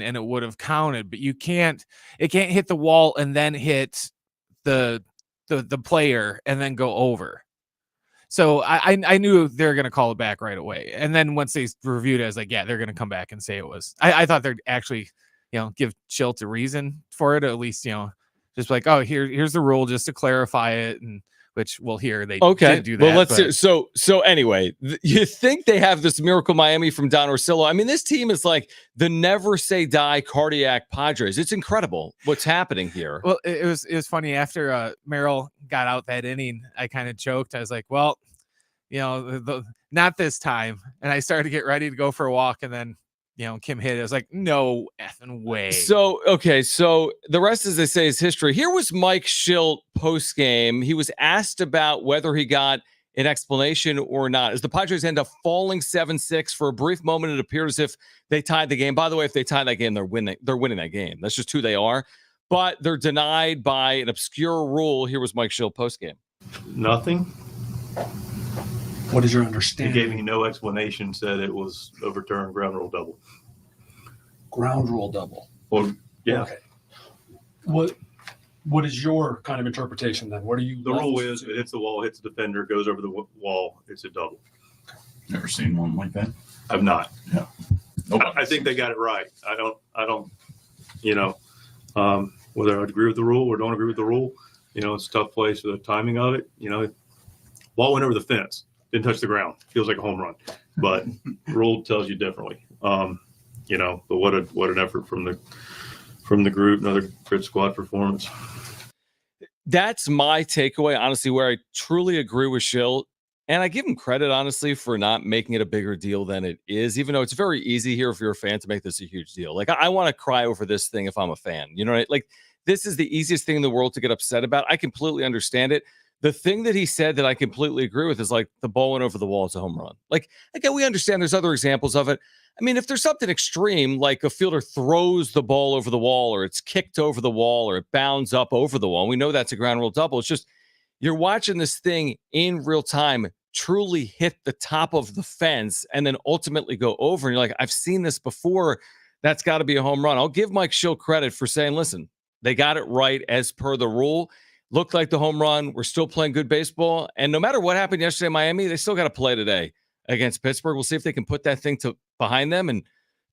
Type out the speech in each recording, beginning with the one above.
and it would have counted, but it can't hit the wall and then hit the player and then go over. So I knew they were going to call it back right away. And then once they reviewed it, I was like, yeah, they're going to come back and say it was. I thought they'd actually, give Schilt a reason for it, at least, just like, oh, here's the rule just to clarify it, and which we'll hear they did do that. Well, let's see. So anyway, you think they have this miracle Miami from Don Orsillo. I mean, this team is like the never say die cardiac Padres. It's incredible what's happening here. Well, it was funny after Merrill got out that inning. I kind of joked. I was like, well, not this time. And I started to get ready to go for a walk, and then Kim hit it. I was like, no effing way. So the rest, as they say, is history. Here was Mike Schilt post-game. He was asked about whether he got an explanation or not. As the Padres end up falling 7-6 for a brief moment, it appeared as if they tied the game. By the way, if they tie that game, they're winning that game. That's just who they are. But they're denied by an obscure rule. Here was Mike Schilt post-game. Nothing. What is your understanding? He gave me no explanation, said it was overturned ground rule double. Ground rule double. Well, yeah. Okay. What is your kind of interpretation then? What are you? The rule is it hits the wall, hits the defender, goes over the wall, it's a double. Never seen one like that? I've not. Yeah. I think they got it right. I don't, whether I agree with the rule or don't agree with the rule, it's a tough place for the timing of it. Ball went over the fence. Didn't touch the ground. Feels like a home run, but rule tells you differently. But what an effort from the group. Another grit squad performance. That's my takeaway, honestly, where I truly agree with Schilt. And I give him credit, honestly, for not making it a bigger deal than it is, even though it's very easy here if you're a fan to make this a huge deal. Like, I want to cry over this thing if I'm a fan. Like, this is the easiest thing in the world to get upset about. I completely understand it. The thing that he said that I completely agree with is like the ball went over the wall. It's a home run. Like, again, we understand there's other examples of it. I mean, if there's something extreme, like a fielder throws the ball over the wall, or it's kicked over the wall, or it bounds up over the wall, we know that's a ground rule double. It's just you're watching this thing in real time truly hit the top of the fence and then ultimately go over. And you're like, I've seen this before. That's got to be a home run. I'll give Mike Schilt credit for saying, listen, they got it right as per the rule. Looked like the home run. We're still playing good baseball. And no matter what happened yesterday in Miami, they still got to play today against Pittsburgh. We'll see if they can put that thing behind them and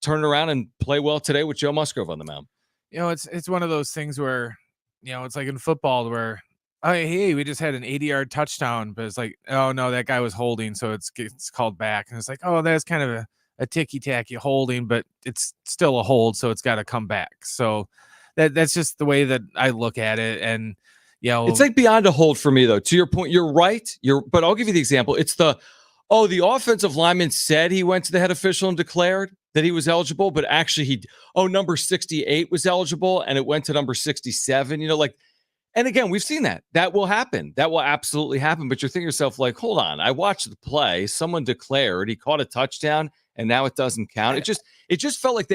turn it around and play well today with Joe Musgrove on the mound. It's one of those things where, it's like in football where, oh, hey, we just had an 80-yard touchdown, but it's like, oh, no, that guy was holding, so it's called back. And it's like, oh, that's kind of a ticky-tacky holding, but it's still a hold, so it's got to come back. So that's just the way that I look at it. And it's like beyond a hold for me, though. To your point, you're right. But I'll give you the example. It's the offensive lineman said he went to the head official and declared that he was eligible, but actually number 68 was eligible, and it went to number 67. And again, we've seen that. That will happen. That will absolutely happen. But you're thinking to yourself, like, hold on. I watched the play. Someone declared he caught a touchdown, and now it doesn't count. It just felt like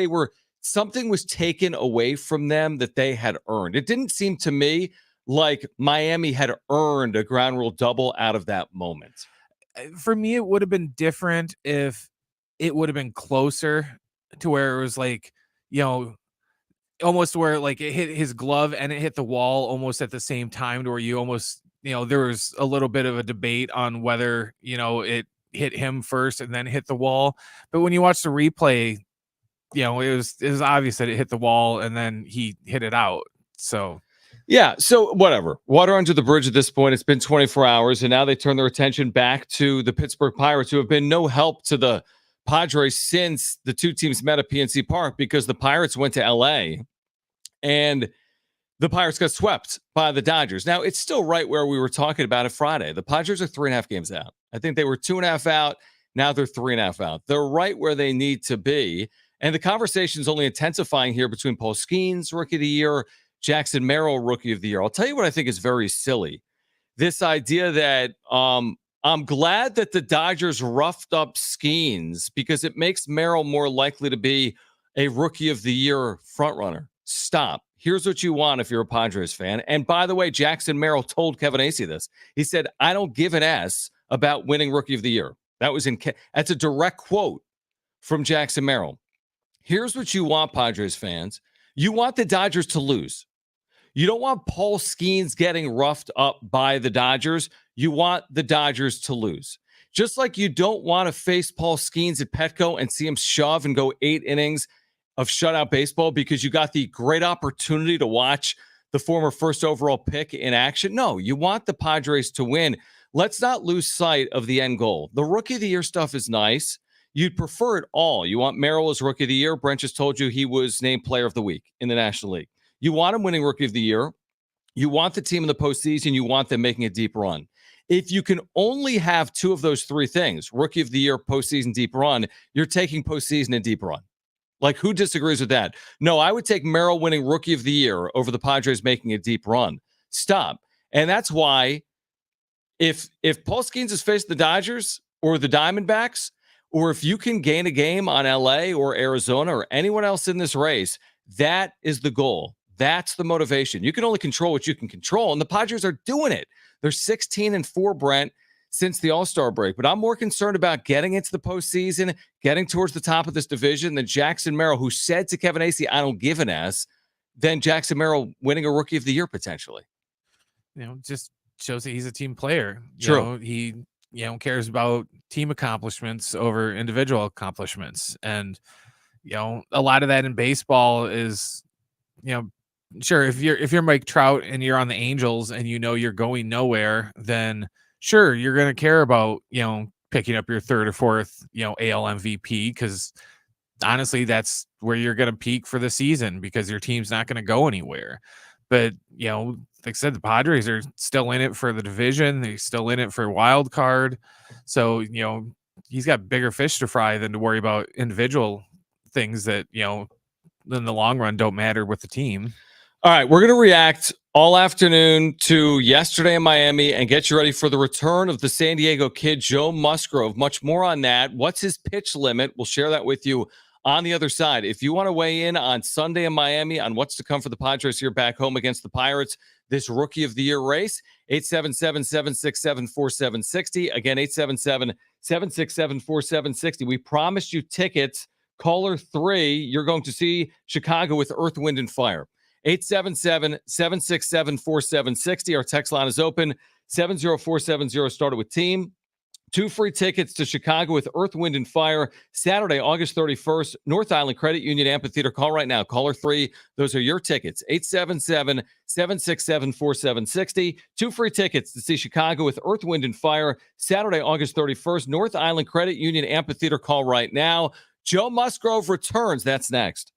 something was taken away from them that they had earned. It didn't seem to me like Miami had earned a ground rule double out of that moment. For me, it would have been different if it would have been closer to where it was like, almost where like it hit his glove and it hit the wall almost at the same time, to where you almost, there was a little bit of a debate on whether, it hit him first and then hit the wall. But when you watch the replay, it was obvious that it hit the wall and then he hit it out. So yeah, so whatever. Water under the bridge at this point. It's been 24 hours, and now they turn their attention back to the Pittsburgh Pirates, who have been no help to the Padres since the two teams met at PNC Park, because the Pirates went to L.A., and the Pirates got swept by the Dodgers. Now, it's still right where we were talking about it Friday. The Padres are 3.5 games out. I think they were 2.5 out. Now they're 3.5 out. They're right where they need to be, and the conversation is only intensifying here between Paul Skeens, Rookie of the Year, Jackson Merrill, Rookie of the Year. I'll tell you what I think is very silly. This idea that I'm glad that the Dodgers roughed up Skeens because it makes Merrill more likely to be a Rookie of the Year frontrunner. Stop. Here's what you want if you're a Padres fan. And by the way, Jackson Merrill told Kevin Acee this. He said, I don't give an S about winning Rookie of the Year. That's a direct quote from Jackson Merrill. Here's what you want, Padres fans. You want the Dodgers to lose. You don't want Paul Skeens getting roughed up by the Dodgers. You want the Dodgers to lose. Just like you don't want to face Paul Skeens at Petco and see him shove and go 8 innings of shutout baseball because you got the great opportunity to watch the former first overall pick in action. No, you want the Padres to win. Let's not lose sight of the end goal. The Rookie of the Year stuff is nice. You'd prefer it all. You want Merrill as Rookie of the Year. Brent just told you he was named Player of the Week in the National League. You want him winning Rookie of the Year. You want the team in the postseason. You want them making a deep run. If you can only have 2 of those 3 things, Rookie of the Year, postseason, deep run, you're taking postseason and deep run. Like, who disagrees with that? No, I would take Merrill winning Rookie of the Year over the Padres making a deep run. Stop. And that's why if Paul Skeens is facing the Dodgers or the Diamondbacks, or if you can gain a game on LA or Arizona or anyone else in this race, that is the goal. That's the motivation. You can only control what you can control, and the Padres are doing it. They're 16-4, Brent, since the All-Star break. But I'm more concerned about getting into the postseason, getting towards the top of this division than Jackson Merrill, who said to Kevin Acee, I don't give an S, than Jackson Merrill winning a Rookie of the Year potentially. Just shows that he's a team player. True. He cares about team accomplishments over individual accomplishments. And, a lot of that in baseball is, sure, if you're Mike Trout and you're on the Angels and you're going nowhere, then sure, you're going to care about, picking up your 3rd or 4th, AL MVP, because honestly, that's where you're going to peak for the season because your team's not going to go anywhere. But, like I said, the Padres are still in it for the division. They're still in it for wild card. So, he's got bigger fish to fry than to worry about individual things that, in the long run don't matter with the team. All right, we're going to react all afternoon to yesterday in Miami and get you ready for the return of the San Diego kid, Joe Musgrove. Much more on that. What's his pitch limit? We'll share that with you on the other side. If you want to weigh in on Sunday in Miami on what's to come for the Padres here back home against the Pirates, this Rookie of the Year race, 877-767-4760. Again, 877-767-4760. We promised you tickets. Caller 3, you're going to see Chicago with Earth, Wind, and Fire. 877-767-4760. Our text line is open. 70470 started with team. 2 free tickets to Chicago with Earth, Wind, and Fire, Saturday, August 31st, North Island Credit Union Amphitheater. Call right now. Caller 3, those are your tickets. 877-767-4760. 2 free tickets to see Chicago with Earth, Wind, and Fire, Saturday, August 31st, North Island Credit Union Amphitheater. Call right now. Joe Musgrove returns. That's next.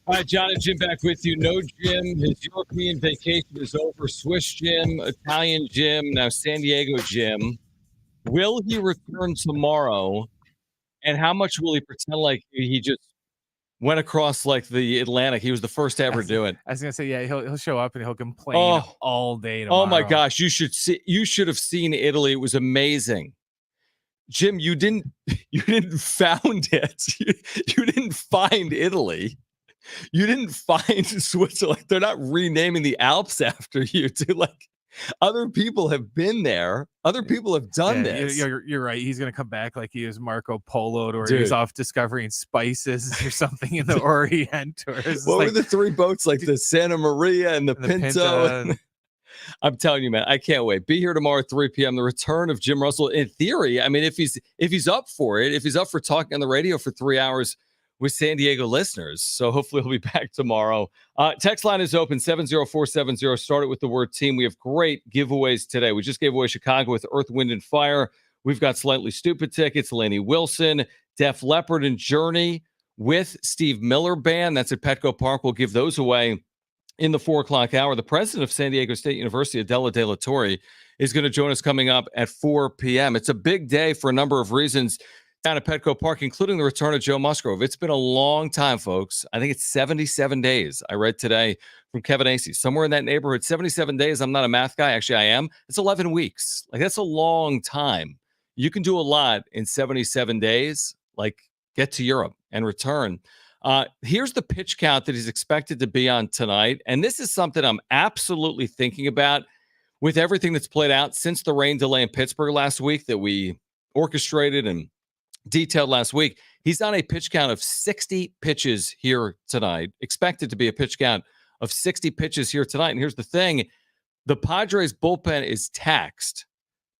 All right, Jon and Jim back with you. No Jim. His European vacation is over. Swiss Jim, Italian Jim, now San Diego Jim. Will he return tomorrow? And how much will he pretend like he just went across like the Atlantic? He was the first to ever do it. I was gonna say, yeah, he'll show up and he'll complain all day tomorrow. Oh my gosh, you should have seen Italy. It was amazing. Jim, you didn't found it. You didn't find Italy. You didn't find Switzerland. They're not renaming the Alps after you, too. Like, other people have been there. Other people have done this. You're right. He's going to come back like he was Marco Polo, or Dude. he's off discovering spices or something in the Orient. What were the three boats? Like the Santa Maria and the Pinto. I'm telling you, man, I can't wait. Be here tomorrow at 3 p.m. The return of Jim Russell. In theory, I mean, if he's up for it, if he's up for talking on the radio for 3 hours with San Diego listeners. So hopefully he'll be back tomorrow. Text line is open, 70470. Start it with the word team. We have great giveaways today. We just gave away Chicago with Earth, Wind, and Fire. We've got Slightly Stupid tickets, Laney Wilson, Def Leppard, and Journey with Steve Miller Band. That's at Petco Park. We'll give those away in the 4 o'clock hour. The president of San Diego State University, Adela De La Torre, is going to join us coming up at 4 p.m. It's a big day for a number of reasons down at Petco Park, including the return of Joe Musgrove. It's been a long time, folks. I think it's 77 days. I read today from Kevin Acey, somewhere in that neighborhood. 77 days. I'm not a math guy. Actually, I am. It's 11 weeks. Like, that's a long time. You can do a lot in 77 days, like get to Europe and return. Here's the pitch count that he's expected to be on tonight. And this is something I'm absolutely thinking about with everything that's played out since the rain delay in Pittsburgh last week that we orchestrated and detailed last week. He's on a pitch count of 60 pitches here tonight, expected to be a pitch count of 60 pitches here tonight. And here's the thing. The Padres bullpen is taxed,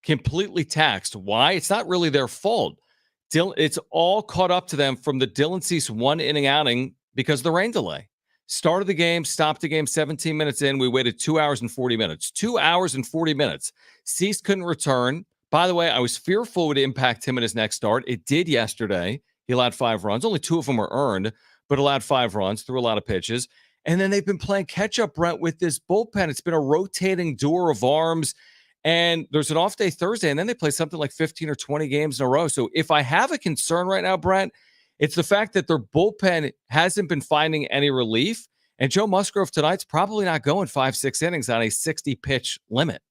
completely taxed. Why? It's not really their fault. It's all caught up to them from the Dylan Cease 1-inning outing because of the rain delay. Started the game, stopped the game 17 minutes in. We waited 2 hours and 40 minutes. 2 hours and 40 minutes. Cease couldn't return. By the way, I was fearful it would impact him in his next start. It did yesterday. He allowed 5 runs. Only 2 of them were earned, but allowed 5 runs, threw a lot of pitches. And then they've been playing catch-up, Brent, with this bullpen. It's been a rotating door of arms. And there's an off day Thursday, and then they play something like 15 or 20 games in a row. So if I have a concern right now, Brent, it's the fact that their bullpen hasn't been finding any relief. And Joe Musgrove tonight's probably not going 5-6 innings on a 60-pitch limit.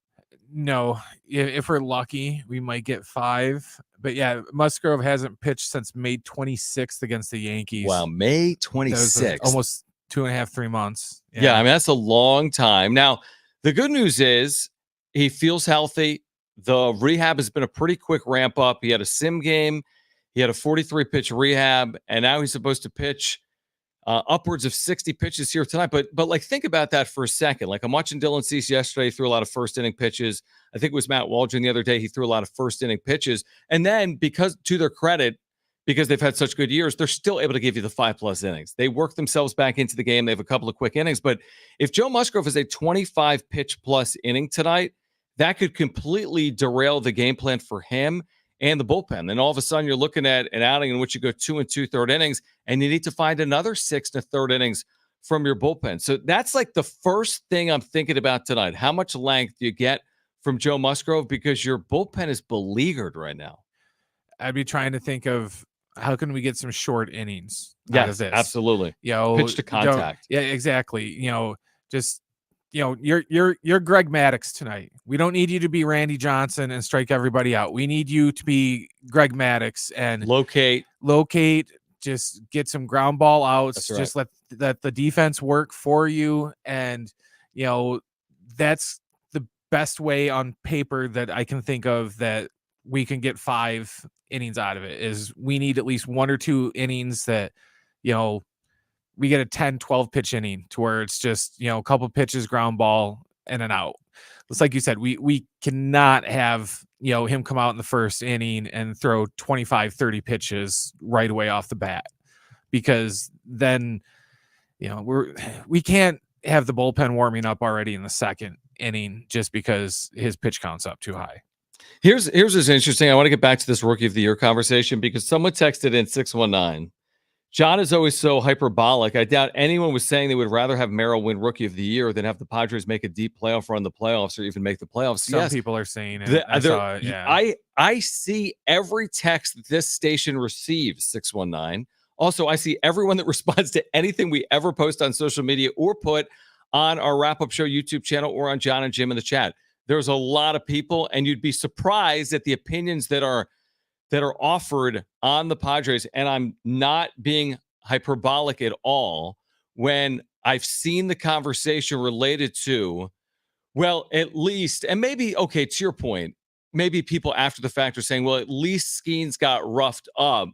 No, if we're lucky, we might get 5. But yeah, Musgrove hasn't pitched since May 26th against the Yankees. Wow, May 26th. Almost 2.5, 3 months. Yeah, I mean, that's a long time. Now, the good news is he feels healthy. The rehab has been a pretty quick ramp up. He had a sim game. He had a 43-pitch rehab, and now he's supposed to pitch upwards of 60 pitches here tonight. But like, think about that for a second. Like, I'm watching Dylan Cease yesterday. He threw a lot of first-inning pitches. I think it was Matt Waldron the other day. He threw a lot of first-inning pitches. And then, because to their credit, because they've had such good years, they're still able to give you the 5+ innings. They work themselves back into the game. They have a couple of quick innings. But if Joe Musgrove is a 25-pitch-plus inning tonight, that could completely derail the game plan for him and the bullpen. Then all of a sudden, you're looking at an outing in which you go 2 2/3 innings, and you need to find another 6 1/3 innings from your bullpen. So that's like the first thing I'm thinking about tonight. How much length do you get from Joe Musgrove? Because your bullpen is beleaguered right now. I'd be trying to think of how can we get some short innings Yes, out of this? absolutely. Pitch to contact. Yeah, exactly. You're Greg Maddux tonight. We don't need you to be Randy Johnson and strike everybody out. We need you to be Greg Maddux and locate, just get some ground ball outs. That's right. Just let the defense work for you. And, that's the best way on paper that I can think of that we can get 5 innings out of it is we need at least 1 or 2 innings that, we get a 10, 12 pitch inning to where it's just, a couple pitches, ground ball, and an out. It's like you said, we cannot have, him come out in the first inning and throw 25, 30 pitches right away off the bat, because then, we can't have the bullpen warming up already in the second inning just because his pitch count's up too high. Here's what's interesting. I want to get back to this Rookie of the Year conversation because someone texted in 619 John is always so hyperbolic. I doubt anyone was saying they would rather have Merrill win Rookie of the Year than have the Padres make a deep playoff run in the playoffs or even make the playoffs. Some Yes, people are saying it. I saw it. Yeah. I see every text that this station receives, 619. Also, I see everyone that responds to anything we ever post on social media or put on our wrap-up show YouTube channel or on Jon and Jim in the chat. There's a lot of people, and you'd be surprised at the opinions that are offered on the Padres. And I'm not being hyperbolic at all when I've seen the conversation related to, well, at least, and maybe, okay, to your point, maybe people after the fact are saying, well, at least Skeens got roughed up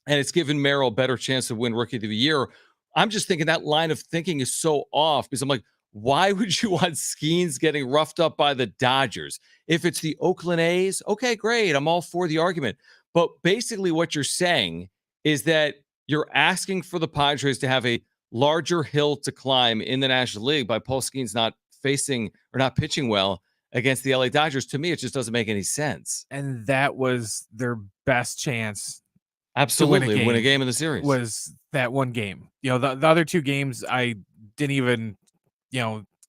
and it's given Merrill a better chance to win Rookie of the Year. I'm just thinking that line of thinking is so off because I'm like, why would you want Skeens getting roughed up by the Dodgers? If it's the Oakland A's, okay, great. I'm all for the argument. But basically what you're saying is that you're asking for the Padres to have a larger hill to climb in the National League by Paul Skeens not facing or not pitching well against the LA Dodgers. To me, it just doesn't make any sense. And that was their best chance. Absolutely, win a game in the series. Was that one game. The other two games, I didn't even,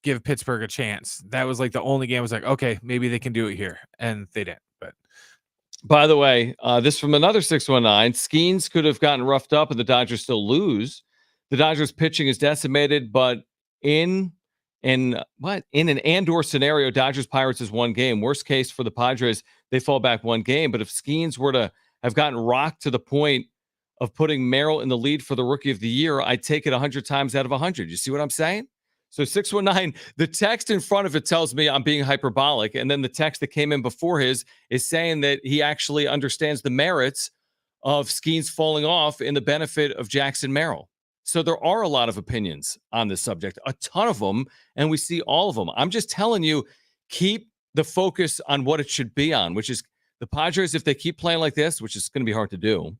give Pittsburgh a chance. That was like the only game I was like, okay, maybe they can do it here. And they didn't. But by the way, this from another 619. Skeens could have gotten roughed up and the Dodgers still lose. The Dodgers pitching is decimated, but in an and/or scenario, Dodgers Pirates is one game. Worst case for the Padres, they fall back one game. But if Skeens were to have gotten rocked to the point of putting Merrill in the lead for the Rookie of the Year, I'd take it 100 times out of 100. You see what I'm saying? So 619, the text in front of it tells me I'm being hyperbolic. And then the text that came in before his is saying that he actually understands the merits of Skeens falling off in the benefit of Jackson Merrill. So there are a lot of opinions on this subject, a ton of them, and we see all of them. I'm just telling you, keep the focus on what it should be on, which is the Padres, if they keep playing like this, which is going to be hard to do,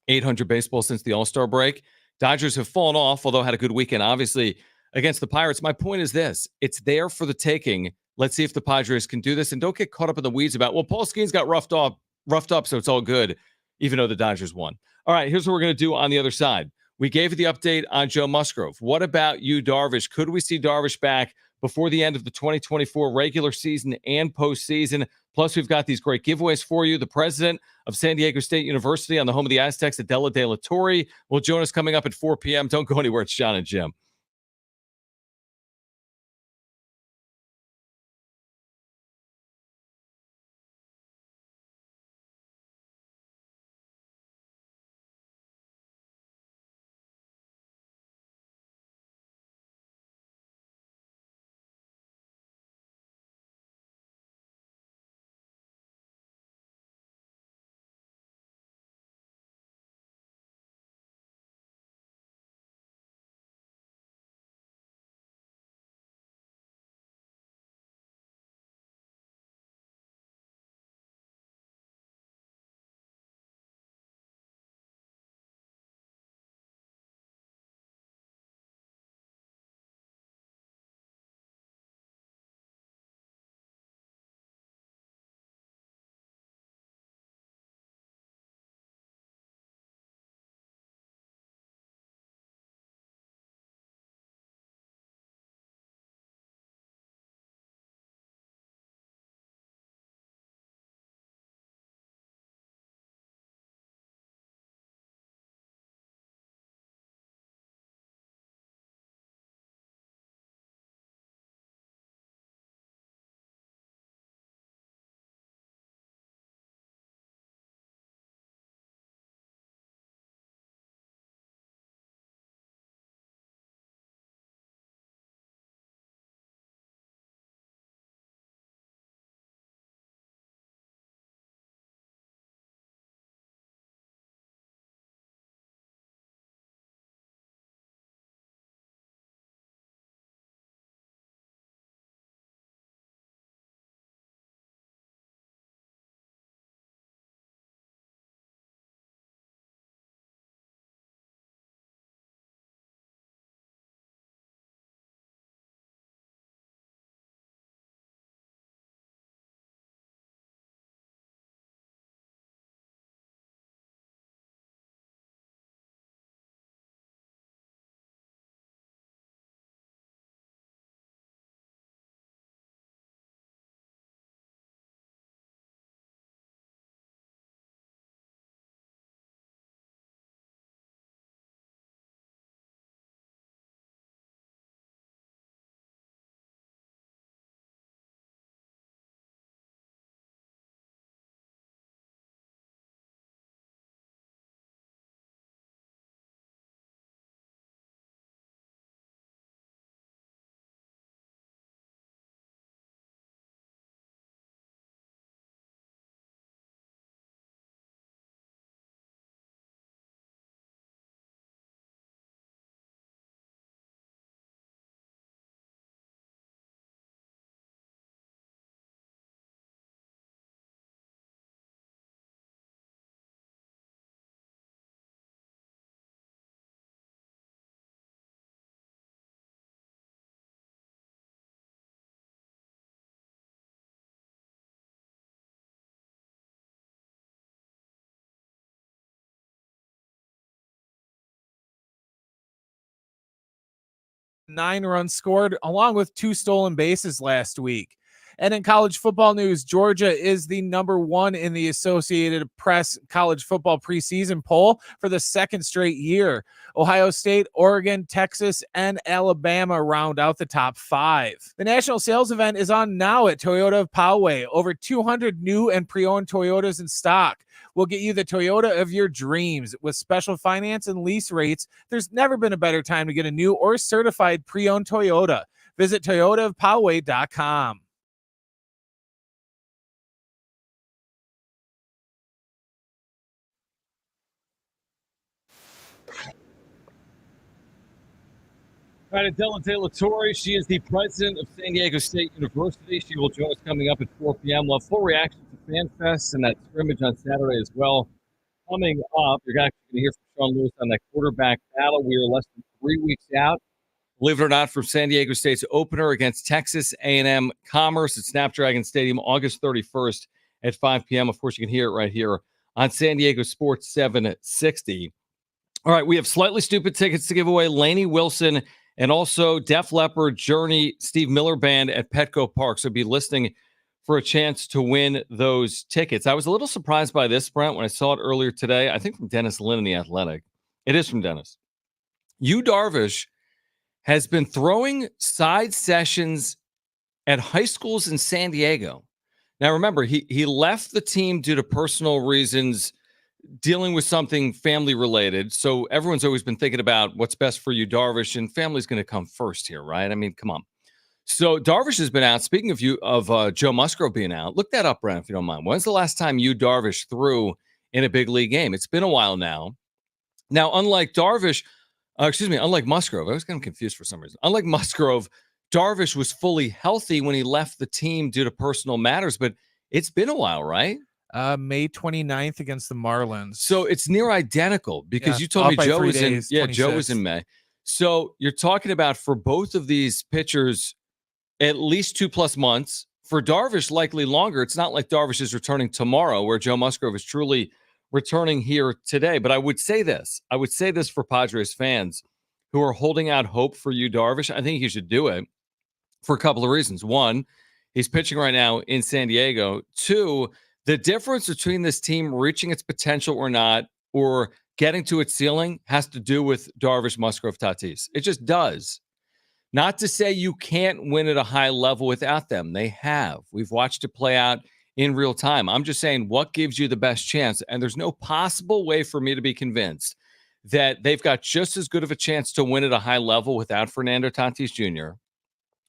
800 baseball since the All-Star break. Dodgers have fallen off, although had a good weekend, obviously, against the Pirates. My point is this. It's there for the taking. Let's see if the Padres can do this, and don't get caught up in the weeds about, well, Paul Skeens got roughed up, so it's all good, even though the Dodgers won. All right, here's what we're going to do on the other side. We gave you the update on Joe Musgrove. What about you, Darvish? Could we see Darvish back before the end of the 2024 regular season and postseason? Plus, we've got these great giveaways for you. The president of San Diego State University on the home of the Aztecs, Adela De La Torre, will join us coming up at 4 p.m. Don't go anywhere. It's Jon and Jim. 9 runs scored, along with 2 stolen bases last week. And in college football news, Georgia is the number 1 in the Associated Press college football preseason poll for the second straight year. Ohio State, Oregon, Texas, and Alabama round out the top 5. The national sales event is on now at Toyota of Poway. Over 200 new and pre-owned Toyotas in stock will get you the Toyota of your dreams with special finance and lease rates. There's never been a better time to get a new or certified pre-owned Toyota. Visit toyotaofpoway.com. All right, Adela De La Torre, she is the president of San Diego State University. She will join us coming up at 4 p.m. We'll have full reaction to FanFest and that scrimmage on Saturday as well. Coming up, you're actually going to hear from Sean Lewis on that quarterback battle. We are less than 3 weeks out, believe it or not, from San Diego State's opener against Texas A&M Commerce at Snapdragon Stadium, August 31st at 5 p.m. Of course, you can hear it right here on San Diego Sports 760. All right, we have Slightly Stupid tickets to give away. Lainey Wilson and also Def Leppard, Journey, Steve Miller Band at Petco Park. So be listening for a chance to win those tickets. I was a little surprised by this, Brent, when I saw it earlier today. I think from Dennis Lynn in The Athletic. It is from Dennis. Yu Darvish has been throwing side sessions at high schools in San Diego. Now, remember, he left the team due to personal reasons, dealing with something family related. So everyone's always been thinking about what's best for Yu Darvish, and family's going to come first here, right? I mean, come on. So Darvish has been out. Speaking of Joe Musgrove being out, look that up, Brent, if you don't mind. When's the last time Yu Darvish threw in a big league game? It's been a while now. Now, unlike Musgrove, I was getting confused for some reason. Unlike Musgrove, Darvish was fully healthy when he left the team due to personal matters, but it's been a while, right? May 29th against the Marlins. So it's near identical because you told me Joe was in. Yeah, Joe was in May. So you're talking about for both of these pitchers, at least 2+ months. For Darvish, likely longer. It's not like Darvish is returning tomorrow, where Joe Musgrove is truly returning here today. But I would say this. I would say this for Padres fans who are holding out hope for Yu Darvish. I think you should do it for a couple of reasons. One, he's pitching right now in San Diego. Two, the difference between this team reaching its potential or not, or getting to its ceiling, has to do with Darvish, Musgrove, Tatis. It just does. Not to say you can't win at a high level without them. They have. We've watched it play out in real time. I'm just saying what gives you the best chance. And there's no possible way for me to be convinced that they've got just as good of a chance to win at a high level without Fernando Tatis Jr.,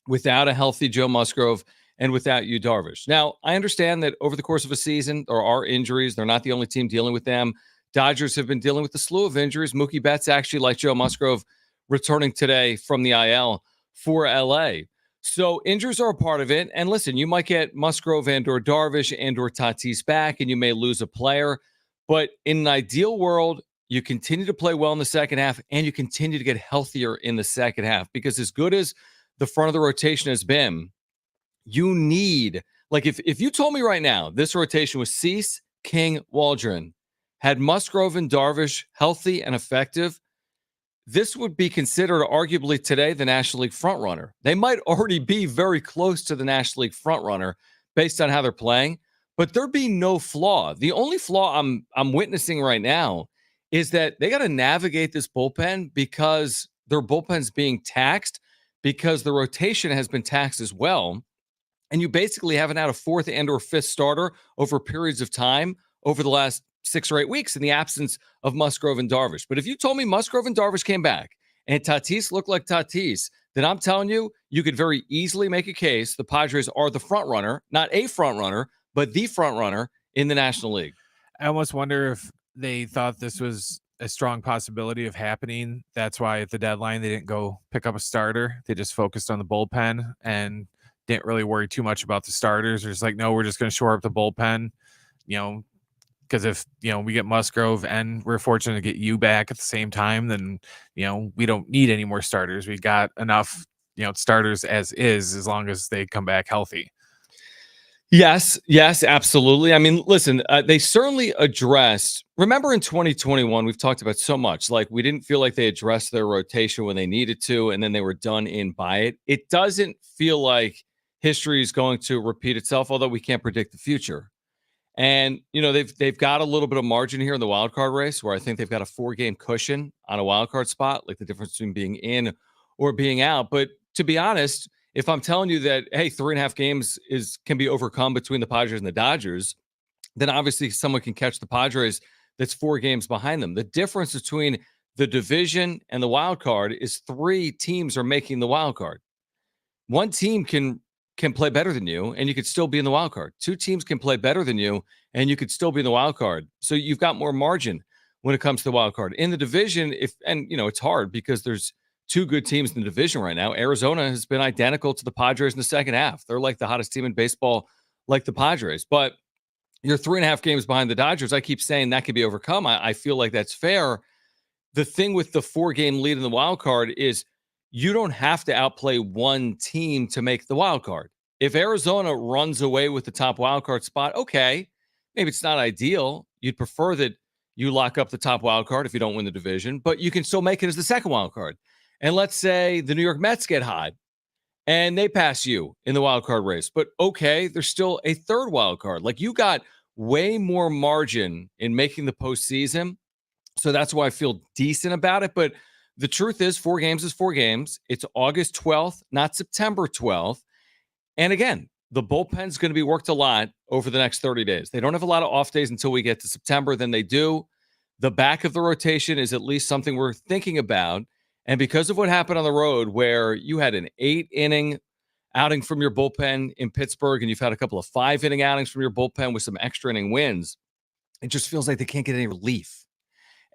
without a healthy Joe Musgrove, and without Yu Darvish. Now, I understand that over the course of a season, there are injuries. They're not the only team dealing with them. Dodgers have been dealing with a slew of injuries. Mookie Betts, actually, like Joe Musgrove, returning today from the IL for LA. So injuries are a part of it. And listen, you might get Musgrove and or Darvish and or Tatis back, and you may lose a player. But in an ideal world, you continue to play well in the second half, and you continue to get healthier in the second half. Because as good as the front of the rotation has been, you need, like if you told me right now this rotation was Cease, King, Waldron, had Musgrove and Darvish healthy and effective, this would be considered arguably today the National League frontrunner. They might already be very close to the National League frontrunner based on how they're playing, but there'd be no flaw. The only flaw I'm witnessing right now is that they got to navigate this bullpen because their bullpen's being taxed, because the rotation has been taxed as well. And you basically haven't had a fourth and or fifth starter over periods of time over the last 6 or 8 weeks in the absence of Musgrove and Darvish. But if you told me Musgrove and Darvish came back and Tatis looked like Tatis, then I'm telling you, you could very easily make a case the Padres are the front runner, not a front runner, but the front runner in the National League. I almost wonder if they thought this was a strong possibility of happening. That's why at the deadline, they didn't go pick up a starter. They just focused on the bullpen and didn't really worry too much about the starters. They're just like, no, we're just going to shore up the bullpen, because if, we get Musgrove and we're fortunate to get you back at the same time, then, we don't need any more starters. We got enough, starters as long as they come back healthy. Yes, yes, absolutely. I mean, listen, they certainly addressed. Remember in 2021, we've talked about so much. Like, we didn't feel like they addressed their rotation when they needed to, and then they were done in by it. It doesn't feel like history is going to repeat itself, although we can't predict the future. And they've got a little bit of margin here in the wild card race, where I think they've got a 4-game cushion on a wild card spot, like the difference between being in or being out. But to be honest, if I'm telling you that, hey, 3.5 games can be overcome between the Padres and the Dodgers, then obviously someone can catch the Padres that's 4 games behind them. The difference between the division and the wild card is 3 teams are making the wild card. One team can play better than you, and you could still be in the wild card. 2 teams can play better than you, and you could still be in the wild card. So you've got more margin when it comes to the wild card. In the division, it's hard because there's 2 good teams in the division right now. Arizona has been identical to the Padres in the second half. They're like the hottest team in baseball, like the Padres. But you're 3.5 games behind the Dodgers. I keep saying that could be overcome. I feel like that's fair. The thing with the 4-game lead in the wild card is you don't have to outplay one team to make the wild card. If Arizona runs away with the top wild card spot, okay, maybe it's not ideal. You'd prefer that you lock up the top wild card if you don't win the division, but you can still make it as the second wild card. And let's say the New York Mets get hot and they pass you in the wild card race, but okay, there's still a third wild card. Like, you got way more margin in making the postseason. So that's why I feel decent about it. But the truth is, 4 games is 4 games. It's August 12th, not September 12th. And again, the bullpen's going to be worked a lot over the next 30 days. They don't have a lot of off days until we get to September. Then they do. The back of the rotation is at least something we're thinking about. And because of what happened on the road, where you had an 8-inning outing from your bullpen in Pittsburgh, and you've had a couple of 5-inning outings from your bullpen with some extra inning wins, it just feels like they can't get any relief.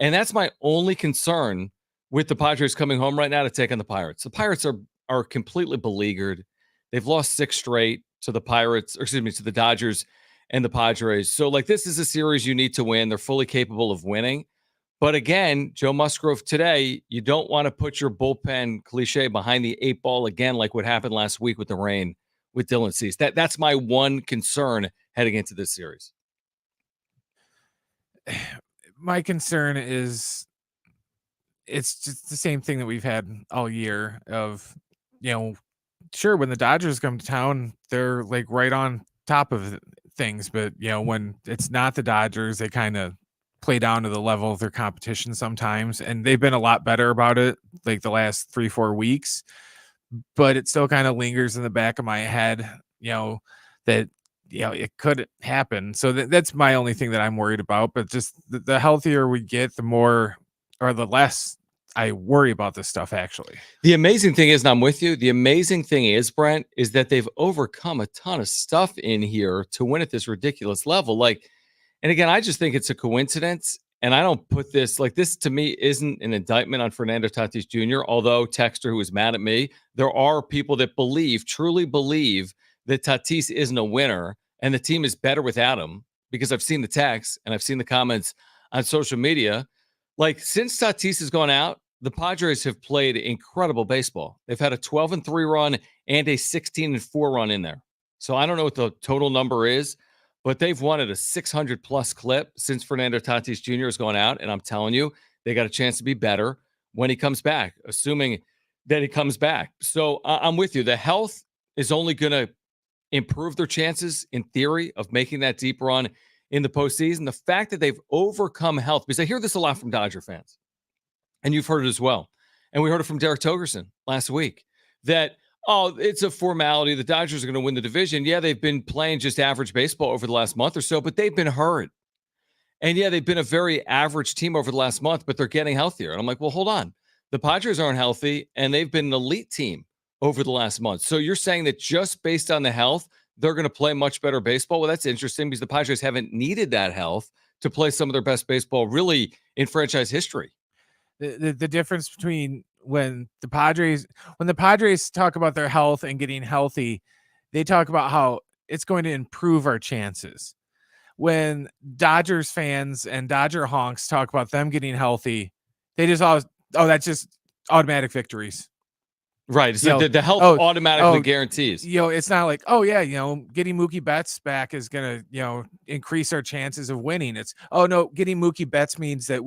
And that's my only concern with the Padres coming home right now to take on the Pirates. The Pirates are completely beleaguered. They've lost 6 straight to the to the Dodgers and the Padres. So, this is a series you need to win. They're fully capable of winning. But again, Joe Musgrove today, you don't want to put your bullpen cliche behind the 8 ball again, like what happened last week with the rain with Dylan Cease. That's my one concern heading into this series. My concern is it's just the same thing that we've had all year of, sure, when the Dodgers come to town, they're like right on top of things. But, when it's not the Dodgers, they kind of play down to the level of their competition sometimes. And they've been a lot better about it like the last 3-4 weeks. But it still kind of lingers in the back of my head, that it could happen. So that's my only thing that I'm worried about. But just the healthier we get, the more or the less I worry about this stuff, actually. The amazing thing is, and I'm with you, the amazing thing is, Brent, is that they've overcome a ton of stuff in here to win at this ridiculous level. And again, I just think it's a coincidence. And I don't put this, this to me isn't an indictment on Fernando Tatis Jr., although Texter, who was mad at me, there are people that truly believe that Tatis isn't a winner and the team is better without him, because I've seen the texts and I've seen the comments on social media. Since Tatis has gone out, the Padres have played incredible baseball. They've had a 12-3 run and a 16-4 run in there. So I don't know what the total number is, but they've won at a 600-plus clip since Fernando Tatis Jr. has gone out. And I'm telling you, they got a chance to be better when he comes back, assuming that he comes back. So I'm with you. The health is only going to improve their chances, in theory, of making that deep run in the postseason. The fact that they've overcome health, because I hear this a lot from Dodger fans, and you've heard it as well. And we heard it from Derek Togerson last week, that, it's a formality. The Dodgers are going to win the division. Yeah, they've been playing just average baseball over the last month or so, but they've been hurt. And yeah, they've been a very average team over the last month, but they're getting healthier. And I'm like, well, hold on. The Padres aren't healthy, and they've been an elite team over the last month. So you're saying that just based on the health, they're going to play much better baseball? Well, that's interesting, because the Padres haven't needed that health to play some of their best baseball really in franchise history. The difference between when the Padres talk about their health and getting healthy, they talk about how it's going to improve our chances. When Dodgers fans and Dodger honks talk about them getting healthy, they just always, that's just automatic victories. Right. You So know, the health oh, automatically oh, guarantees. it's not like, oh yeah, getting Mookie Betts back is gonna, increase our chances of winning. It's, oh no, getting Mookie Betts means that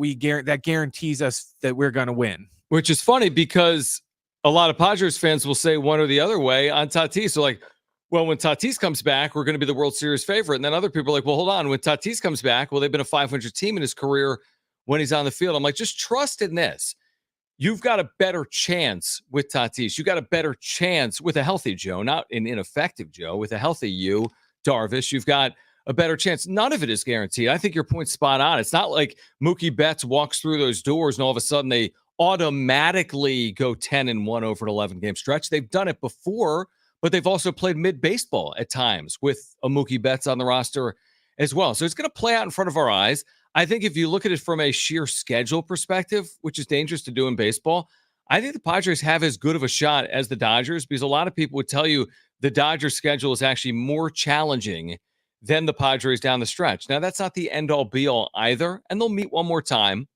that guarantees us that we're gonna win. Which is funny because a lot of Padres fans will say one or the other way on Tatis. So like, well, when Tatis comes back, we're going to be the World Series favorite. And then other people are like, well, hold on. When Tatis comes back, well, they've been a 500 team in his career when he's on the field. I'm like, just trust in this. You've got a better chance with Tatis. You got a better chance with a healthy Joe, not an ineffective Joe, with a healthy you, Darvish. You've got a better chance. None of it is guaranteed. I think your point's spot on. It's not like Mookie Betts walks through those doors and all of a sudden they automatically go 10-1 over an 11-game stretch. They've done it before, but they've also played mid-baseball at times with a Mookie Betts on the roster as well. So it's going to play out in front of our eyes. I think if you look at it from a sheer schedule perspective, which is dangerous to do in baseball, I think the Padres have as good of a shot as the Dodgers, because a lot of people would tell you the Dodgers schedule is actually more challenging than the Padres down the stretch. Now, that's not the end-all be-all either, and they'll meet one more time.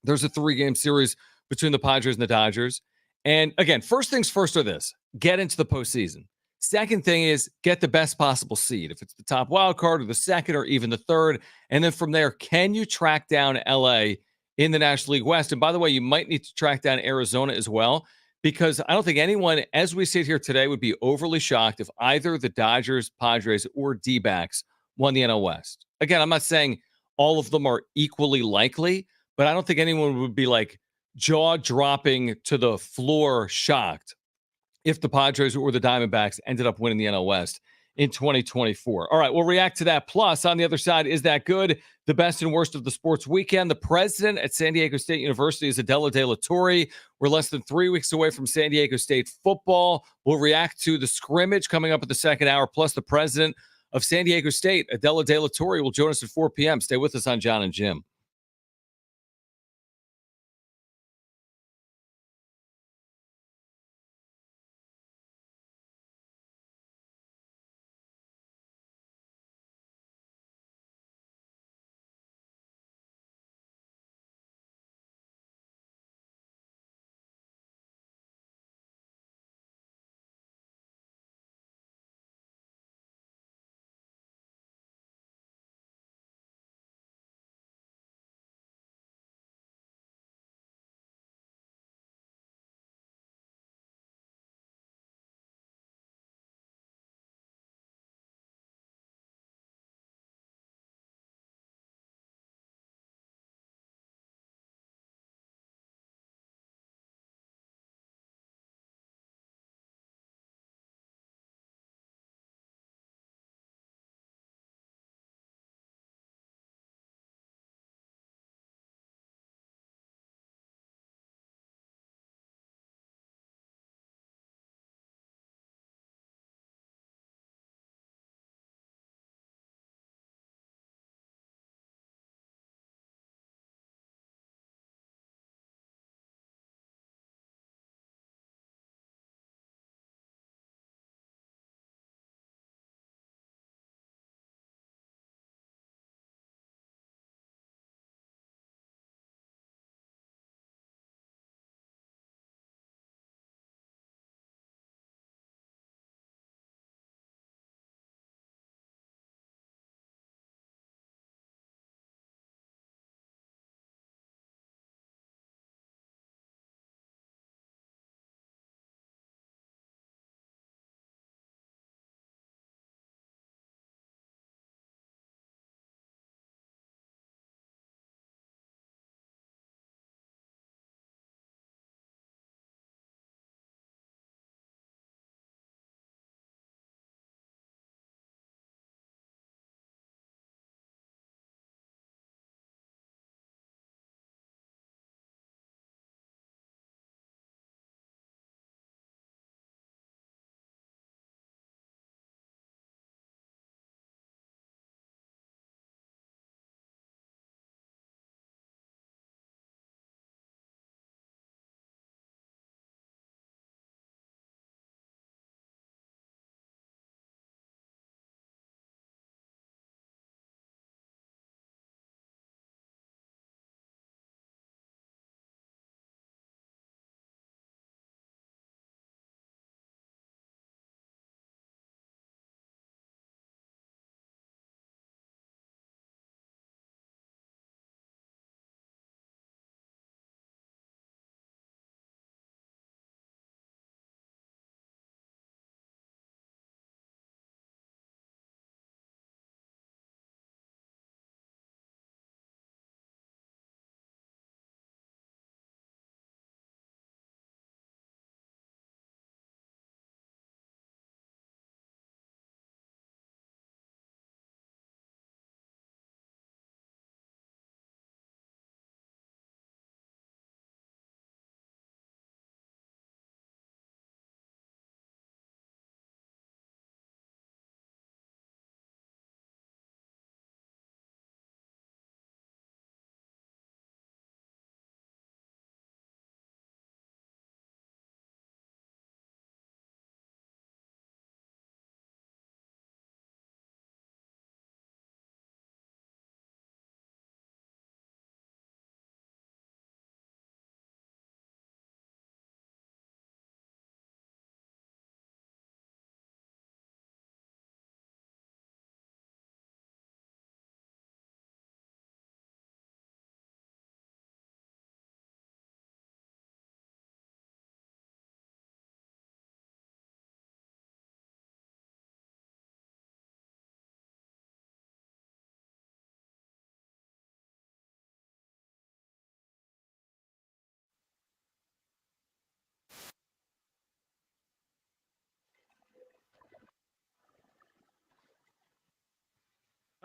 There's a 3-game series between the Padres and the Dodgers. And again, first things first are this: get into the postseason. Second thing is get the best possible seed. If it's the top wild card or the second or even the third. And then from there, can you track down LA in the National League West? And by the way, you might need to track down Arizona as well, because I don't think anyone, as we sit here today, would be overly shocked if either the Dodgers, Padres, or D-backs won the NL West. Again, I'm not saying all of them are equally likely, but I don't think anyone would be like jaw-dropping to the floor shocked if the Padres or the Diamondbacks ended up winning the NL West in 2024. All right, we'll react to that. Plus, on the other side, is that good? The best and worst of the sports weekend. The president at San Diego State University is Adela De La Torre. We're less than 3 weeks away from San Diego State football. We'll react to the scrimmage coming up at the second hour. Plus, the president of San Diego State, Adela De La Torre, will join us at 4 p.m. Stay with us on Jon and Jim.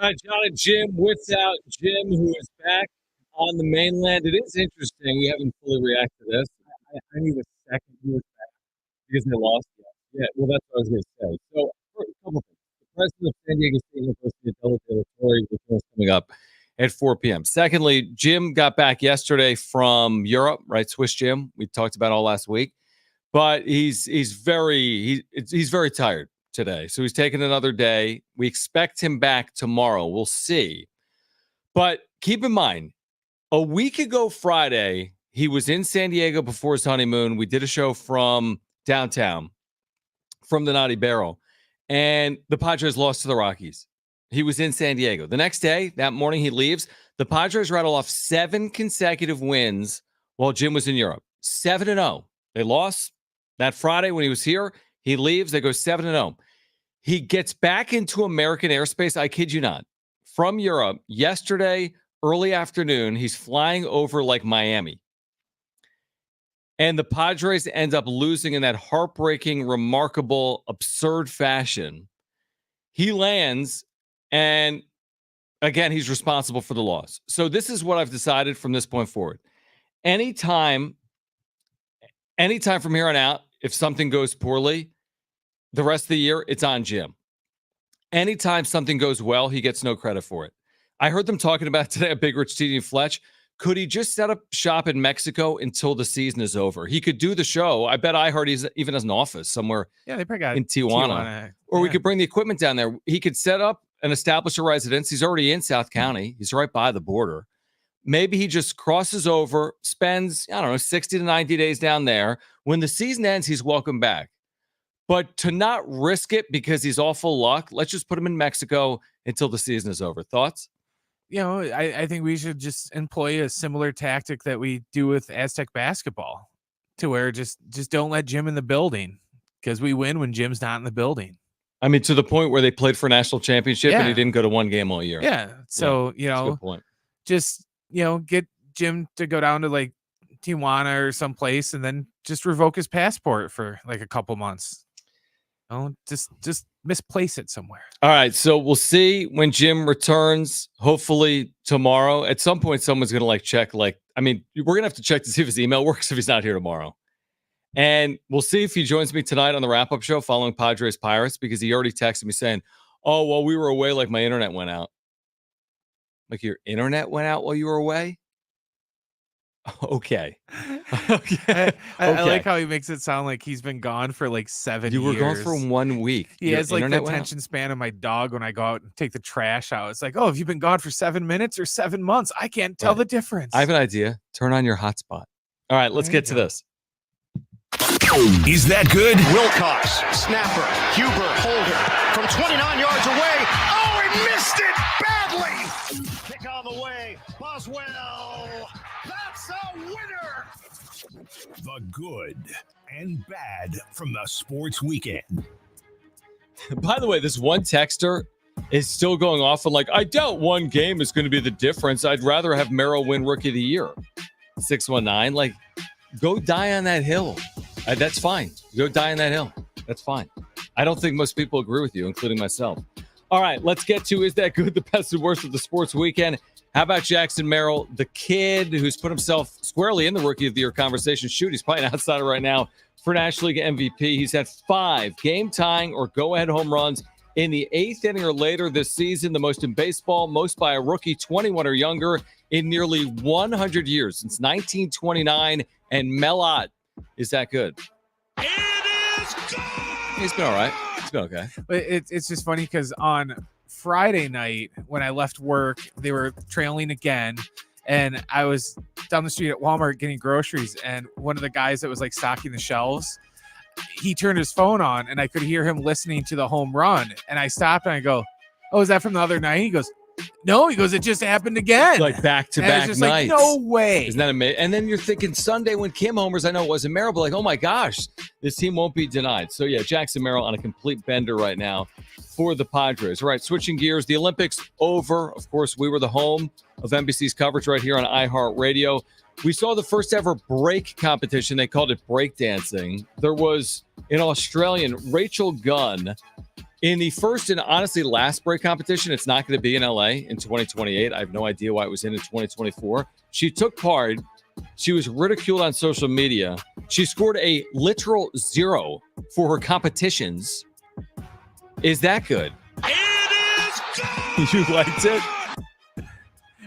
All right, Jon and Jim without Jim, who is back on the mainland. It is interesting. We haven't fully reacted to this. I need a second he was back because they lost. Yeah, well, that's what I was going to say. So, first, a couple things. The president of San Diego State University, Adela De La Torre, is coming up at 4 p.m. Secondly, Jim got back yesterday from Europe, right? Swiss Jim. We talked about all last week, but he's very tired today. So he's taking another day. We expect him back tomorrow. We'll see. But keep in mind, a week ago Friday, he was in San Diego before his honeymoon. We did a show from downtown, from the Naughty Barrel, and the Padres lost to the Rockies. He was in San Diego. The next day, that morning, he leaves. The Padres rattle off 7 consecutive wins while Jim was in Europe. 7-0. They lost that Friday when he was here. He leaves. They go 7-0. He gets back into American airspace, I kid you not, from Europe yesterday, early afternoon. He's flying over like Miami. And the Padres end up losing in that heartbreaking, remarkable, absurd fashion. He lands, and again, he's responsible for the loss. So this is what I've decided from this point forward. Anytime from here on out, if something goes poorly, the rest of the year, it's on Jim. Anytime something goes well, he gets no credit for it. I heard them talking about today at Big Rich TD and Fletch. Could he just set up shop in Mexico until the season is over? He could do the show. I bet iHeart even has an office somewhere Yeah, they probably got in Tijuana. Or we could bring the equipment down there. He could set up and establish a residence. He's already in South County. He's right by the border. Maybe he just crosses over, spends, 60 to 90 days down there. When the season ends, he's welcome back. But to not risk it because he's awful luck, let's just put him in Mexico until the season is over. Thoughts? I think we should just employ a similar tactic that we do with Aztec basketball, to where just don't let Jim in the building, because we win when Jim's not in the building. I mean, to the point where they played for a national championship and he didn't go to one game all year. Yeah. So, that's a good point. Just, get Jim to go down to like Tijuana or someplace and then just revoke his passport for like a couple months. Just misplace it somewhere. All right, so we'll see when Jim returns, hopefully tomorrow. At some point, someone's going to check. We're going to have to check to see if his email works if he's not here tomorrow. And we'll see if he joins me tonight on the wrap-up show following Padres Pirates, because he already texted me saying, oh, well, we were away, my internet went out. Like, your internet went out while you were away? Okay. I like how he makes it sound like he's been gone for 7 years. You were gone for 1 week. He has the attention span of my dog when I go out and take the trash out. It's like, oh, have you been gone for 7 minutes or 7 months? I can't tell the difference. I have an idea. Turn on your hotspot. All right, let's get to this. Is that good? Wilcox, snapper, Huber, holder, from 29 yards away. Oh, he missed it badly. Kick on the way. Boswell. That's a winner. The good and bad from the sports weekend. By the way, this one texter is still going off on I doubt one game is going to be the difference. I'd rather have Merrill win Rookie of the Year. 619, go die on that hill. That's fine. Go die on that hill. That's fine. I don't think most people agree with you, including myself. All right, let's get to Is That Good? The best and worst of the sports weekend. How about Jackson Merrill, the kid who's put himself squarely in the Rookie of the Year conversation? Shoot, he's playing outside right now for National League MVP. He's had 5 game-tying or go-ahead home runs in the 8th inning or later this season, the most in baseball, most by a rookie 21 or younger in nearly 100 years, since 1929. And Melot, is that good? It is good. He's been all right. He's been okay. But it's just funny because on Friday night when I left work, they were trailing again, and I was down the street at Walmart getting groceries, and one of the guys that was stocking the shelves, he turned his phone on, and I could hear him listening to the home run, and I stopped and I go, oh, is that from the other night? He goes, no. He goes, it just happened again. Back-to-back nights. No way. Isn't that amazing? And then you're thinking Sunday when Kim homers, I know it wasn't Merrill, but oh my gosh, this team won't be denied. So yeah, Jackson Merrill on a complete bender right now for the Padres. All right, switching gears, the Olympics over. Of course, we were the home of NBC's coverage right here on iHeartRadio. We saw the first ever break competition. They called it breakdancing. There was an Australian, Rachel Gunn, In the first and honestly last break competition, it's not going to be in LA in 2028. I have no idea why it was in 2024. She took part. She was ridiculed on social media. She scored a literal 0 for her competitions. Is that good? It is good. You liked it?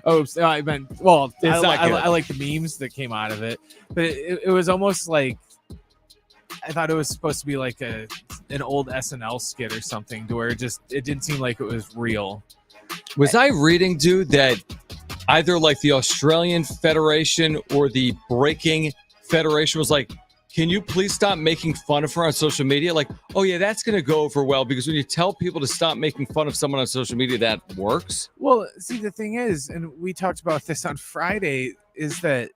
Oh, I meant, well, It's not good. I like the memes that came out of it, but it was almost like, I thought it was supposed to be like an old SNL skit or something, to where it didn't seem like it was real. Was I reading, dude, that either like the Australian Federation or the Breaking Federation was like, can you please stop making fun of her on social media? Like, oh yeah, that's going to go over well, because when you tell people to stop making fun of someone on social media, that works. Well, see, the thing is, and we talked about this on Friday, is that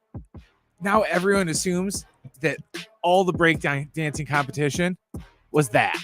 now everyone assumes that all the dancing competition was that.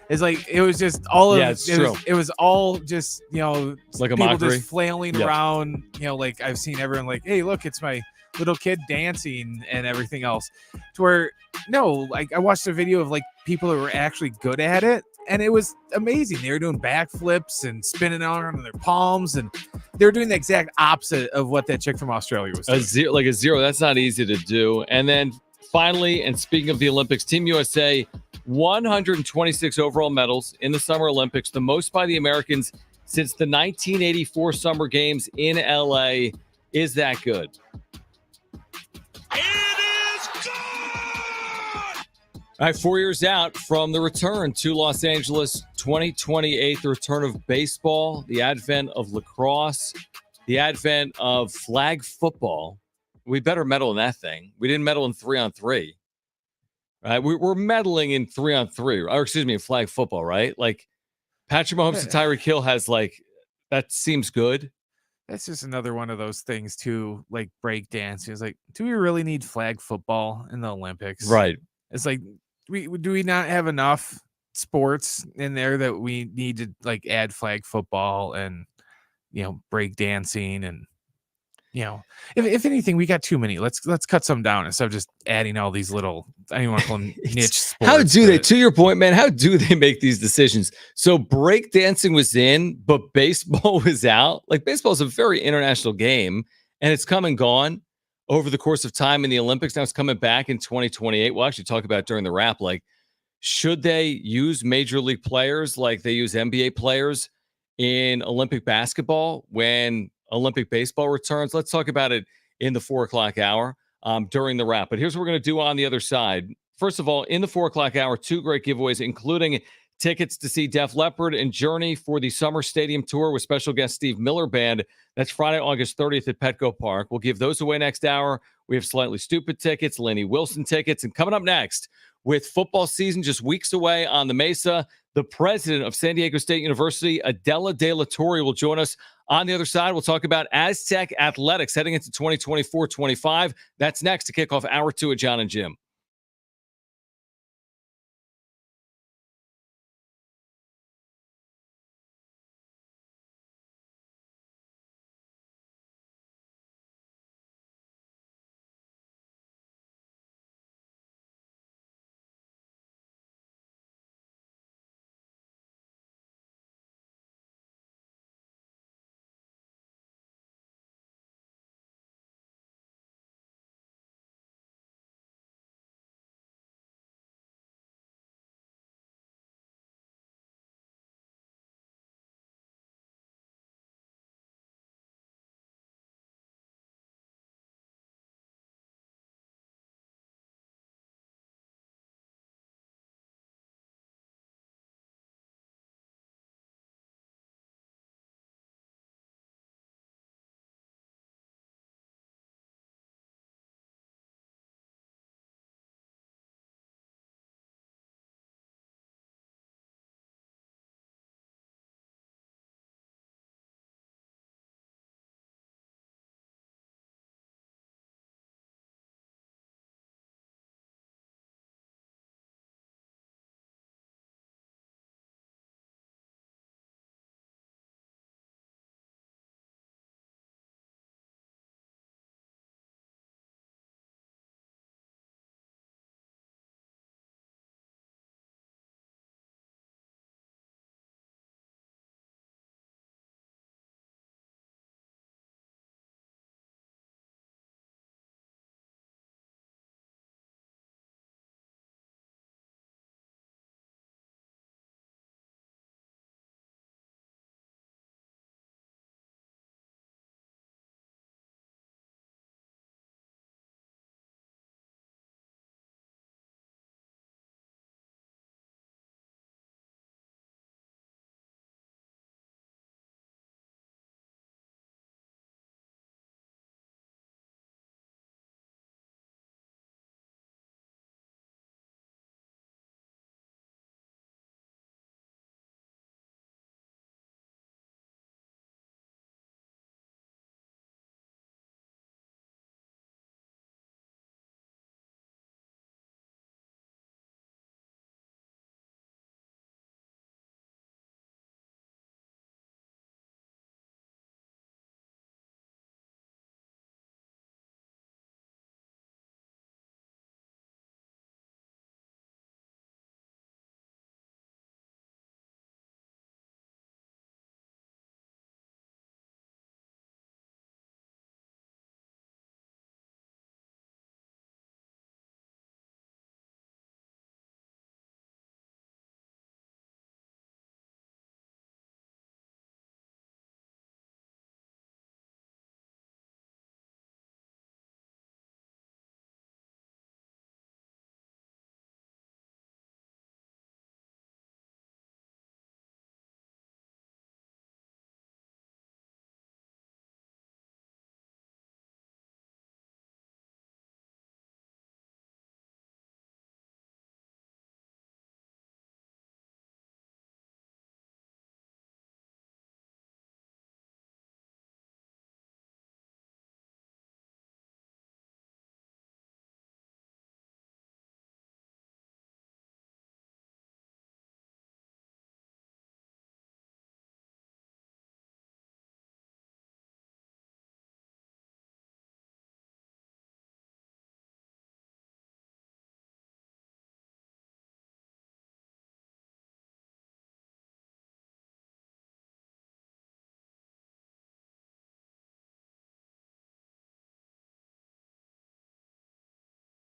It's like it was just all of it's true. It was all just, you know, It's like a people mockery. just flailing Yep. around, you know, like I've seen everyone like, hey, look, it's my little kid dancing and everything else. To where, no, like I watched a video of like people that were actually good at it, and it was amazing. They were doing backflips and spinning out on their palms, and they were doing the exact opposite of what that chick from Australia was doing. A zero. That's not easy to do. And then finally, and speaking of the Olympics, Team USA, 126 overall medals in the Summer Olympics, the most by the Americans since the 1984 Summer Games in LA. Is that good? It is good. All right, 4 years out from the return to Los Angeles, 2028, the return of baseball, the advent of lacrosse, the advent of flag football. We better medal in that thing. We didn't medal in 3-on-3. Right? We're meddling in 3-on-3, or excuse me, in flag football, right? Like Patrick Mahomes and Tyreek Hill has like, that seems good. That's just another one of those things too, like break dance. It's like, do we really need flag football in the Olympics? Right. It's like, do we not have enough sports in there that we need to like add flag football and, you know, break dancing? And, you know, if anything, we got too many. Let's cut some down instead of just adding all these little, I don't even want to call them niche sports. How do they, but- to your point, man, how do they make these decisions? So break dancing was in, but baseball was out. Like baseball is a very international game, and it's come and gone over the course of time in the Olympics. Now it's coming back in 2028. We'll actually talk about it during the wrap. Like, should they use major league players like they use NBA players in Olympic basketball when Olympic baseball returns? Let's talk about it in the 4 o'clock hour during the wrap. But here's what we're going to do on the other side. First of all, in the 4 o'clock hour, 2 great giveaways, including tickets to see Def Leppard and Journey for the Summer Stadium Tour with special guest Steve Miller Band. That's Friday, August 30th at Petco Park. We'll give those away next hour. We have Slightly Stupid tickets, Lenny Wilson tickets, and coming up next, with football season just weeks away on the Mesa, the president of San Diego State University, Adela De La Torre, will join us. On the other side, we'll talk about Aztec athletics heading into 2024-25. That's next to kick off hour 2 of Jon and Jim.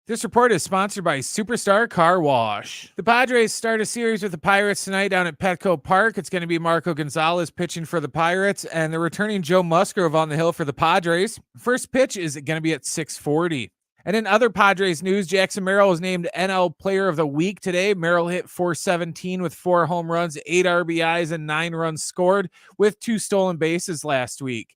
This report is sponsored by Superstar Car Wash. The Padres start a series with the Pirates tonight down at Petco Park. It's going to be Marco Gonzalez pitching for the Pirates, and they're returning Joe Musgrove on the hill for the Padres. First pitch is going to be at 6:40. And in other Padres news, Jackson Merrill was named NL Player of the Week today. Merrill hit .417 with 4 home runs, 8 RBIs, and 9 runs scored with 2 stolen bases last week.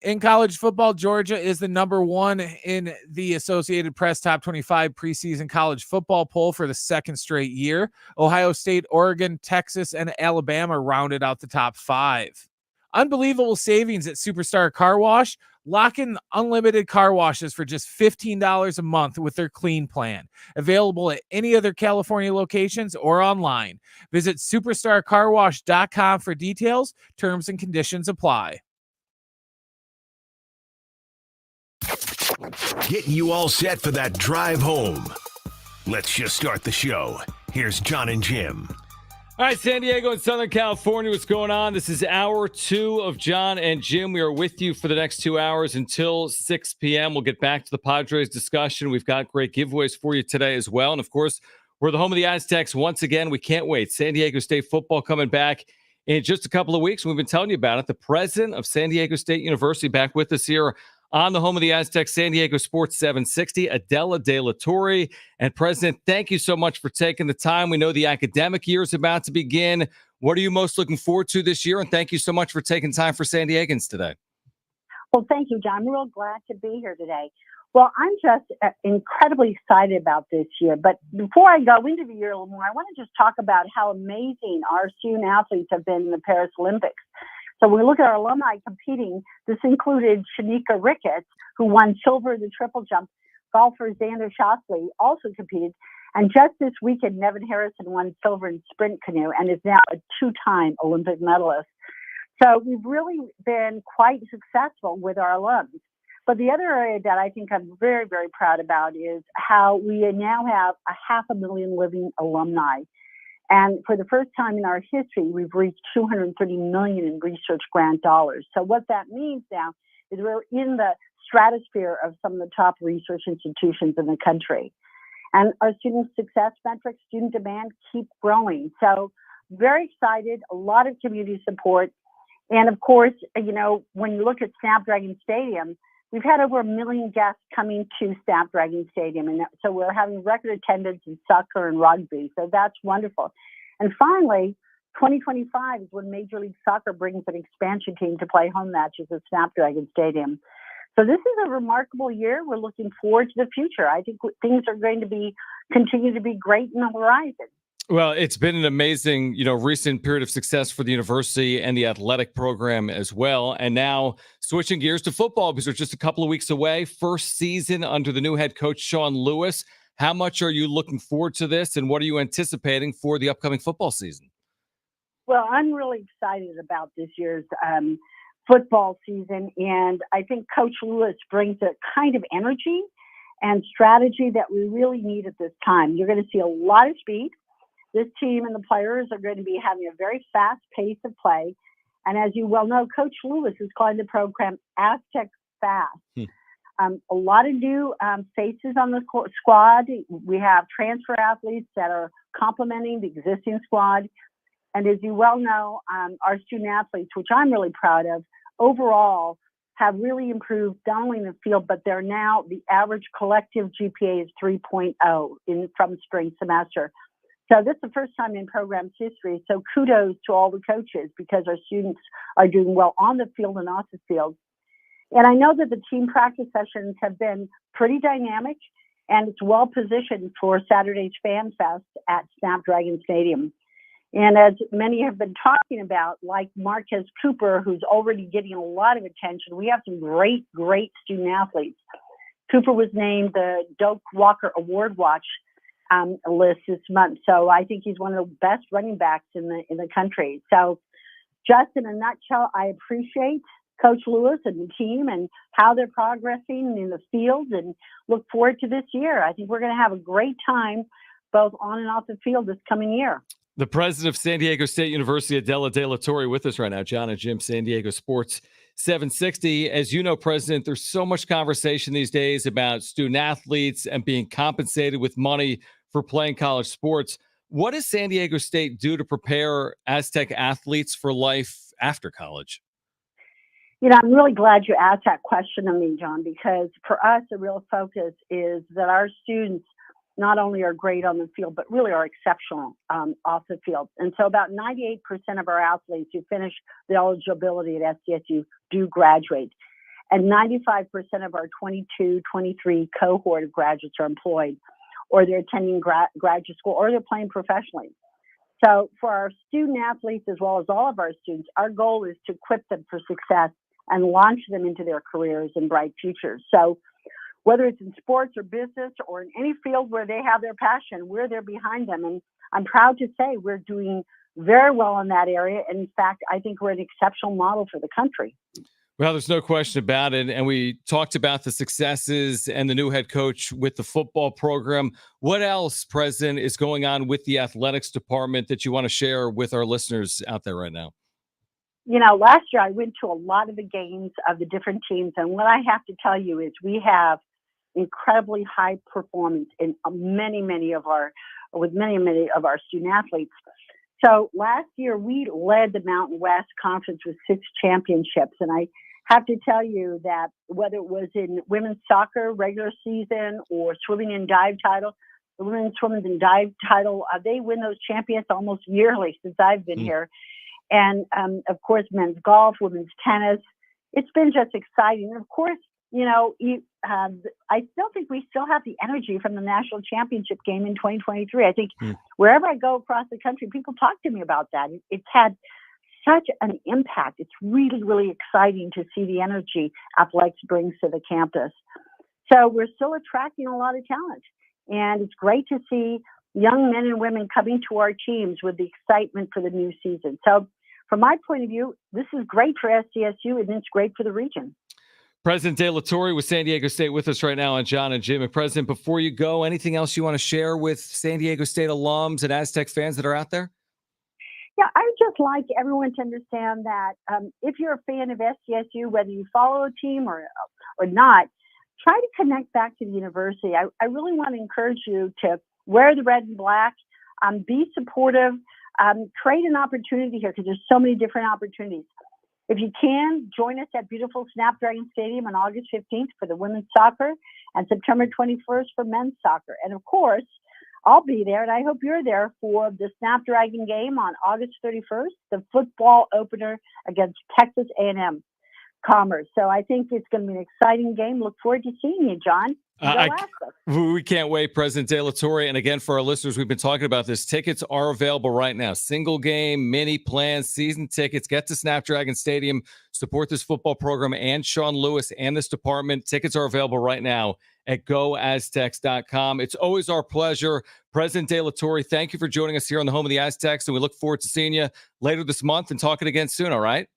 In college football, Georgia is the number 1 in the Associated Press Top 25 preseason college football poll for the second straight year. Ohio State, Oregon, Texas, and Alabama rounded out the top 5. Unbelievable savings at Superstar Car Wash. Lock in unlimited car washes for just $15 a month with their clean plan. Available at any other California locations or online. Visit superstarcarwash.com for details. Terms and conditions apply. Getting you all set for that drive home. Let's just start the show. Here's Jon and Jim. All right, San Diego and Southern California, what's going on? This is hour 2 of Jon and Jim. We are with you for the next 2 hours until 6 p.m. We'll get back to the Padres discussion. We've got great giveaways for you today as well. And, of course, we're the home of the Aztecs once again. We can't wait. San Diego State football coming back in just a couple of weeks. We've been telling you about it. The president of San Diego State University back with us here on the home of the Aztecs, San Diego Sports 760, Adela De La Torre. And President, thank you so much for taking the time. We know the academic year is about to begin. What are you most looking forward to this year? And thank you so much for taking time for San Diegans today. Well, thank you, Jon. I'm real glad to be here today. Well, I'm just incredibly excited about this year. But before I go into the year a little more, I want to just talk about how amazing our student athletes have been in the Paris Olympics. So when we look at our alumni competing, this included Shanika Ricketts, who won silver in the triple jump. Golfer Xander Shosley also competed. And just this weekend, Nevin Harrison won silver in sprint canoe and is now a 2-time Olympic medalist. So we've really been quite successful with our alums. But the other area that I think I'm very, very proud about is how we now have 500,000 living alumni. And for the first time in our history, we've reached $230 million in research grant dollars. So what that means now is we're in the stratosphere of some of the top research institutions in the country. And our student success metrics, student demand keep growing. So very excited, a lot of community support. And of course, you know, when you look at Snapdragon Stadium, we've had over 1 million guests coming to Snapdragon Stadium. And so we're having record attendance in soccer and rugby. So that's wonderful. And finally, 2025 is when Major League Soccer brings an expansion team to play home matches at Snapdragon Stadium. So this is a remarkable year. We're looking forward to the future. I think things are going to continue to be great in the horizon. Well, it's been an amazing, recent period of success for the university and the athletic program as well. And now switching gears to football because we're just a couple of weeks away. First season under the new head coach, Sean Lewis. How much are you looking forward to this, and what are you anticipating for the upcoming football season? Well, I'm really excited about this year's football season, and I think Coach Lewis brings a kind of energy and strategy that we really need at this time. You're going to see a lot of speed. This team and the players are going to be having a very fast pace of play. And as you well know, Coach Lewis is calling the program Aztec Fast. A lot of new faces on the squad. We have transfer athletes that are complementing the existing squad. And as you well know, our student athletes, which I'm really proud of, overall have really improved not only in the field, but they're now the average collective GPA is 3.0 from spring semester. So this is the first time in program's history. So kudos to all the coaches because our students are doing well on the field and off the field. And I know that the team practice sessions have been pretty dynamic and it's well positioned for Saturday's Fan Fest at Snapdragon Stadium. And as many have been talking about, like Marquez Cooper, who's already getting a lot of attention, we have some great, great student athletes. Cooper was named the Doak Walker Award Watch list this month. So I think he's one of the best running backs in the country. So just in a nutshell, I appreciate Coach Lewis and the team and how they're progressing in the field and look forward to this year. I think we're going to have a great time both on and off the field this coming year. The president of San Diego State University, Adela De La Torre, with us right now. Jon and Jim, San Diego Sports 760. As you know, President, there's so much conversation these days about student athletes and being compensated with money for playing college sports. What does San Diego State do to prepare Aztec athletes for life after college? I'm really glad you asked that question of me, John, because for us, the real focus is that our students not only are great on the field, but really are exceptional off the field. And so about 98% of our athletes who finish the eligibility at SDSU do graduate. And 95% of our 22, 23 cohort of graduates are employed, or they're attending graduate school, or they're playing professionally. So for our student athletes, as well as all of our students, our goal is to equip them for success and launch them into their careers and bright futures. So whether it's in sports or business or in any field where they have their passion, we're there behind them. And I'm proud to say we're doing very well in that area. And in fact, I think we're an exceptional model for the country. Well, there's no question about it. And we talked about the successes and the new head coach with the football program. What else, President, is going on with the athletics department that you want to share with our listeners out there right now? Last year I went to a lot of the games of the different teams. And what I have to tell you is we have incredibly high performance in many of our student athletes. So last year we led the Mountain West Conference with 6 championships. And I have to tell you that whether it was in women's soccer regular season or swimming and dive title, the women's swimming and dive title, they win those champions almost yearly since I've been here. And of course, men's golf, women's tennis. It's been just exciting. And of course, I still think we still have the energy from the national championship game in 2023. I think wherever I go across the country, people talk to me about that. It's had such an impact. It's really, really exciting to see the energy athletics brings to the campus. So we're still attracting a lot of talent. And it's great to see young men and women coming to our teams with the excitement for the new season. So from my point of view, this is great for SDSU and it's great for the region. President De La Torre with San Diego State with us right now on Jon and Jim. And President, before you go, anything else you want to share with San Diego State alums and Aztec fans that are out there? Yeah, I would just like everyone to understand that if you're a fan of SDSU, whether you follow a team or not, try to connect back to the university. I really want to encourage you to wear the red and black, be supportive, create an opportunity here because there's so many different opportunities. If you can, join us at beautiful Snapdragon Stadium on August 15th for the women's soccer and September 21st for men's soccer. And of course, I'll be there, and I hope you're there for the Snapdragon game on August 31st, the football opener against Texas A&M Commerce. So I think it's going to be an exciting game. Look forward to seeing you, John. We can't wait, President De La Torre. And again, for our listeners, we've been talking about this. Tickets are available right now. Single game, mini plans, season tickets. Get to Snapdragon Stadium. Support this football program and Sean Lewis and this department. Tickets are available right now at goaztecs.com. It's always our pleasure. President De La Torre, thank you for joining us here on the home of the Aztecs. And we look forward to seeing you later this month and talking again soon, all right?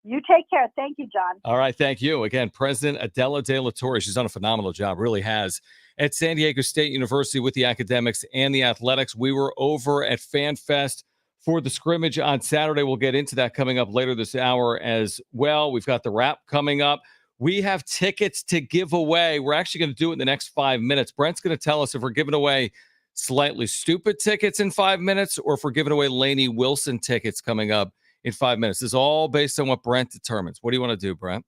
You take care. Thank you, John. All right. Thank you. Again, President Adela De La Torre. She's done a phenomenal job, really has, at San Diego State University with the academics and the athletics. We were over at Fan Fest for the scrimmage on Saturday. We'll get into that coming up later this hour as well. We've got the wrap coming up. We have tickets to give away. We're actually going to do it in the next 5 minutes. Brent's going to tell us if we're giving away Slightly Stupid tickets in 5 minutes or if we're giving away Lainey Wilson tickets coming up in 5 minutes. This is all based on what Brent determines. What do you want to do, Brent?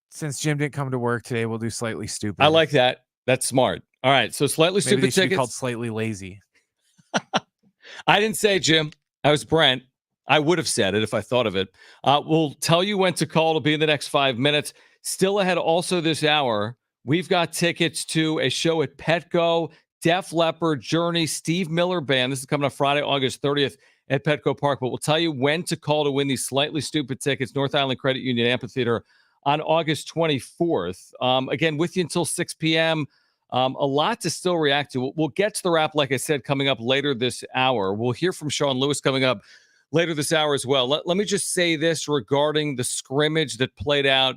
Since Jim didn't come to work today, we'll do Slightly Stupid. I like that. That's smart. All right. So Slightly Stupid Maybe they should tickets. be called Slightly Lazy. I didn't say Jim. I was Brent. I would have said it if I thought of it. We'll tell you when to call. It'll be in the next 5 minutes. Still ahead also this hour, we've got tickets to a show at Petco, Def Leppard, Journey, Steve Miller Band. This is coming up Friday, August 30th. At Petco Park, but we'll tell you when to call to win these Slightly Stupid tickets, North Island Credit Union Amphitheater on August 24th. Again, with you until 6 p.m. A lot to still react to. We'll get to the wrap, like I said, coming up later this hour. We'll hear from Sean Lewis coming up later this hour as well. Let me just say this regarding the scrimmage that played out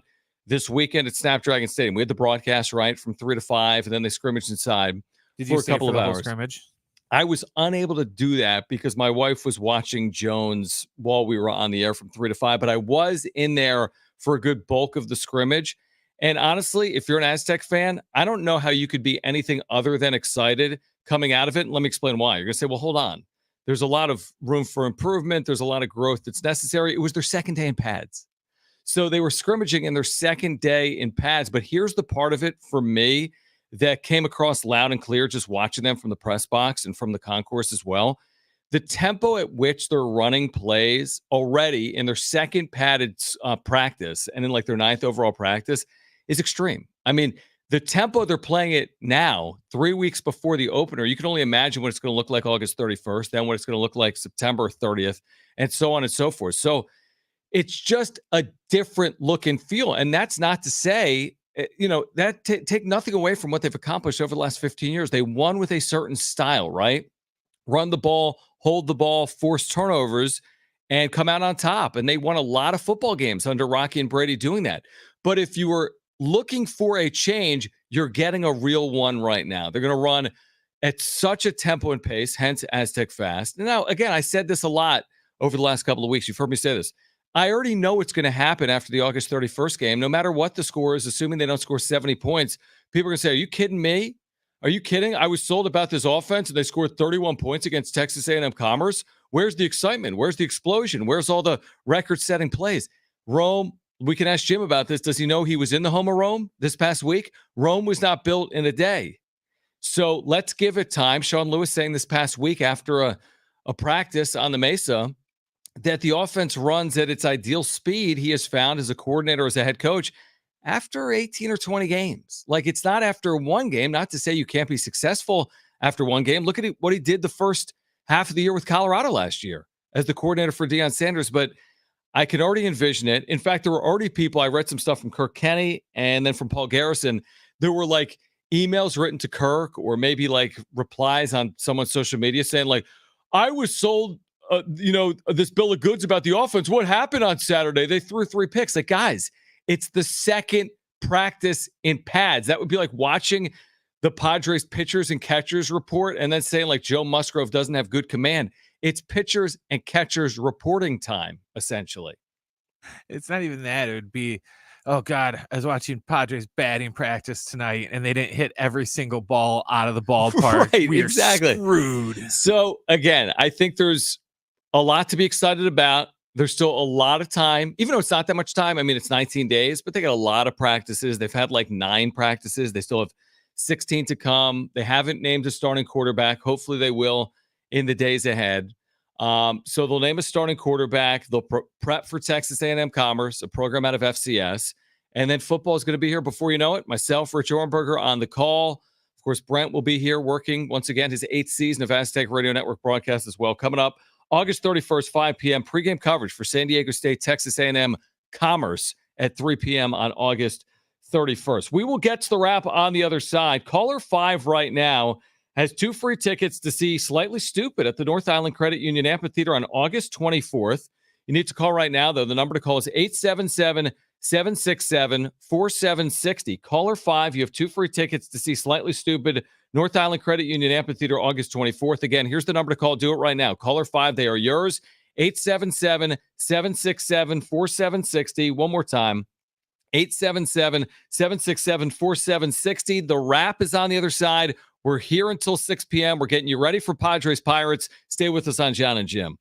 this weekend at Snapdragon Stadium. We had the broadcast, right, from 3 to 5, and then they scrimmaged inside for a couple of hours. Scrimmage? I was unable to do that because my wife was watching Jones while we were on the air from 3 to 5, but I was in there for a good bulk of the scrimmage. And honestly, if you're an Aztec fan, I don't know how you could be anything other than excited coming out of it. And let me explain why. You're going to say, well, hold on. There's a lot of room for improvement. There's a lot of growth that's necessary. It was their second day in pads. So they were scrimmaging in their second day in pads. But here's the part of it for me that came across loud and clear just watching them from the press box and from the concourse as well. The tempo at which they're running plays already in their second padded practice and in like their 9th overall practice is extreme. I mean, the tempo they're playing it now, 3 weeks before the opener, you can only imagine what it's going to look like August 31st, then what it's going to look like September 30th, and so on and so forth. So it's just a different look and feel. And that's not to say, that take nothing away from what they've accomplished over the last 15 years. They won with a certain style, right? Run the ball, hold the ball, force turnovers, and come out on top. And they won a lot of football games under Rocky and Brady doing that. But if you were looking for a change, you're getting a real one right now. They're going to run at such a tempo and pace, hence Aztec Fast. Now, again, I said this a lot over the last couple of weeks. You've heard me say this. I already know what's going to happen after the August 31st game. No matter what the score is, assuming they don't score 70 points, people are going to say, are you kidding me? Are you kidding? I was sold about this offense, and they scored 31 points against Texas A&M Commerce. Where's the excitement? Where's the explosion? Where's all the record-setting plays? Rome, we can ask Jim about this. Does he know he was in the home of Rome this past week? Rome was not built in a day. So let's give it time. Sean Lewis saying this past week after a practice on the Mesa that the offense runs at its ideal speed he has found as a coordinator, as a head coach, after 18 or 20 games. Like, it's not after one game, not to say you can't be successful after one game. Look at what he did the first half of the year with Colorado last year as the coordinator for Deion Sanders. But I can already envision it. In fact, there were already people, I read some stuff from Kirk Kenney and then from Paul Garrison. There were like emails written to Kirk or maybe like replies on someone's social media saying like, I was sold this bill of goods about the offense. What happened on Saturday? They threw 3 picks. Like, guys, it's the second practice in pads. That would be like watching the Padres pitchers and catchers report and then saying like Joe Musgrove doesn't have good command. It's pitchers and catchers reporting time, essentially. It's not even that. It would be, oh God, I was watching Padres batting practice tonight and they didn't hit every single ball out of the ballpark. Right, We are exactly. screwed. So again, I think there's a lot to be excited about. There's still a lot of time, even though it's not that much time. I mean, it's 19 days, but they got a lot of practices. They've had like 9 practices. They still have 16 to come. They haven't named a starting quarterback. Hopefully they will in the days ahead. So they'll name a starting quarterback. They'll prep for Texas A&M Commerce, a program out of FCS. And then football is going to be here before you know it. Myself, Rich Orenberger on the call. Of course, Brent will be here working once again his 8th season of Aztec Radio Network broadcast as well. Coming up August 31st, 5 p.m. pregame coverage for San Diego State, Texas A&M Commerce at 3 p.m. on August 31st. We will get to the wrap on the other side. Caller 5 right now has 2 free tickets to see Slightly Stupid at the North Island Credit Union Amphitheater on August 24th. You need to call right now, though. The number to call is 877-767-4760. Caller 5, you have 2 free tickets to see Slightly Stupid, North Island Credit Union Amphitheater, August 24th. Again, here's the number to call. Do it right now. Caller 5, they are yours. 877-767-4760. One more time. 877-767-4760. The wrap is on the other side. We're here until 6 p.m. We're getting you ready for Padres Pirates. Stay with us on Jon and Jim.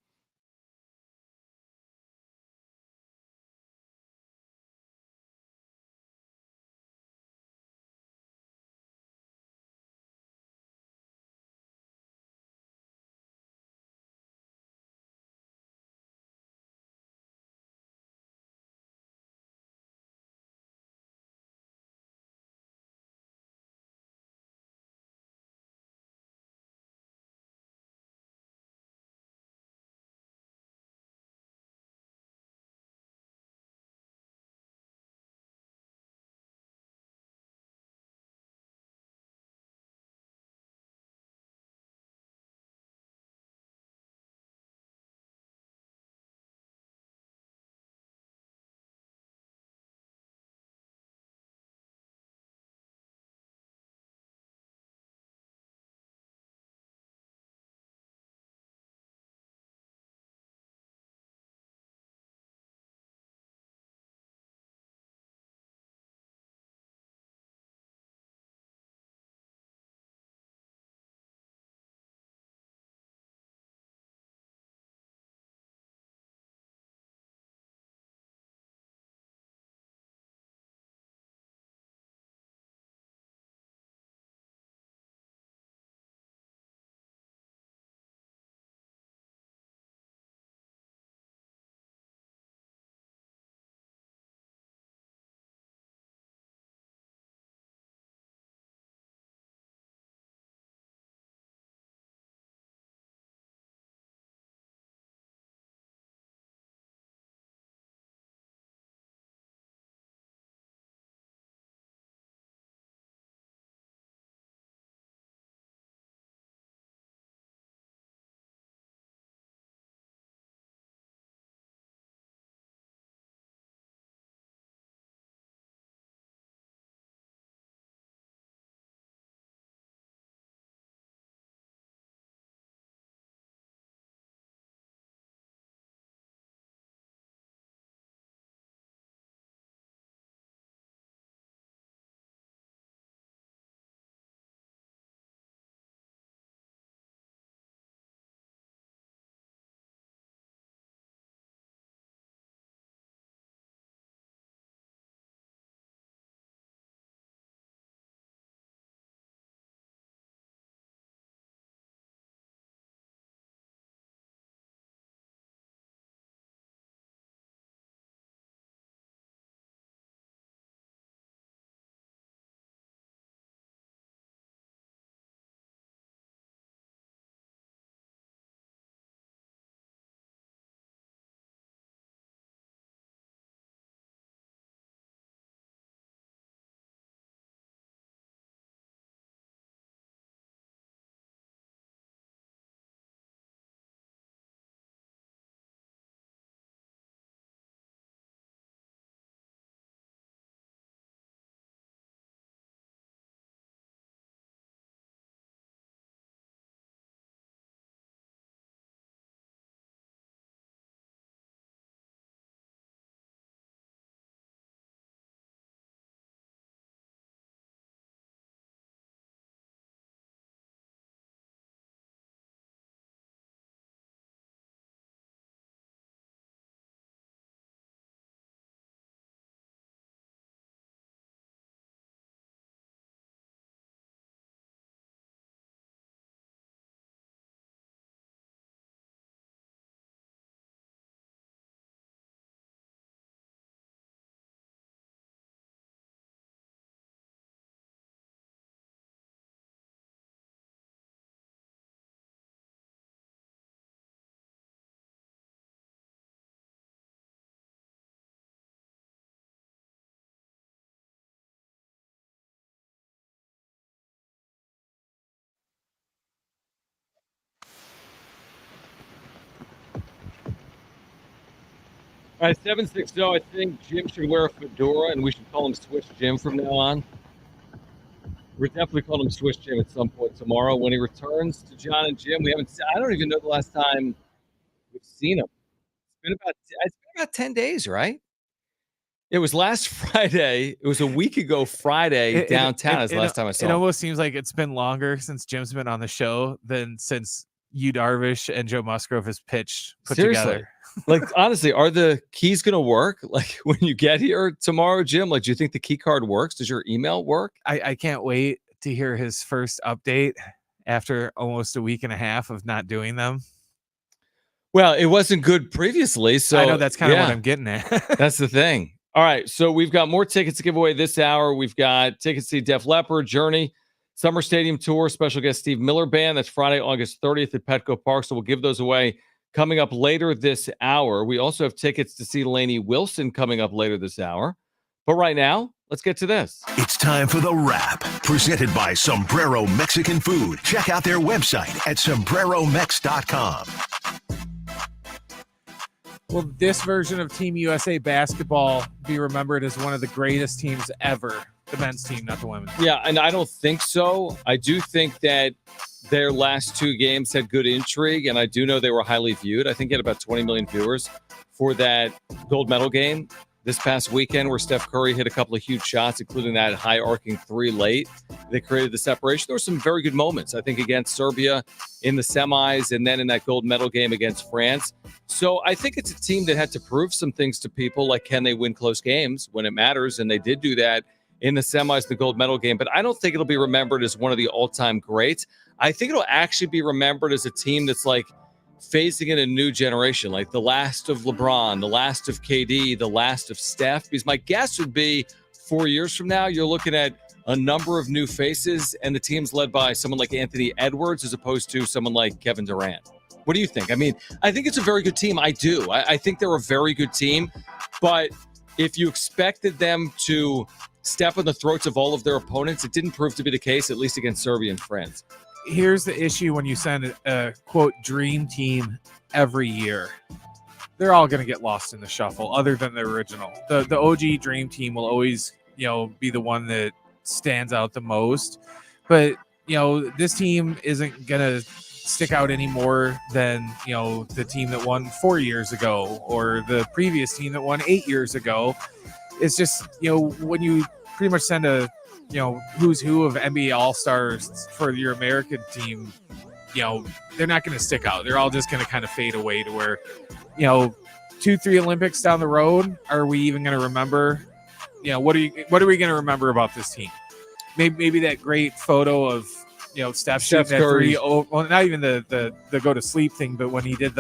All right, 760. I think Jim should wear a fedora, and we should call him Swiss Jim from now on. We're definitely calling him Swiss Jim at some point tomorrow when he returns to Jon and Jim. I don't even know the last time we've seen him. It's been about 10 days, right? It was last Friday. It was a week ago Friday downtown is the last time I saw him. It almost seems like it's been longer since Jim's been on the show than since Yu Darvish and Joe Musgrove has put together. Like, honestly, are the keys going to work? Like, when you get here tomorrow, Jim, like, do you think the key card works? Does your email work? I can't wait to hear his first update after almost a week and a half of not doing them. Well, it wasn't good previously. So I know that's kind of what I'm getting at. That's the thing. All right. So we've got more tickets to give away this hour. We've got tickets to see Def Leppard, Journey, Summer Stadium Tour, special guest Steve Miller Band. That's Friday, August 30th at Petco Park. So we'll give those away coming up later this hour. We also have tickets to see Lainey Wilson coming up later this hour. But right now, let's get to this. It's time for The Wrap, presented by Sombrero Mexican Food. Check out their website at sombreromex.com. Will this version of Team USA basketball be remembered as one of the greatest teams ever? The men's team, not the women's. Yeah, and I don't think so. I do think that their last two games had good intrigue, and I do know they were highly viewed. I think they had about 20 million viewers for that gold medal game this past weekend where Steph Curry hit a couple of huge shots, including that high arcing three late. They created the separation. There were some very good moments, I think, against Serbia in the semis and then in that gold medal game against France. So I think it's a team that had to prove some things to people, like can they win close games when it matters? And they did do that in the semis, the gold medal game. But I don't think it'll be remembered as one of the all-time greats. I think it'll actually be remembered as a team that's like phasing in a new generation, like the last of LeBron, the last of KD, the last of Steph. Because my guess would be 4 years from now, you're looking at a number of new faces, and the team's led by someone like Anthony Edwards as opposed to someone like Kevin Durant. What do you think? I mean, I think it's a very good team. I do. I think they're a very good team. But if you expected them to step on the throats of all of their opponents, it didn't prove to be the case, at least against Serbia and France. Here's the issue when you send a quote dream team every year. They're all going to get lost in the shuffle other than the original. The OG dream team will always, be the one that stands out the most. But, this team isn't going to stick out any more than, the team that won 4 years ago or the previous team that won 8 years ago. It's just, when you pretty much send a who's who of NBA All-Stars for your American team, they're not going to stick out. They're all just going to kind of fade away to where, 2-3 Olympics down the road, are we even going to remember? What are we going to remember about this team? Maybe that great photo of Steph shooting that three. Oh, well, not even the go to sleep thing, but when he did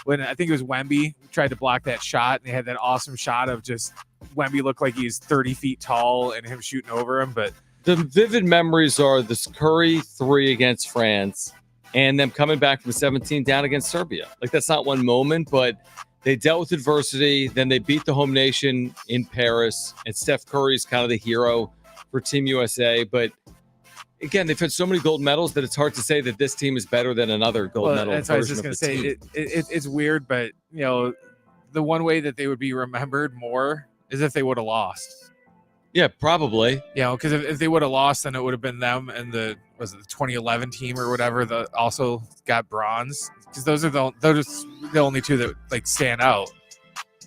when I think it was Wemby tried to block that shot, and they had that awesome shot of just Wemby looked like he's 30 feet tall and him shooting over him. But the vivid memories are this Curry 3 against France and them coming back from 17 down against Serbia. Like, that's not one moment, but they dealt with adversity. Then they beat the home nation in Paris, and Steph Curry's kind of the hero for Team USA. But again, they've had so many gold medals that it's hard to say that this team is better than another gold medal. That's what I was just going to say. It's weird, but the one way that they would be remembered more is if they would have lost. Yeah, probably. Because if they would have lost, then it would have been them and the 2011 team or whatever that also got bronze. Because those are the only two that like stand out.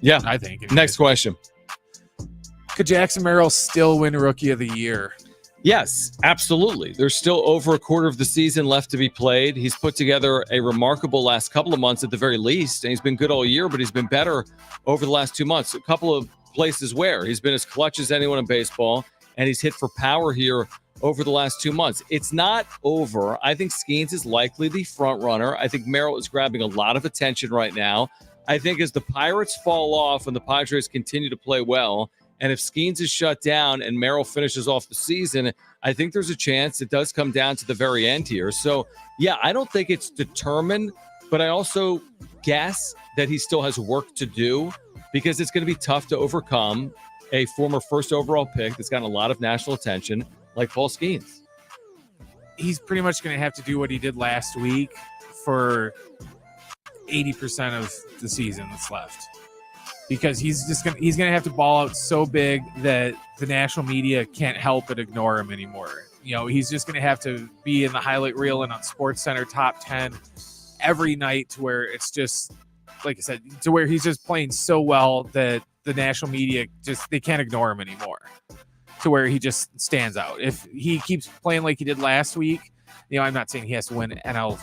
Yeah, I think. Next question. Could Jackson Merrill still win Rookie of the Year? Yes, absolutely. There's still over a quarter of the season left to be played. He's put together a remarkable last couple of months at the very least, and he's been good all year, but he's been better over the last 2 months. A couple of places where he's been as clutch as anyone in baseball, and he's hit for power here over the last 2 months. It's not over. I think Skeens is likely the front runner. I think Merrill is grabbing a lot of attention right now. I think as the Pirates fall off and the Padres continue to play well, and if Skeens is shut down and Merrill finishes off the season, I think there's a chance it does come down to the very end here. So, yeah, I don't think it's determined, but I also guess that he still has work to do because it's going to be tough to overcome a former first overall pick that's gotten a lot of national attention like Paul Skeens. He's pretty much going to have to do what he did last week for 80% of the season that's left. because he's gonna have to ball out so big that the national media can't help but ignore him anymore. He's just gonna have to be in the highlight reel and on SportsCenter top 10 every night, to where it's just, like I said, to where he's just playing so well that the national media they can't ignore him anymore, to where he just stands out. If he keeps playing like he did last week, I'm not saying he has to win NL,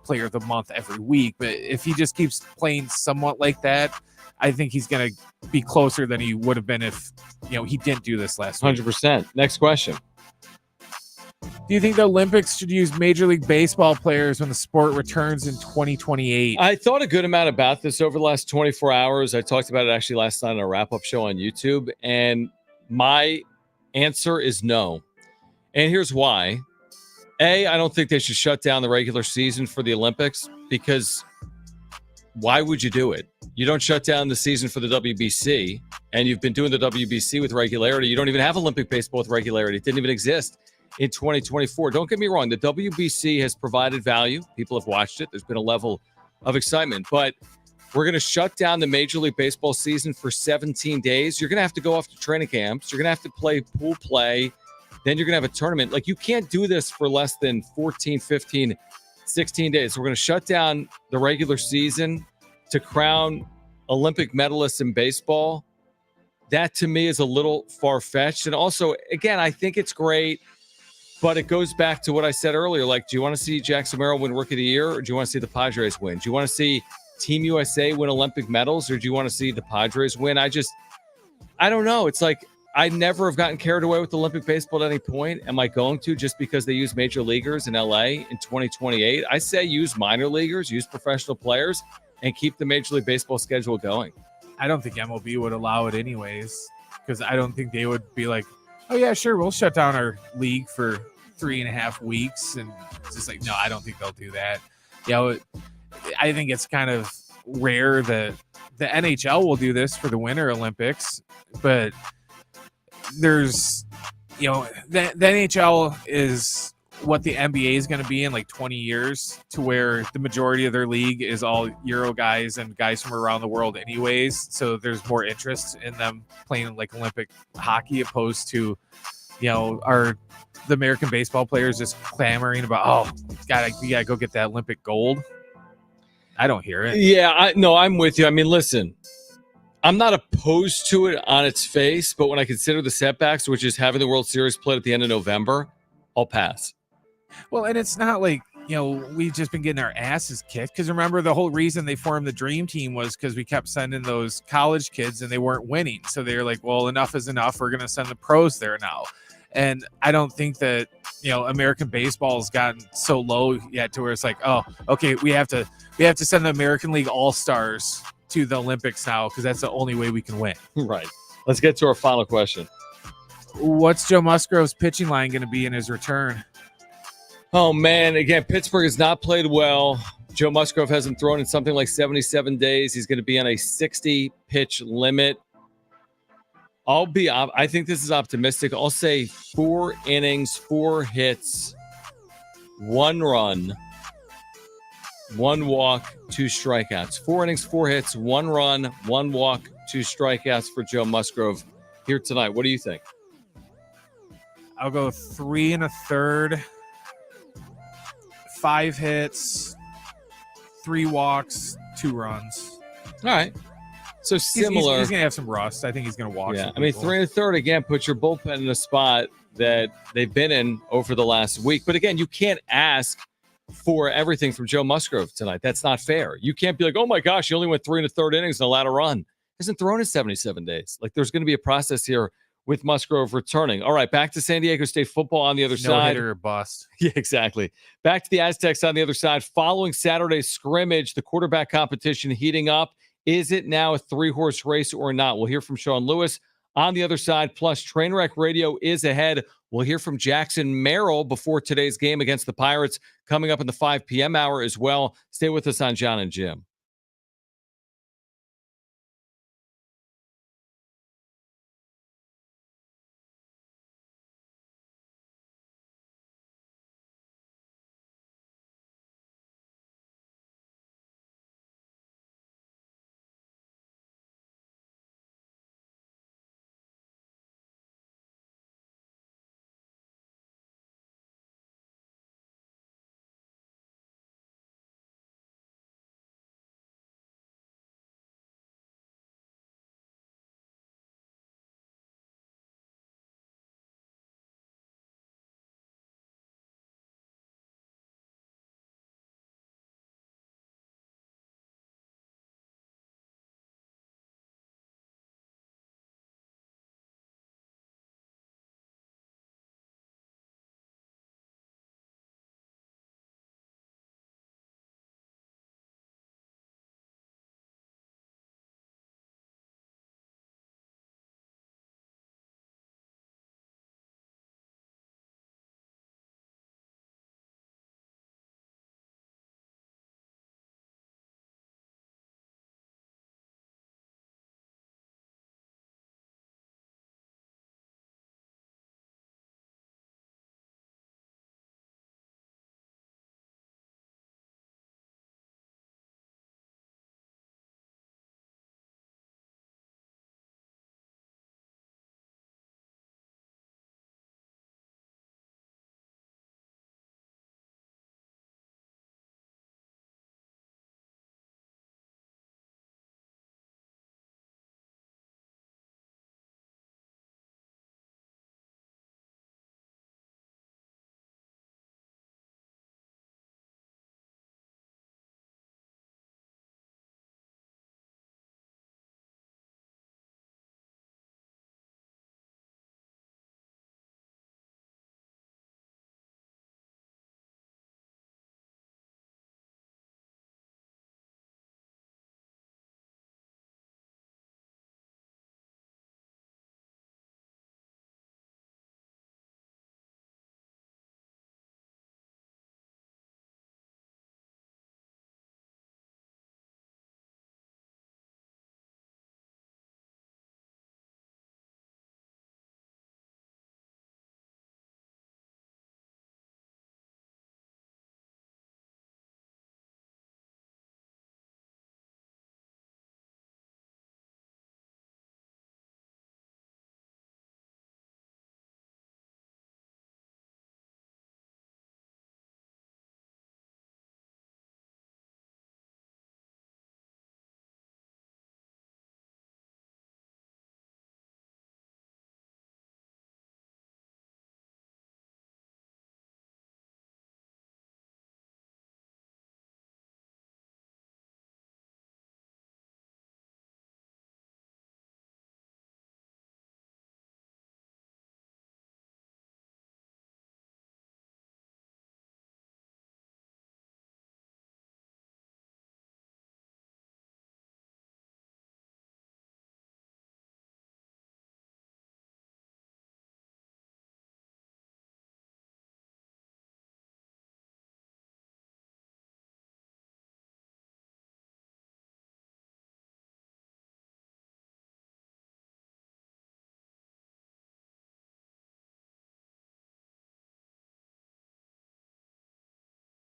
Player of the Month every week, but if he just keeps playing somewhat like that, I think he's going to be closer than he would have been if, he didn't do this last week. 100%. Next question. Do you think the Olympics should use Major League Baseball players when the sport returns in 2028? I thought a good amount about this over the last 24 hours. I talked about it actually last night on a wrap-up show on YouTube, and my answer is no. And here's why. A, I don't think they should shut down the regular season for the Olympics, because why would you do it? You don't shut down the season for the WBC, and you've been doing the WBC with regularity. You don't even have Olympic baseball with regularity. It didn't even exist in 2024. Don't get me wrong. The WBC has provided value. People have watched it. There's been a level of excitement, but we're going to shut down the Major League Baseball season for 17 days. You're going to have to go off to training camps. You're going to have to play pool play. Then you're going to have a tournament. Like, you can't do this for less than 14, 15, 16 days. So we're going to shut down the regular season to crown Olympic medalists in baseball. That, to me, is a little far-fetched. And also, again, I think it's great, but it goes back to what I said earlier. Like, do you want to see Jackson Merrill win Rookie of the Year, or do you want to see the Padres win? Do you want to see Team USA win Olympic medals, or do you want to see the Padres win? I don't know. It's like, I never have gotten carried away with Olympic baseball at any point. Am I going to, just because they use major leaguers in LA in 2028? I say use minor leaguers, use professional players, and keep the Major League Baseball schedule going. I don't think MLB would allow it anyways, because I don't think they would be like, oh yeah, sure, we'll shut down our league for 3.5 weeks. And it's just like, no, I don't think they'll do that. I think it's kind of rare that the NHL will do this for the Winter Olympics, but there's, the NHL is what the NBA is going to be in like 20 years, to where the majority of their league is all Euro guys and guys from around the world anyways. So there's more interest in them playing like Olympic hockey, opposed to, the American baseball players just clamoring about, oh, we got to go get that Olympic gold. I don't hear it. Yeah, I'm with you. I mean, listen, I'm not opposed to it on its face, but when I consider the setbacks, which is having the World Series played at the end of November, I'll pass. Well, and it's not like, we've just been getting our asses kicked, because remember, the whole reason they formed the Dream Team was because we kept sending those college kids and they weren't winning. So they were like, well, enough is enough. We're going to send the pros there now. And I don't think that, American baseball has gotten so low yet to where it's like, oh, okay, we have to send the American League All-Stars to the Olympics now, because that's the only way we can win. Right. Let's get to our final question. What's Joe Musgrove's pitching line going to be in his return? Oh, man. Again, Pittsburgh has not played well. Joe Musgrove hasn't thrown in something like 77 days. He's going to be on a 60-pitch limit. I think this is optimistic. I'll say 4 innings, 4 hits, 1 run, 1 walk, 2 strikeouts. 4 innings, 4 hits, 1 run, 1 walk, 2 strikeouts for Joe Musgrove here tonight. What do you think? I'll go 3 1/3, 5 hits, 3 walks, 2 runs. All right. So similar. He's going to have some rust. I think he's going to walk. Yeah, I mean, 3 1/3, again, put your bullpen in a spot that they've been in over the last week. But again, you can't ask for everything from Joe Musgrove tonight. That's not fair. You can't be like, oh my gosh, he only went 3 1/3 innings and allowed a run. He hasn't thrown in 77 days. Like, there's going to be a process here with Musgrove returning. All right, back to San Diego State football on the other side. No hitter or bust. Yeah, exactly. Back to the Aztecs on the other side. Following Saturday's scrimmage, the quarterback competition heating up. Is it now a 3-horse race or not? We'll hear from Sean Lewis on the other side. Plus, Trainwreck Radio is ahead. We'll hear from Jackson Merrill before today's game against the Pirates, coming up in the 5 p.m. hour as well. Stay with us on Jon and Jim.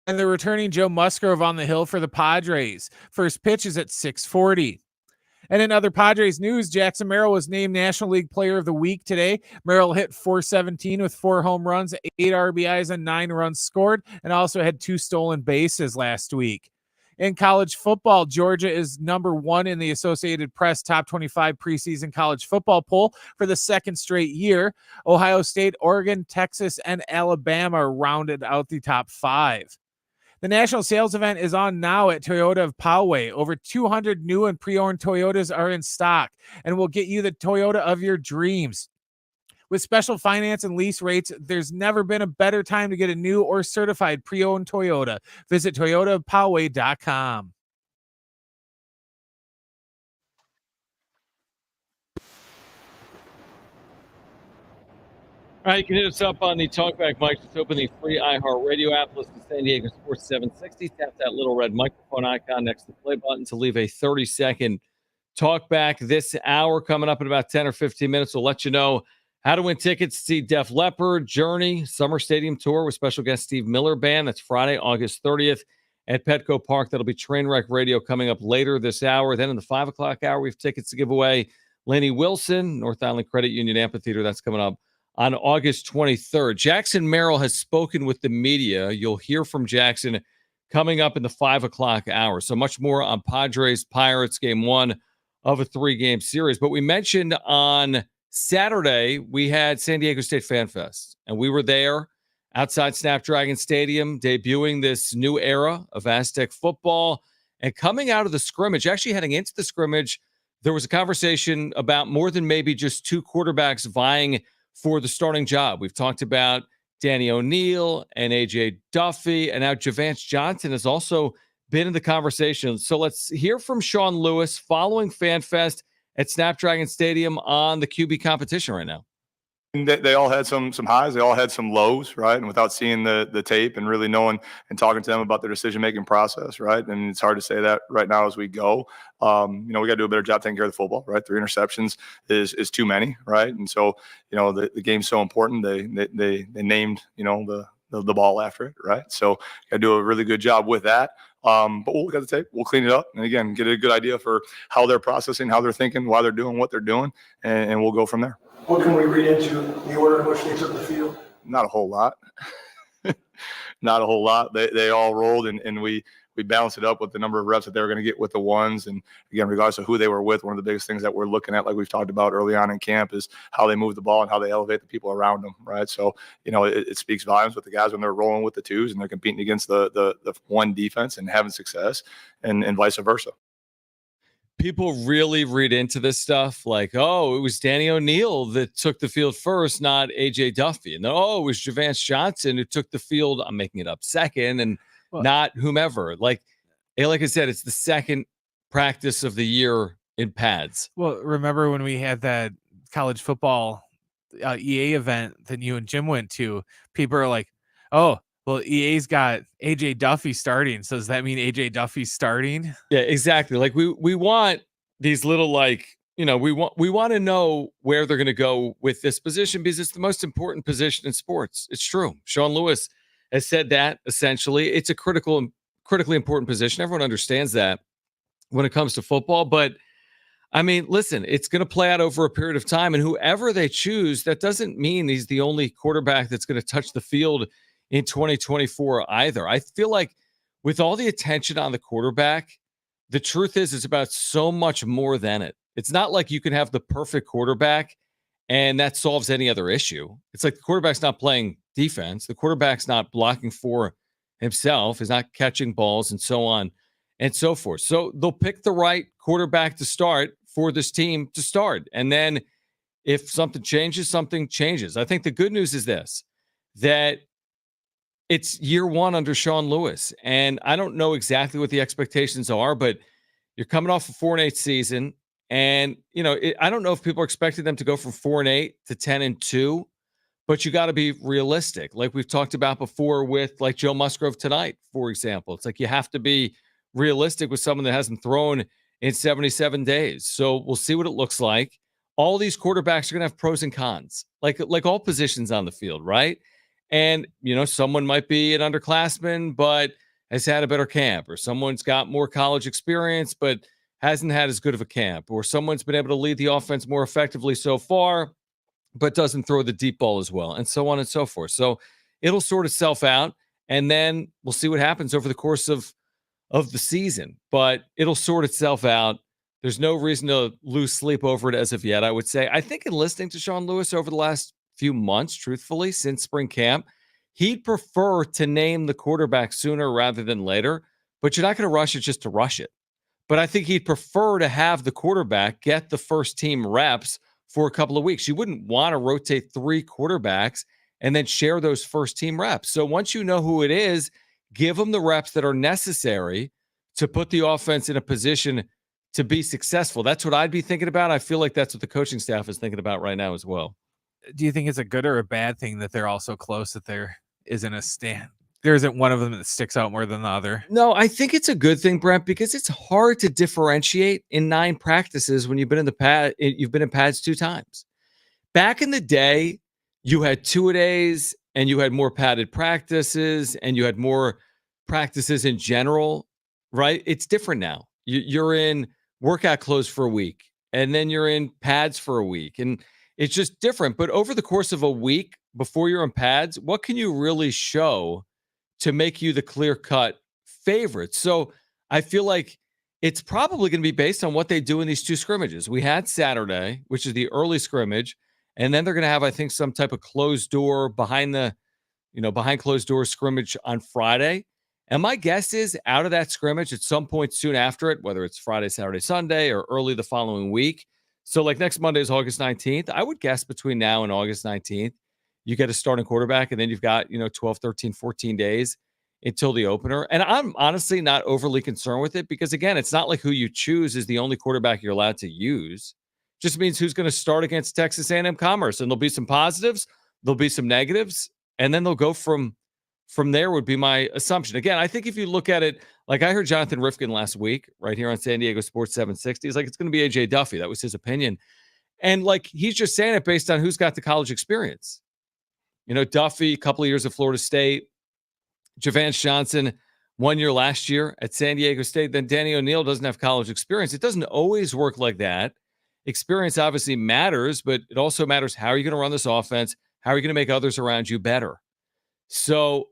And they're returning Joe Musgrove on the hill for the Padres. First pitch is at 6:40. And in other Padres news, Jackson Merrill was named National League Player of the Week today. Merrill hit .417 with 4 home runs, 8 RBIs, and 9 runs scored, and also had 2 stolen bases last week. In college football, Georgia is number 1 in the Associated Press Top 25 preseason college football poll for the second straight year. Ohio State, Oregon, Texas, and Alabama rounded out the top 5. The national sales event is on now at Toyota of Poway. Over 200 new and pre-owned Toyotas are in stock and will get you the Toyota of your dreams. With special finance and lease rates, there's never been a better time to get a new or certified pre-owned Toyota. Visit toyotaofpoway.com. All right, you can hit us up on the Talkback mic. Just open the free iHeartRadio app. Listen to San Diego Sports 760. Tap that little red microphone icon next to the play button to leave a 30-second talkback. This hour coming up in about 10 or 15 minutes. We'll let you know how to win tickets to see Def Leppard, Journey, Summer Stadium Tour with special guest Steve Miller Band. That's Friday, August 30th at Petco Park. That'll be Trainwreck Radio coming up later this hour. Then in the 5 o'clock hour, we have tickets to give away. Laney Wilson, North Island Credit Union Amphitheater. That's coming up on August 23rd. Jackson Merrill has spoken with the media. You'll hear from Jackson coming up in the 5 o'clock hour. So much more on Padres Pirates game 1 of a 3-game series. But we mentioned on Saturday, we had San Diego State Fan Fest, and we were there outside Snapdragon Stadium, debuting this new era of Aztec football. And coming out of the scrimmage, actually heading into the scrimmage, there was a conversation about more than maybe just 2 quarterbacks vying for the starting job. We've talked about Danny O'Neal and A.J. Duffy, and now Javance Johnson has also been in the conversation. So let's hear from Sean Lewis following FanFest at Snapdragon Stadium on the QB competition right now. They all had some highs. They all had some lows, right? And without seeing the tape and really knowing and talking to them about their decision-making process, right? And it's hard to say that right now as we go. We got to do a better job taking care of the football, right? 3 interceptions is too many, right? And so, the game's so important. They named, the ball after it, right? So got to do a really good job with that. But we'll look at the tape. We'll clean it up. And again, get a good idea for how they're processing, how they're thinking, why they're doing what they're doing, and we'll go from there. What can we read into the order in which they took the field? Not a whole lot. Not a whole lot. They all rolled, and we balanced it up with the number of reps that they were going to get with the ones. And again, regardless of who they were with, one of the biggest things that we're looking at, like we've talked about early on in camp, is how they move the ball and how they elevate the people around them, right? So, it speaks volumes with the guys when they're rolling with the 2s and they're competing against the 1 defense and having success, and vice versa. People really read into this stuff like, oh, it was Danny O'Neal that took the field first, not A.J. Duffy. And then, it was Javance Johnson who took the field, I'm making it up, second, and not whomever. Like I said, it's the second practice of the year in pads. Well, remember when we had that college football EA event that you and Jim went to? People are like, oh, well, EA's got A.J. Duffy starting. So does that mean A.J. Duffy's starting? Yeah, exactly. Like we want these little, we want to know where they're going to go with this position because it's the most important position in sports. It's true. Sean Lewis has said that essentially. It's a critically important position. Everyone understands that when it comes to football. But I mean, listen, it's going to play out over a period of time. And whoever they choose, that doesn't mean he's the only quarterback that's going to touch the field in 2024 either. I feel like with all the attention on the quarterback, the truth is it's about so much more than it. It's not like you can have the perfect quarterback and that solves any other issue. It's like the quarterback's not playing defense. The quarterback's not blocking for himself. He's not catching balls and so on and so forth. So they'll pick the right quarterback to start for this team to start. And then if something changes, something changes. I think the good news is this, that it's year 1 under Sean Lewis. And I don't know exactly what the expectations are, but you're coming off a 4-8 season. And, I don't know if people are expecting them to go from 4-8 to 10-2, but you got to be realistic. Like we've talked about before with like Joe Musgrove tonight, for example. It's like you have to be realistic with someone that hasn't thrown in 77 days. So we'll see what it looks like. All these quarterbacks are going to have pros and cons, like all positions on the field, right? And, someone might be an underclassman, but has had a better camp, or someone's got more college experience, but hasn't had as good of a camp, or someone's been able to lead the offense more effectively so far, but doesn't throw the deep ball as well, and so on and so forth. So it'll sort itself out, and then we'll see what happens over the course of the season, but it'll sort itself out. There's no reason to lose sleep over it as of yet, I would say. I think in listening to Sean Lewis over the last few months, truthfully, since spring camp, he'd prefer to name the quarterback sooner rather than later, but you're not going to rush it just to rush it. But I think he'd prefer to have the quarterback get the first team reps for a couple of weeks. You wouldn't want to rotate 3 quarterbacks and then share those first team reps. So once you know who it is, give them the reps that are necessary to put the offense in a position to be successful. That's what I'd be thinking about. I feel like that's what the coaching staff is thinking about right now as well. Do you think it's a good or a bad thing that they're all so close that there isn't a stand? There isn't one of them that sticks out more than the other. No, I think it's a good thing, Brent, because it's hard to differentiate in 9 practices when you've been in the pad. You've been in pads 2 times. Back in the day, you had 2-a-days and you had more padded practices and you had more practices in general, right? It's different now. You're in workout clothes for a week, and then you're in pads for a week, and it's just different. But over the course of a week before you're in pads, what can you really show to make you the clear-cut favorite? So I feel like it's probably going to be based on what they do in these 2 scrimmages. We had Saturday, which is the early scrimmage, and then they're going to have, I think, some type of closed door behind closed door scrimmage on Friday. And my guess is out of that scrimmage at some point soon after it, whether it's Friday, Saturday, Sunday, or early the following week. So like next Monday is August 19th. I would guess between now and August 19th, you get a starting quarterback, and then you've got, 12, 13, 14 days until the opener. And I'm honestly not overly concerned with it because, again, it's not like who you choose is the only quarterback you're allowed to use. Just means who's going to start against Texas A&M Commerce. And there'll be some positives, there'll be some negatives, and then they'll go from there would be my assumption. Again, I think if you look at it, like I heard Jonathan Rifkin last week right here on San Diego Sports 760. He's like, it's going to be A.J. Duffy. That was his opinion. And like, he's just saying it based on who's got the college experience. Duffy, a couple of years at Florida State. Javance Johnson, 1 year last year at San Diego State. Then Danny O'Neal doesn't have college experience. It doesn't always work like that. Experience obviously matters, but it also matters how are you going to run this offense? How are you going to make others around you better? So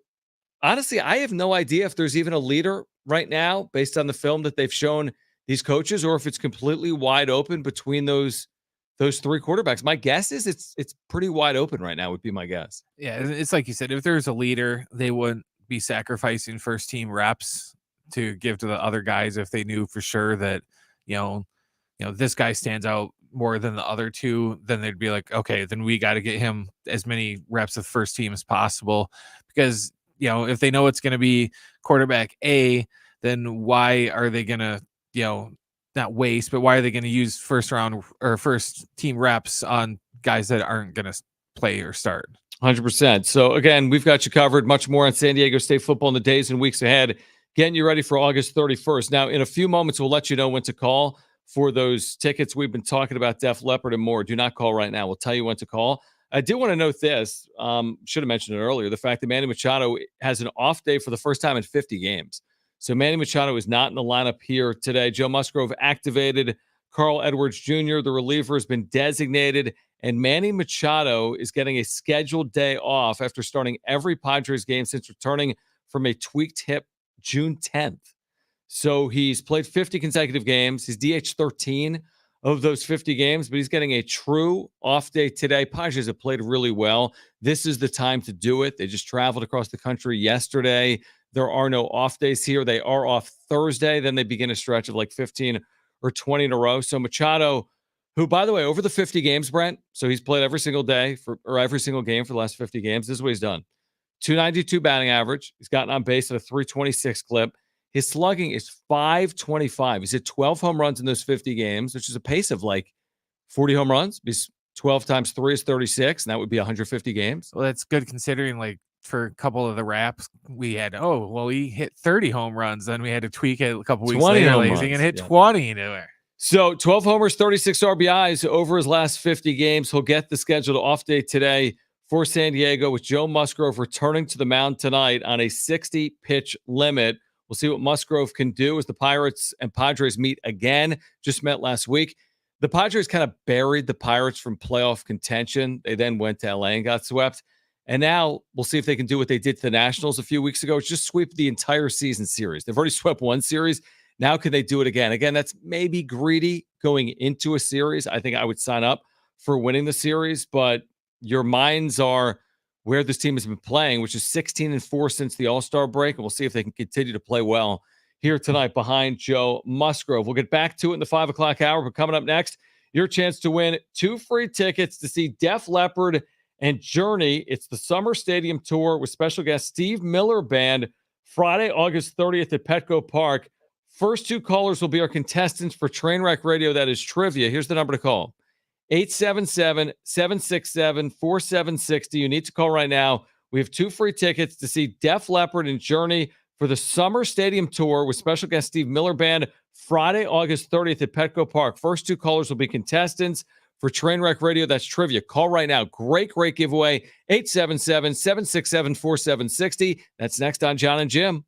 honestly, I have no idea if there's even a leader right now based on the film that they've shown these coaches, or if it's completely wide open between those 3 quarterbacks. My guess is it's pretty wide open right now would be my guess. Yeah, it's like you said, if there's a leader, they wouldn't be sacrificing first team reps to give to the other guys if they knew for sure that, this guy stands out more than the other 2, then they'd be like, okay, then we got to get him as many reps of first team as possible. Because, if they know it's going to be quarterback A, then why are they going to, not waste, but why are they going to use first round or first team reps on guys that aren't going to play or start? 100%. So again, we've got you covered. Much more on San Diego State football in the days and weeks ahead, getting you ready for August 31st. Now, in a few moments, we'll let you know when to call for those tickets. We've been talking about Def Leppard and more. Do not call right now. We'll tell you when to call. I do want to note this. Should have mentioned it earlier. The fact that Manny Machado has an off day for the first time in 50 games. So Manny Machado is not in the lineup here today. Joe Musgrove activated. Carl Edwards Jr., the reliever, has been designated. And Manny Machado is getting a scheduled day off after starting every Padres game since returning from a tweaked hip June 10th. So he's played 50 consecutive games. He's DH 13 of those 50 games, but he's getting a true off day today. Padres have played really well. This is the time to do it. They just traveled across the country yesterday. There are no off days here. They are off Thursday. Then they begin a stretch of like 15 or 20 in a row. So Machado, who, by the way, over the 50 games, Brent, so he's played every single day or every single game for the last 50 games. This is what he's done. 292 batting average. He's gotten on base at a 326 clip. His slugging is 525. He's hit 12 home runs in those 50 games, which is a pace of like 40 home runs. Because 12 times 3 is 36, and that would be 150 games. Well, that's good considering, like, for a couple of the raps, we had, he hit 30 home runs. Then we had to tweak it a couple weeks later. He's going to hit 20 into it. So 12 homers, 36 RBIs over his last 50 games. He'll get the scheduled off day today for San Diego, with Joe Musgrove returning to the mound tonight on a 60-pitch limit. We'll see what Musgrove can do as the Pirates and Padres meet again. Just met last week. The Padres kind of buried the Pirates from playoff contention. They then went to LA and got swept. And now we'll see if they can do what they did to the Nationals a few weeks ago. It's just sweep the entire season series. They've already swept one series. Now can they do it again? Again, that's maybe greedy going into a series. I think I would sign up for winning the series, but your minds are where this team has been playing, which is 16-4 since the All-Star break. And we'll see if they can continue to play well here tonight behind Joe Musgrove. We'll get back to it in the 5 o'clock hour, but coming up next, your chance to win 2 free tickets to see Def Leppard and Journey. It's the Summer Stadium Tour with special guest Steve Miller Band, Friday, August 30th at Petco Park. First 2 callers will be our contestants for Trainwreck Radio. That is trivia. Here's the number to call. 877-767-4760. You need to call right now. We have 2 free tickets to see Def Leppard and Journey for the Summer Stadium Tour with special guest Steve Miller Band, Friday, August 30th at Petco Park. First 2 callers will be contestants for Trainwreck Radio. That's trivia. Call right now. Great giveaway. 877-767-4760. That's next on Jon and Jim.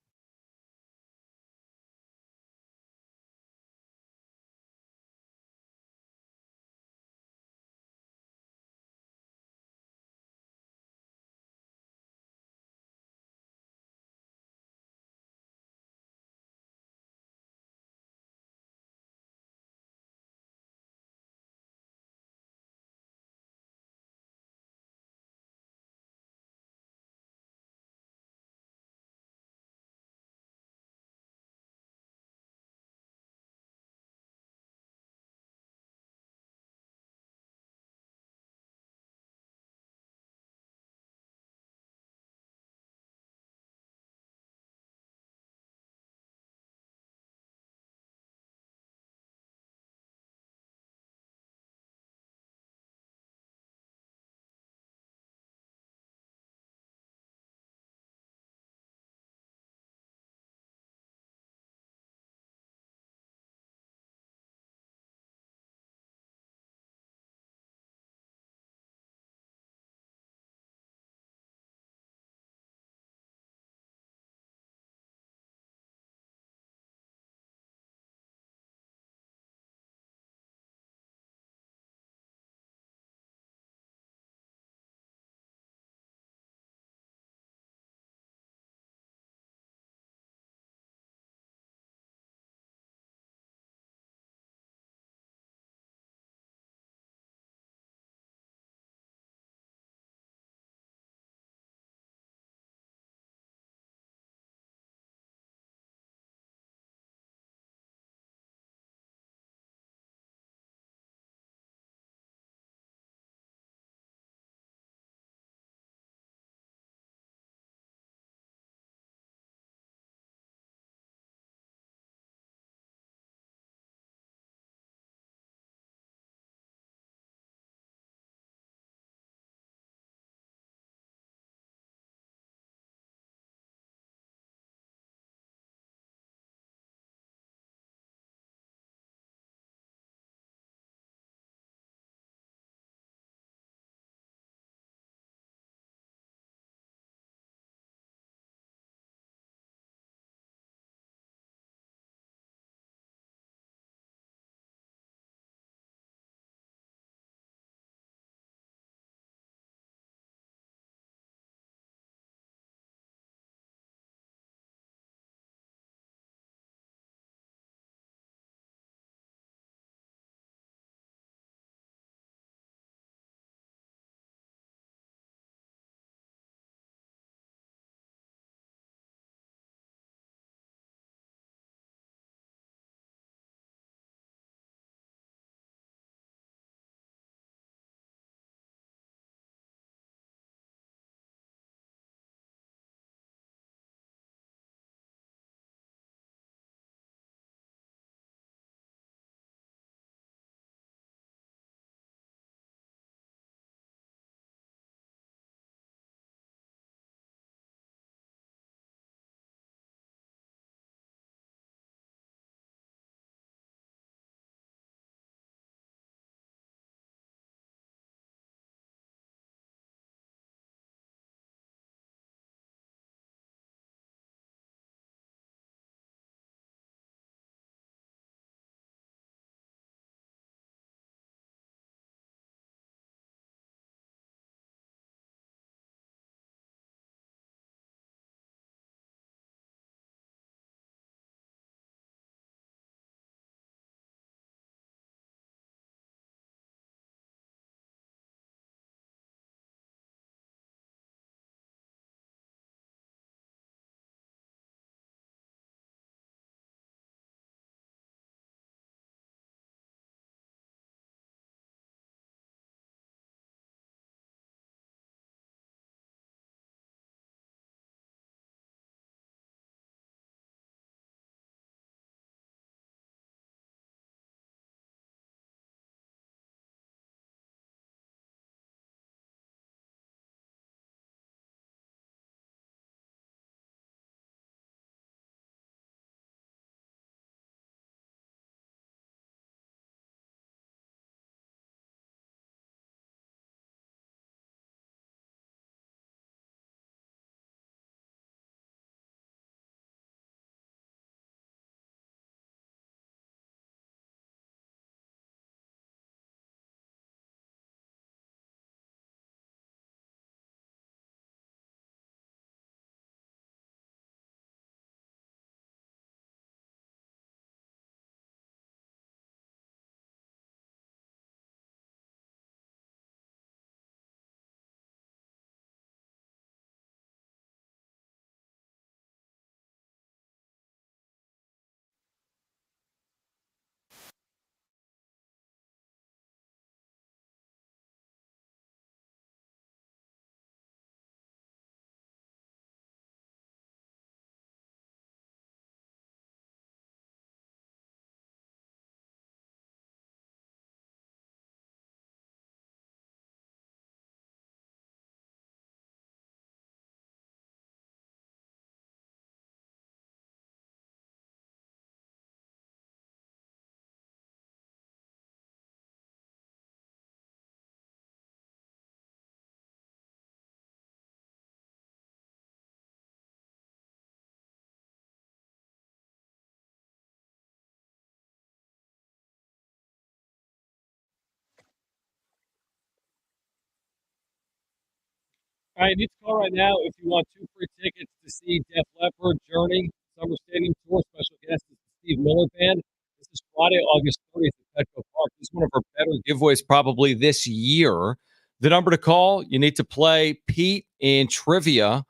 All right, you need to call right now if you want 2 free tickets to see Def Leppard, Journey, Summer Stadium Tour. Special guest is the Steve Miller Band. This is Friday, August 30th at Petco Park. This is one of our better giveaways probably this year. The number to call, you need to play Pete in trivia,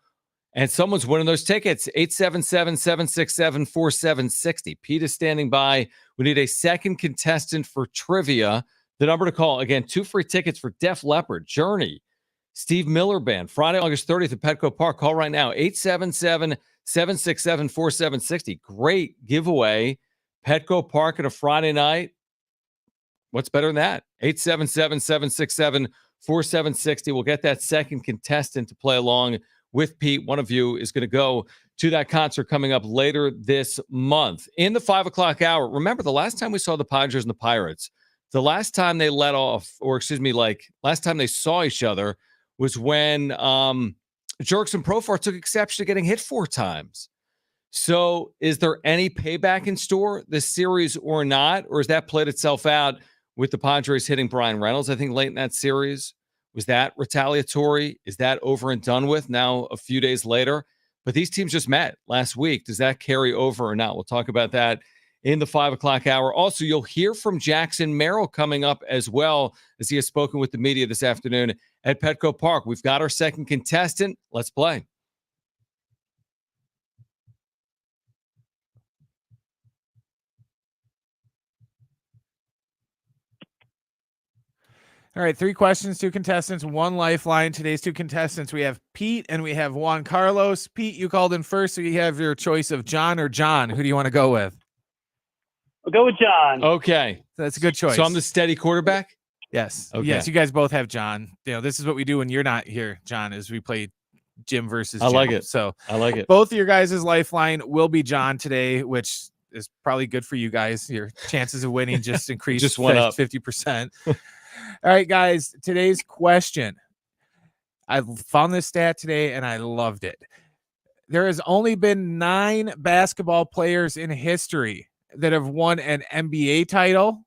and someone's winning those tickets. 877-767-4760. Pete is standing by. We need a second contestant for trivia. The number to call, again, 2 free tickets for Def Leppard, Journey, Steve Miller Band, Friday, August 30th at Petco Park. Call right now, 877-767-4760. Great giveaway. Petco Park on a Friday night. What's better than that? 877-767-4760. We'll get that second contestant to play along with Pete. One of you is going to go to that concert coming up later this month. In the 5 o'clock hour, remember the last time we saw the Padres and the Pirates, the last time they last time they saw each other was when Jurickson Profar took exception to getting hit 4 times. So is there any payback in store this series or not? Or has that played itself out with the Padres hitting Brian Reynolds, I think, late in that series? Was that retaliatory? Is that over and done with now a few days later? But these teams just met last week. Does that carry over or not? We'll talk about that in the 5 o'clock hour. Also, you'll hear from Jackson Merrill coming up as well, as he has spoken with the media this afternoon at Petco Park. We've got our second contestant. Let's play. All right, 3 questions, 2 contestants, 1 lifeline. Today's 2 contestants, we have Pete and we have Juan Carlos. Pete, you called in first, so you have your choice of John or John. Who do you want to go with? I'll go with John. Okay. That's a good choice. So I'm the steady quarterback? Yes. Okay. Yes, you guys both have John. This is what we do when you're not here, John, is we play Jim versus Jim. I like it. So I like it. Both of your guys' lifeline will be John today, which is probably good for you guys. Your chances of winning just increased Just went up 50%. All right, guys, today's question. I found this stat today and I loved it. There has only been 9 basketball players in history that have won an NBA title,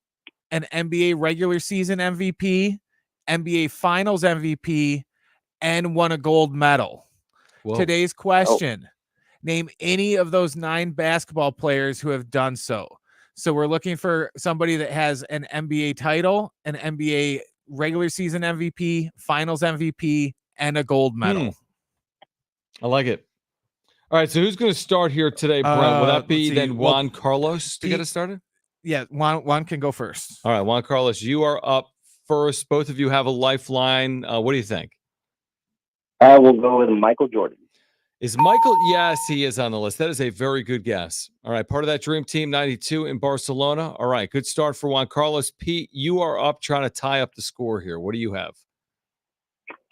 an NBA regular season MVP, NBA Finals MVP, and won a gold medal. Whoa. Today's question, name any of those 9 basketball players who have done so. So we're looking for somebody that has an NBA title, an NBA regular season MVP, Finals MVP, and a gold medal. I like it. All right, so who's going to start here today, Brent? Will that be then Juan Carlos to get us started? Yeah, Juan can go first. All right, Juan Carlos, you are up first. Both of you have a lifeline. What do you think? I will go with Michael Jordan. Is Michael? Yes, he is on the list. That is a very good guess. All right, part of that Dream Team 92 in Barcelona. All right, good start for Juan Carlos. Pete, you are up trying to tie up the score here. What do you have?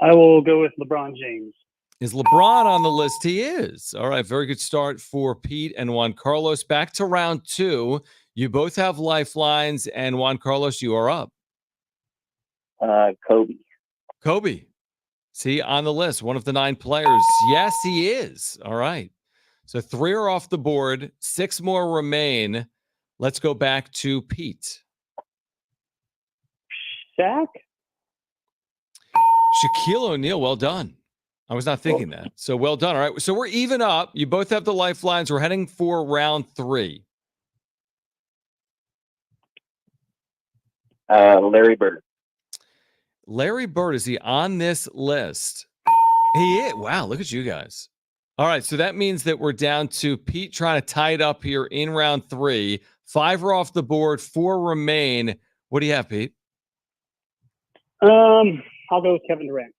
I will go with LeBron James. Is LeBron on the list? He is. All right, very good start for Pete and Juan Carlos. Back to round 2. You both have lifelines, and Juan Carlos, you are up. Kobe. Kobe. See, on the list, one of the 9 players. Yes, he is. All right. So 3 are off the board. 6 more remain. Let's go back to Pete. Shaq? Shaquille O'Neal, well done. I was not thinking that. So well done. All right. So we're even up. You both have the lifelines. We're heading for round 3. Larry Bird. Larry Bird, is he on this list? He is. Wow, look at you guys. All right, so that means that we're down to Pete trying to tie it up here in round 3. 5 are off the board. 4 remain. What do you have, Pete? I'll go with Kevin Durant.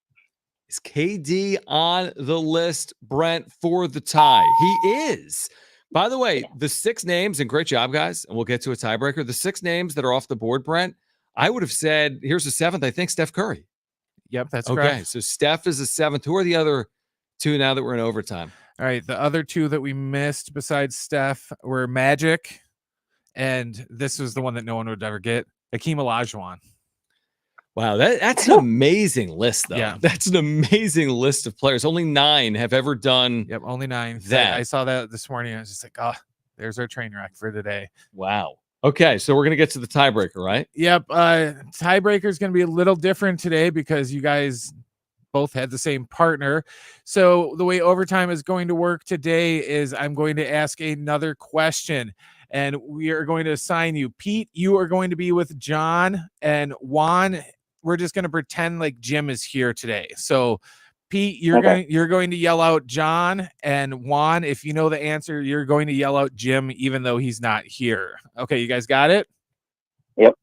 Is KD on the list, Brent, for the tie? He is. By the way, the 6 names, and great job, guys, and we'll get to a tiebreaker. The 6 names that are off the board, Brent, I would have said, here's the 7th, I think, Steph Curry. Yep, that's okay. correct. So Steph is the 7th. Who are the other 2 now that we're in overtime? All right, the other 2 that we missed besides Steph were Magic, and this was the one that no one would ever get, Hakeem Olajuwon. Wow, that's an amazing list, though. Yeah. That's an amazing list of players. Only 9 have ever done. Yep, only 9. That. I saw that this morning. I was just like, oh, there's our train wreck for today. Wow. Okay, so we're going to get to the tiebreaker, right? Yep. Tiebreaker is going to be a little different today because you guys both had the same partner. So the way overtime is going to work today is I'm going to ask another question, and we are going to assign you. Pete, you are going to be with John, and Juan, we're just going to pretend like Jim is here today. So Pete, you're going to yell out John, and Juan, if you know the answer, you're going to yell out Jim, even though he's not here. Okay, you guys got it? Yep.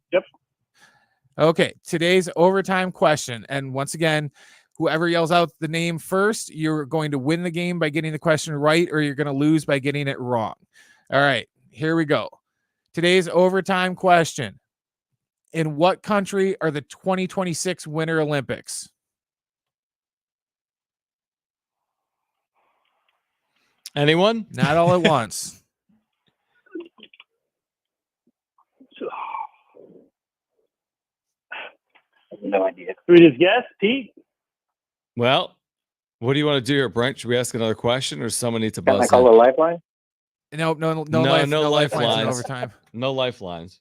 Okay, today's overtime question. And once again, whoever yells out the name first, you're going to win the game by getting the question right, or you're going to lose by getting it wrong. All right, here we go. Today's overtime question. In what country are the 2026 Winter Olympics? Anyone? Not all at once. No idea. Should we just guess, Pete? Well, what do you want to do here, Brent? Should we ask another question, or someone needs to Can I buzz call in? a lifeline? No lifelines. lifelines in overtime. No lifelines.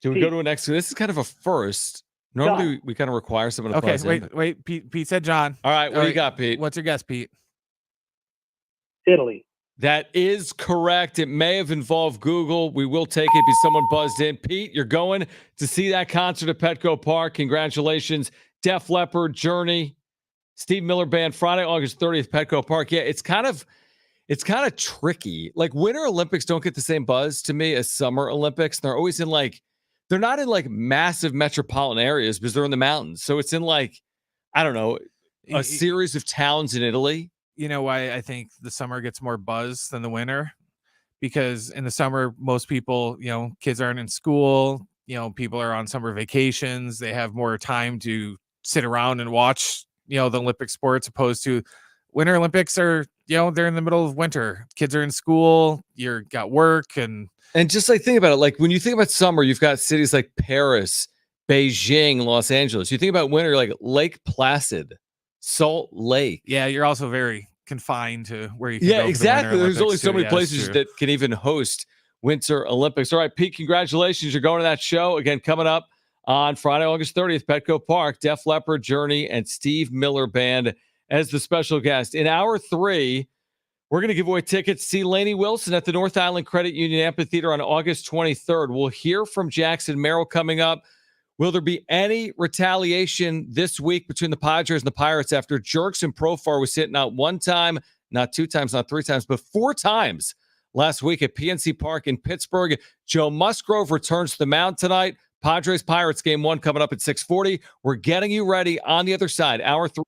Do we Pete. go to a next? This is kind of a first. Normally, we kind of require someone to Okay, buzz in. wait. Pete said John. All right, what do you got, Pete? What's your guess, Pete? Italy. That is correct. It may have involved Google. We will take it because someone buzzed in. Pete, you're going to see that concert at Petco Park. Congratulations. Def Leppard, Journey, Steve Miller Band, Friday, August 30th, Petco Park. Yeah, it's kind of tricky. Like Winter Olympics don't get the same buzz to me as Summer Olympics. They're always in they're not in massive metropolitan areas because they're in the mountains. So it's in I don't know, a series of towns in Italy. You know why I think the summer gets more buzz than the winter? Because in the summer, most people, kids aren't in school, people are on summer vacations. They have more time to sit around and watch, the Olympic sports, opposed to Winter Olympics are, they're in the middle of winter. Kids are in school, you're got work. And just think about it. When you think about summer, you've got cities like Paris, Beijing, Los Angeles. You think about winter, like Lake Placid, Salt Lake. Yeah, you're also very confined to where you can go. Exactly. There's only so many places that that can even host Winter Olympics. All right, Pete, congratulations. You're going to that show. Again, coming up on Friday, August 30th, Petco Park, Def Leppard, Journey, and Steve Miller Band as the special guest. In hour 3, we're going to give away tickets to see Lainey Wilson at the North Island Credit Union Amphitheater on August 23rd. We'll hear from Jackson Merrill coming up. Will there be any retaliation this week between the Padres and the Pirates after Jerkson Profar was hit not one time, not 2 times, not 3 times, but 4 times last week at PNC Park in Pittsburgh? Joe Musgrove returns to the mound tonight. Padres-Pirates game 1 coming up at 6:40. We're getting you ready on the other side. Hour 3.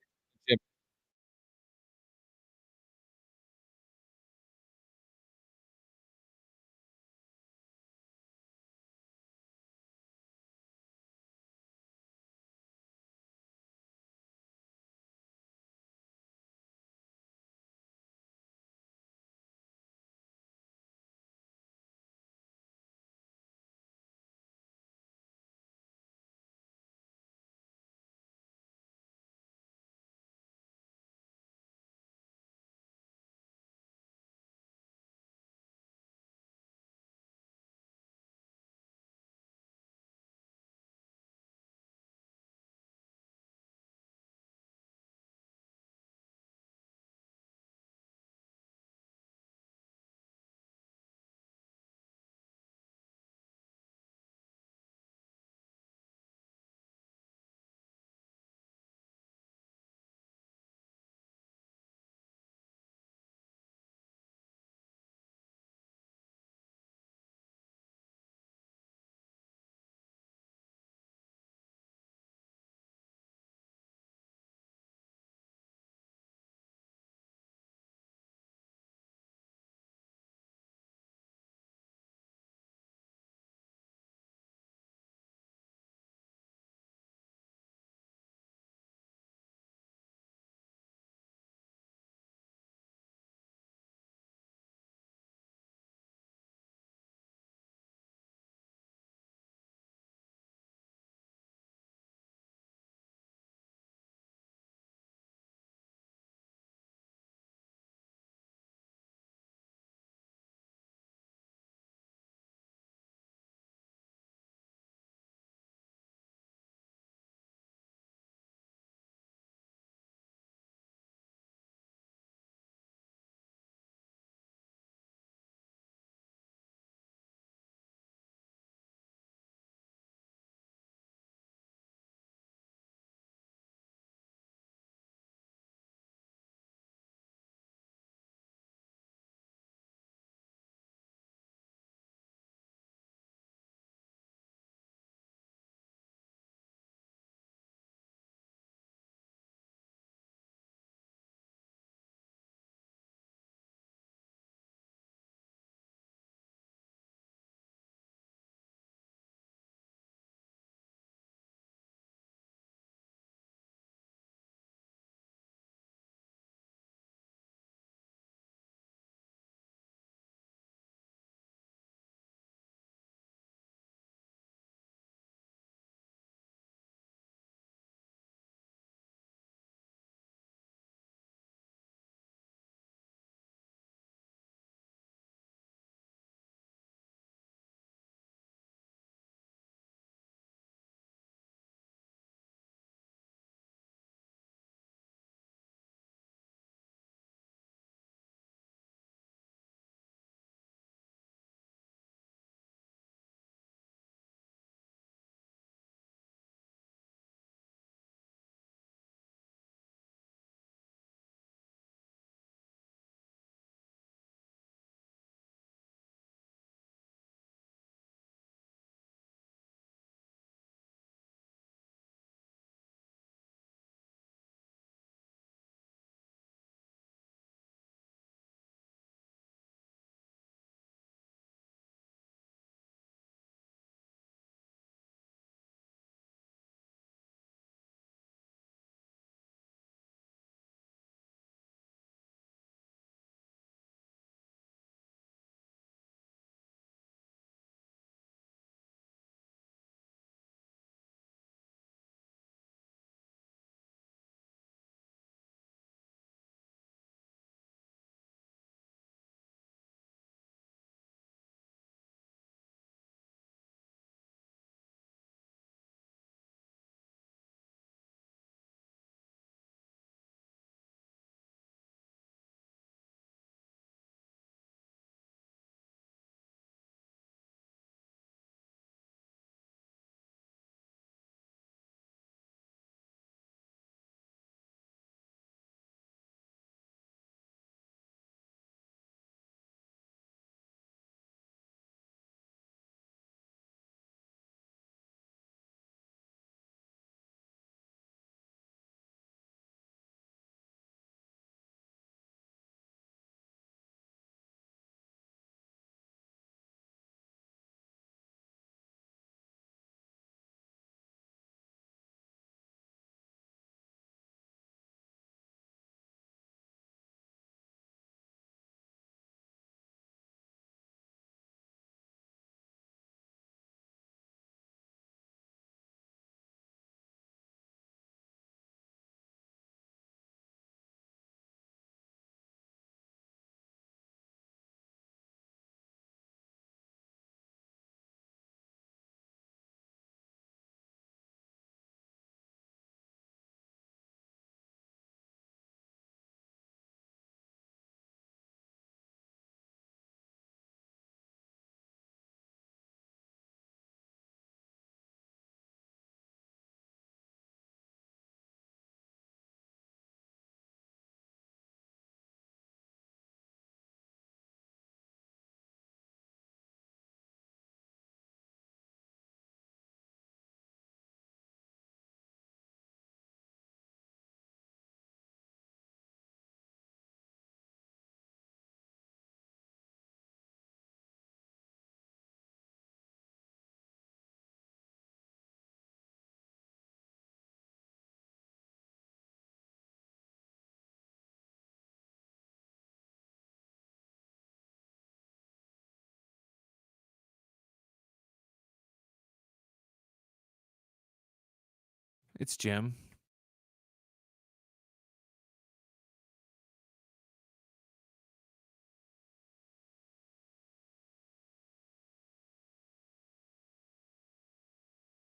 It's Jim.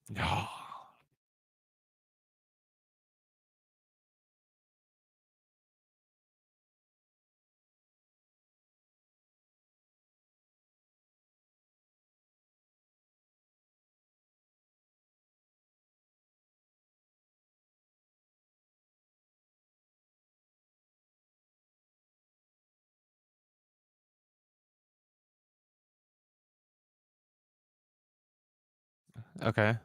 No. Okay.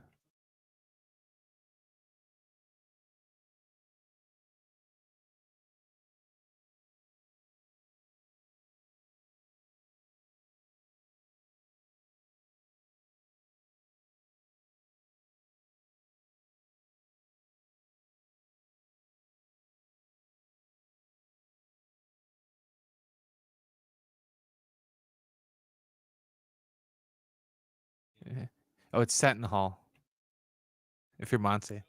Oh, it's Seton Hall. If you're Monty.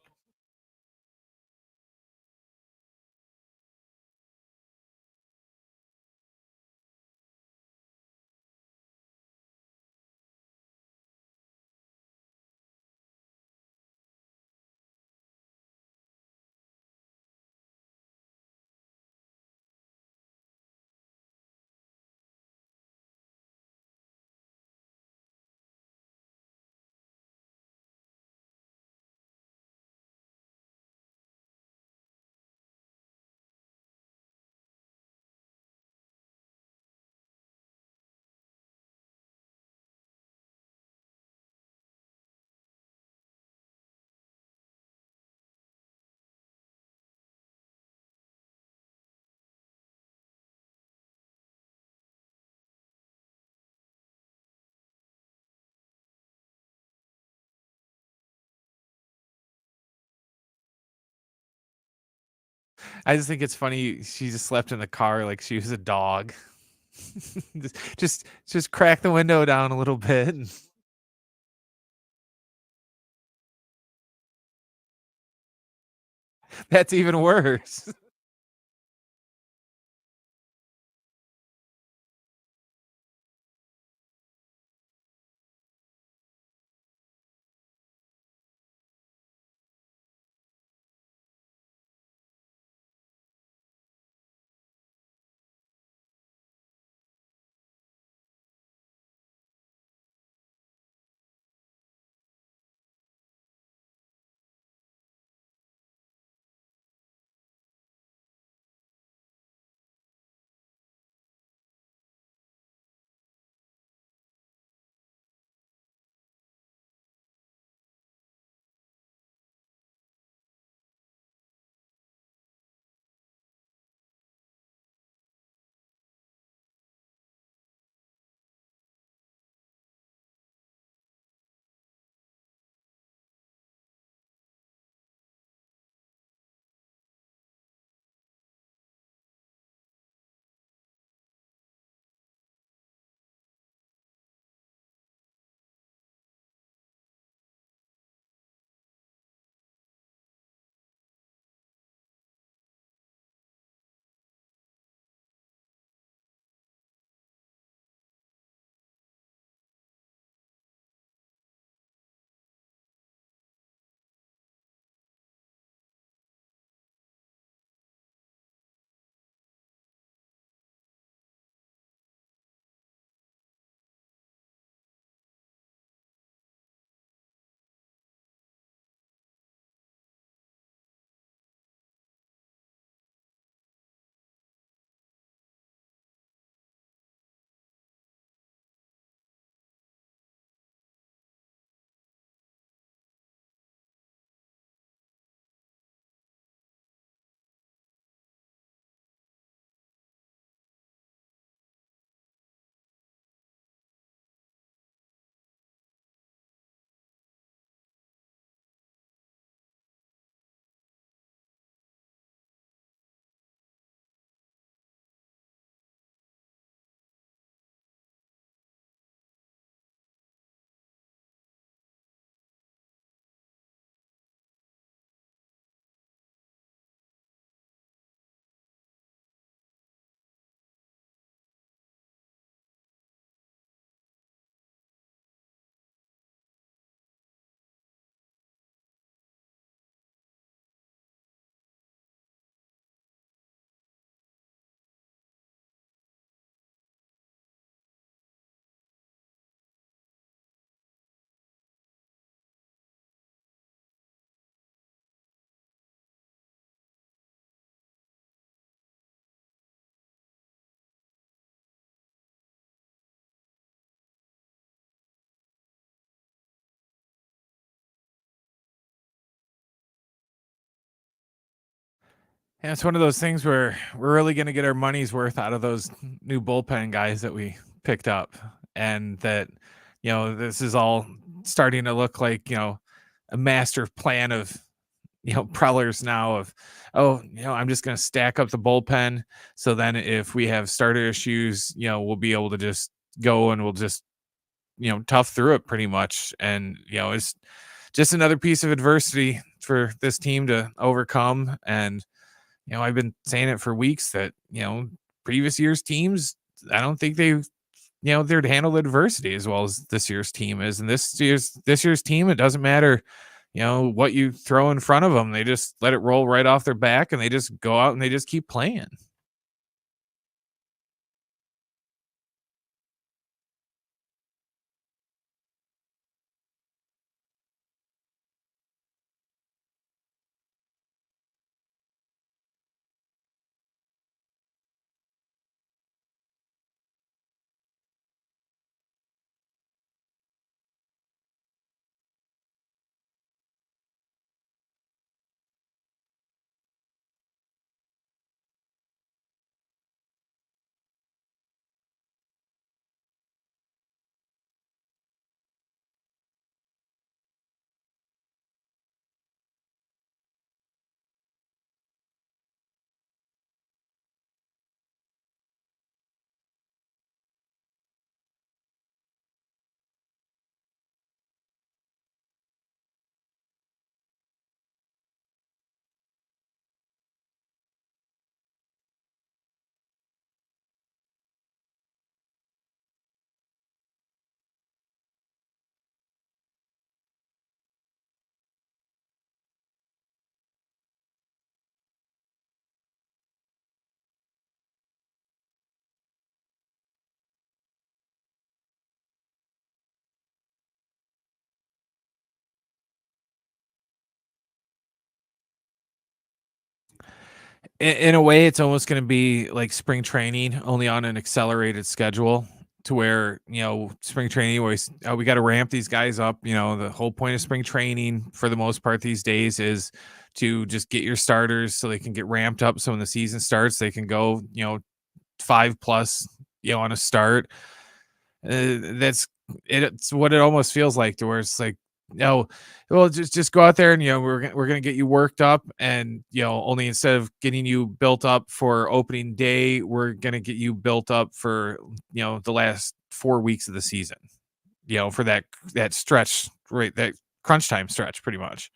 I just think it's funny. She just slept in the car like she was a dog. just crack the window down a little bit. That's even worse. Yeah, it's one of those things where we're really going to get our money's worth out of those new bullpen guys that we picked up, and that, this is all starting to look like, a master plan of, Preller's now of, I'm just going to stack up the bullpen. So then if we have starter issues, we'll be able to just go and we'll just, tough through it pretty much. And, it's just another piece of adversity for this team to overcome. And, I've been saying it for weeks that, previous year's teams, I don't think they've, they'd handled adversity as well as this year's team is. And this year's team, it doesn't matter, what you throw in front of them. They just let it roll right off their back and they just go out and they just keep playing. In a way, it's almost going to be like spring training, only on an accelerated schedule, to where, spring training always, we got to ramp these guys up. The whole point of spring training for the most part these days is to just get your starters so they can get ramped up. So when the season starts, they can go, 5+, on a start. That's it. It's what it almost feels like, to where it's like, no, well, just go out there and, we're gonna get you worked up, and, only instead of getting you built up for opening day, we're gonna get you built up for, the last 4 weeks of the season, for that stretch, right? That crunch time stretch, pretty much.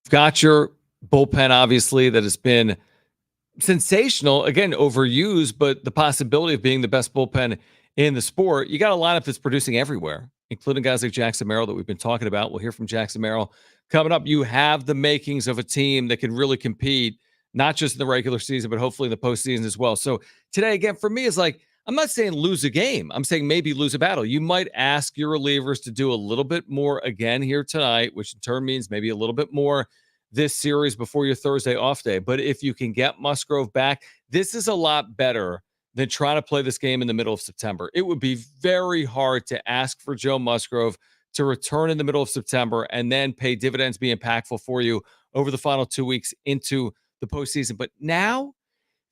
Got your bullpen, obviously, that has been sensational, again, overused, but the possibility of being the best bullpen in the sport. You got a lineup that's producing everywhere, including guys like Jackson Merrill that we've been talking about. We'll hear from Jackson Merrill coming up. You have the makings of a team that can really compete, not just in the regular season, but hopefully in the postseason as well. So today, again, for me, is like, I'm not saying lose a game. I'm saying maybe lose a battle. You might ask your relievers to do a little bit more again here tonight, which in turn means maybe a little bit more this series before your Thursday off day. But if you can get Musgrove back, this is a lot better than trying to play this game in the middle of September. It would be very hard to ask for Joe Musgrove to return in the middle of September and then pay dividends, be impactful for you over the final 2 weeks into the postseason. But now,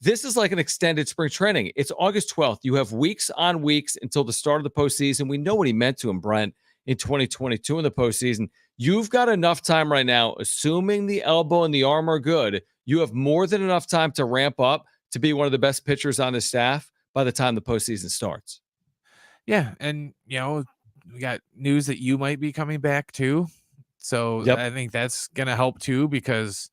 this is like an extended spring training. It's August 12th. You have weeks on weeks until the start of the postseason. We know what he meant to him, Brent, in 2022 in the postseason. You've got enough time right now, assuming the elbow and the arm are good. You have more than enough time to ramp up to be one of the best pitchers on the staff by the time the postseason starts. Yeah, and, we got news that you might be coming back too. So Yep. I think that's going to help too, because,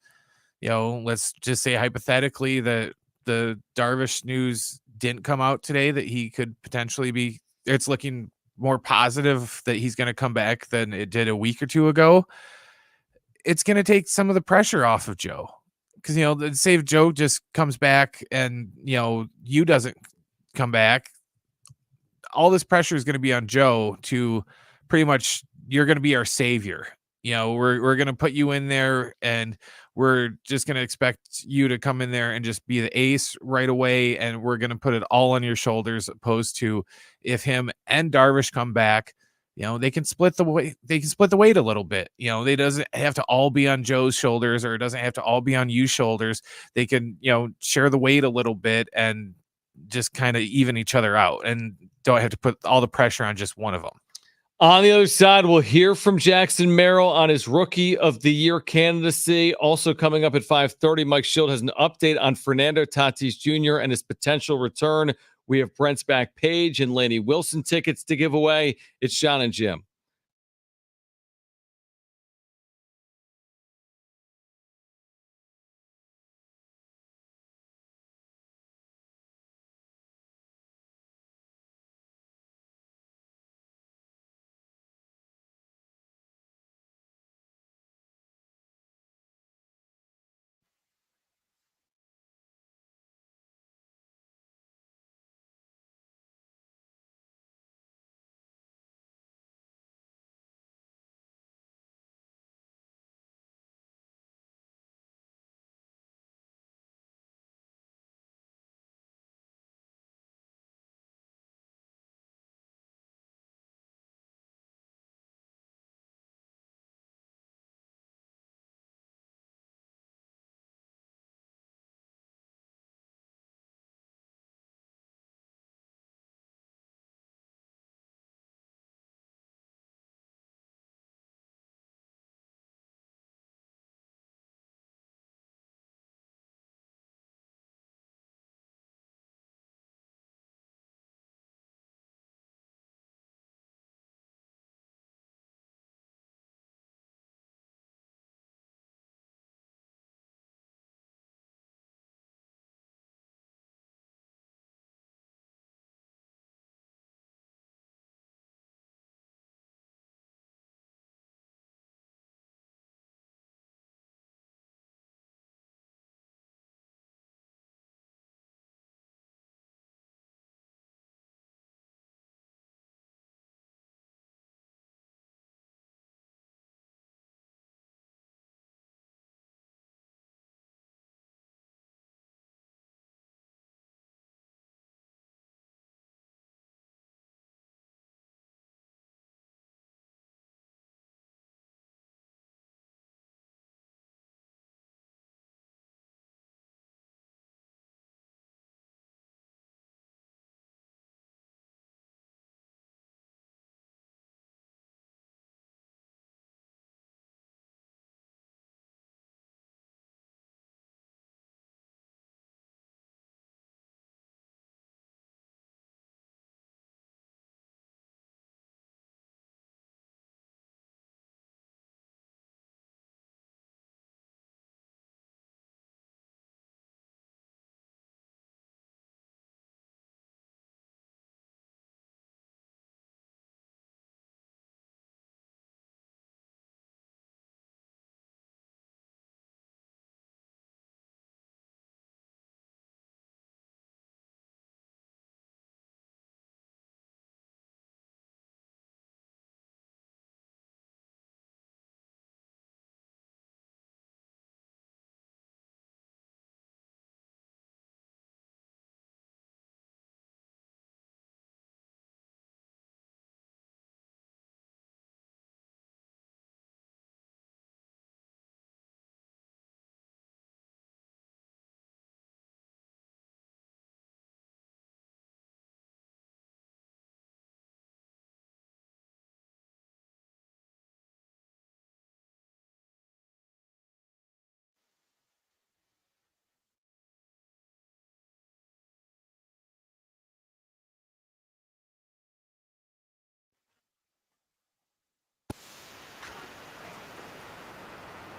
let's just say hypothetically that the Darvish news didn't come out today, that he could potentially be, it's looking more positive that he's going to come back than it did a week or two ago. It's going to take some of the pressure off of Joe, because, say if Joe just comes back and, you doesn't come back, all this pressure is going to be on Joe to pretty much, you're going to be our savior. we're going to put you in there, and we're just going to expect you to come in there and just be the ace right away. And we're going to put it all on your shoulders, opposed to if him and Darvish come back, they can split the weight. They can split the weight a little bit. They doesn't have to all be on Joe's shoulders, or it doesn't have to all be on you's shoulders. They can, share the weight a little bit and just kind of even each other out, and don't have to put all the pressure on just one of them. On the other side, we'll hear from Jackson Merrill on his Rookie of the Year candidacy. Also coming up at 5:30, Mike Schild has an update on Fernando Tatis Jr. and his potential return. We have Brent's back page and Laney Wilson tickets to give away. It's Jon and Jim.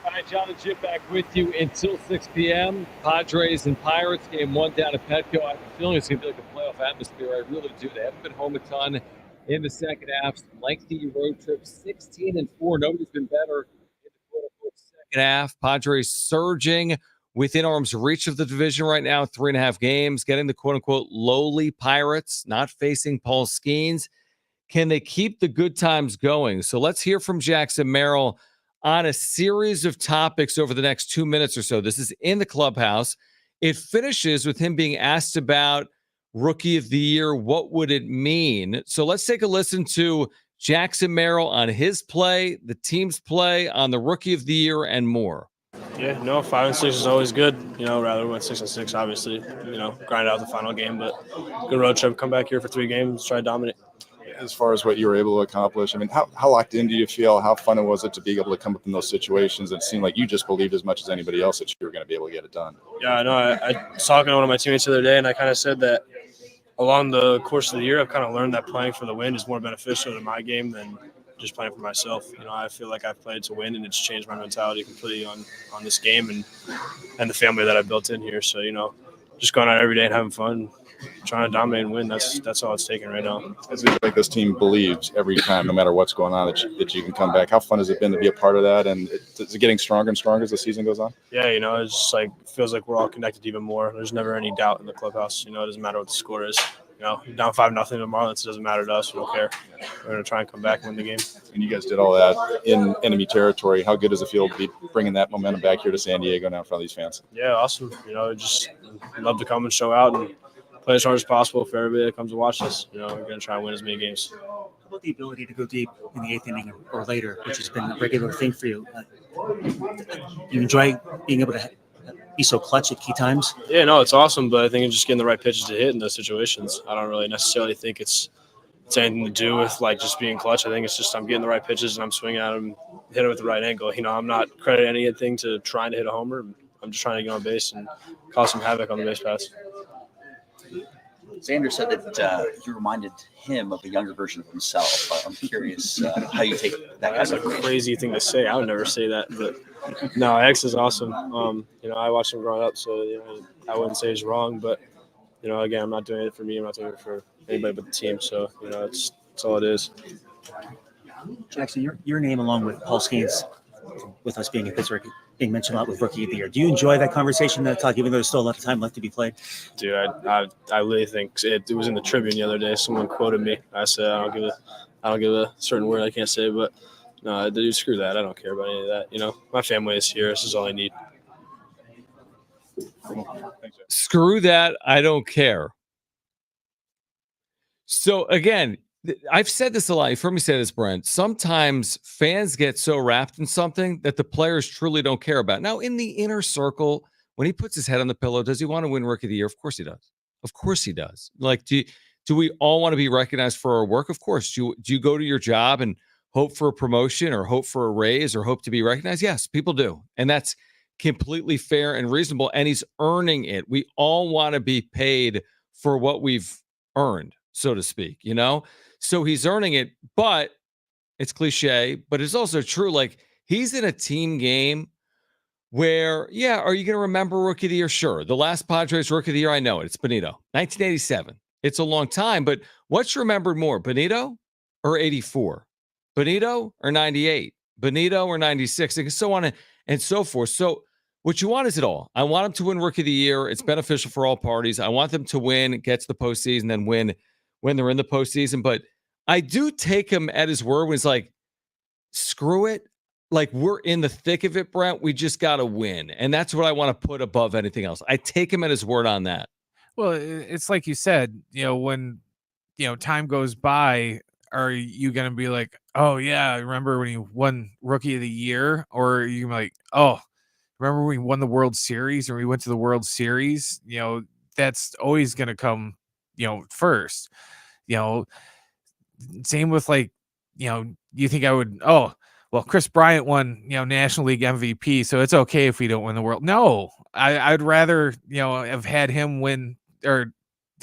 All right, Jon and Jim back with you until 6 p.m. Padres and Pirates, game 1 down at Petco. I have a feeling it's going to be like a playoff atmosphere. I really do. They haven't been home a ton in the second half. Lengthy road trip, 16-4. Nobody's been better in the quote-unquote second half. Padres surging within arm's reach of the division right now, 3.5 games, getting the quote-unquote lowly Pirates, not facing Paul Skeens. Can they keep the good times going? So let's hear from Jackson Merrill on a series of topics over the next 2 minutes or so. This is in the clubhouse. It finishes with him being asked about Rookie of the Year. What would it mean? So let's take a listen to Jackson Merrill on his play, the team's play, on the Rookie of the Year, and more. Yeah, no, 5 and 6 is always good. Rather win 6 and 6, obviously. Grind out the final game, but good road trip. Come back here for 3 games, try to dominate. As far as what you were able to accomplish, I mean, how locked in do you feel? How fun was it to be able to come up in those situations? It seemed like you just believed as much as anybody else that you were going to be able to get it done. Yeah, I know. I was talking to one of my teammates the other day, and I kind of said that along the course of the year, I've kind of learned that playing for the win is more beneficial to my game than just playing for myself. I feel like I've played to win, and it's changed my mentality completely on this game and the family that I built in here. So, just going out every day and having fun, trying to dominate and win. That's all it's taking right now. It seems like this team believes every time, no matter what's going on, that you can come back. How fun has it been to be a part of that? And is it getting stronger and stronger as the season goes on? Yeah, it's just like feels like we're all connected even more. There's never any doubt in the clubhouse. It doesn't matter what the score is. Down 5-0 to Marlins, it doesn't matter to us. We don't care. We're going to try and come back and win the game. And you guys did all that in enemy territory. How good does it feel to be bringing that momentum back here to San Diego now in front of these fans? Yeah, awesome. Just love to come and show out and play as hard as possible for everybody that comes to watch us. We're going to try and win as many games. How about the ability to go deep in the 8th inning or later, which has been a regular thing for you? You enjoy being able to be so clutch at key times? Yeah, no, it's awesome, but I think it's just getting the right pitches to hit in those situations. I don't really necessarily think it's anything to do with just being clutch. I think it's just I'm getting the right pitches and I'm swinging at them, hit it with the right angle. I'm not crediting anything to trying to hit a homer. I'm just trying to get on base and cause some havoc on the base pass. Xander said that you reminded him of a younger version of himself. I'm curious how you take that. That's a crazy thing to say. I would never say that, but no, X is awesome. I watched him growing up, so I wouldn't say he's wrong, but again, I'm not doing it for me. I'm not doing it for anybody but the team. So it's all it is. Jackson, your name along with Paul Skeens, with us being in Pittsburgh, being mentioned a lot with Rookie of the Year. Do you enjoy that conversation, that talk, even though there's still a lot of time left to be played? Dude, I really think it was in the Tribune the other day. Someone quoted me. I said I don't give a certain word I can't say, but no, dude, screw that. I don't care about any of that. My family is here. This is all I need. Screw that. I don't care. So again, I've said this a lot. You've heard me say this, Brent. Sometimes fans get so wrapped in something that the players truly don't care about. Now, in the inner circle, when he puts his head on the pillow, does he want to win Rookie of the Year? Of course he does. Of course he does. Do we all want to be recognized for our work? Of course. Do you go to your job and hope for a promotion or hope for a raise or hope to be recognized? Yes, people do. And that's completely fair and reasonable. And he's earning it. We all want to be paid for what we've earned, so to speak, So he's earning it, but it's cliche, but it's also true. He's in a team game where, are you going to remember Rookie of the Year? Sure. The last Padres Rookie of the Year, I know it. It's Benito, 1987. It's a long time, but what's remembered more, Benito or 84? Benito or 98? Benito or 96? And so on and so forth. So what you want is it all. I want him to win Rookie of the Year. It's beneficial for all parties. I want them to win, get to the postseason, then win when they're in the postseason. But I do take him at his word when he's like, screw it. We're in the thick of it, Brent. We just got to win. And that's what I want to put above anything else. I take him at his word on that. Well, it's like you said, when, time goes by, are you going to be like, oh, yeah, remember when you won Rookie of the Year? Or are you like, oh, remember when we won the World Series or we went to the World Series? That's always going to come, first. Same with you think I would, Chris Bryant won, National League MVP, so it's okay if we don't win the world. No, I'd rather, have had him win, or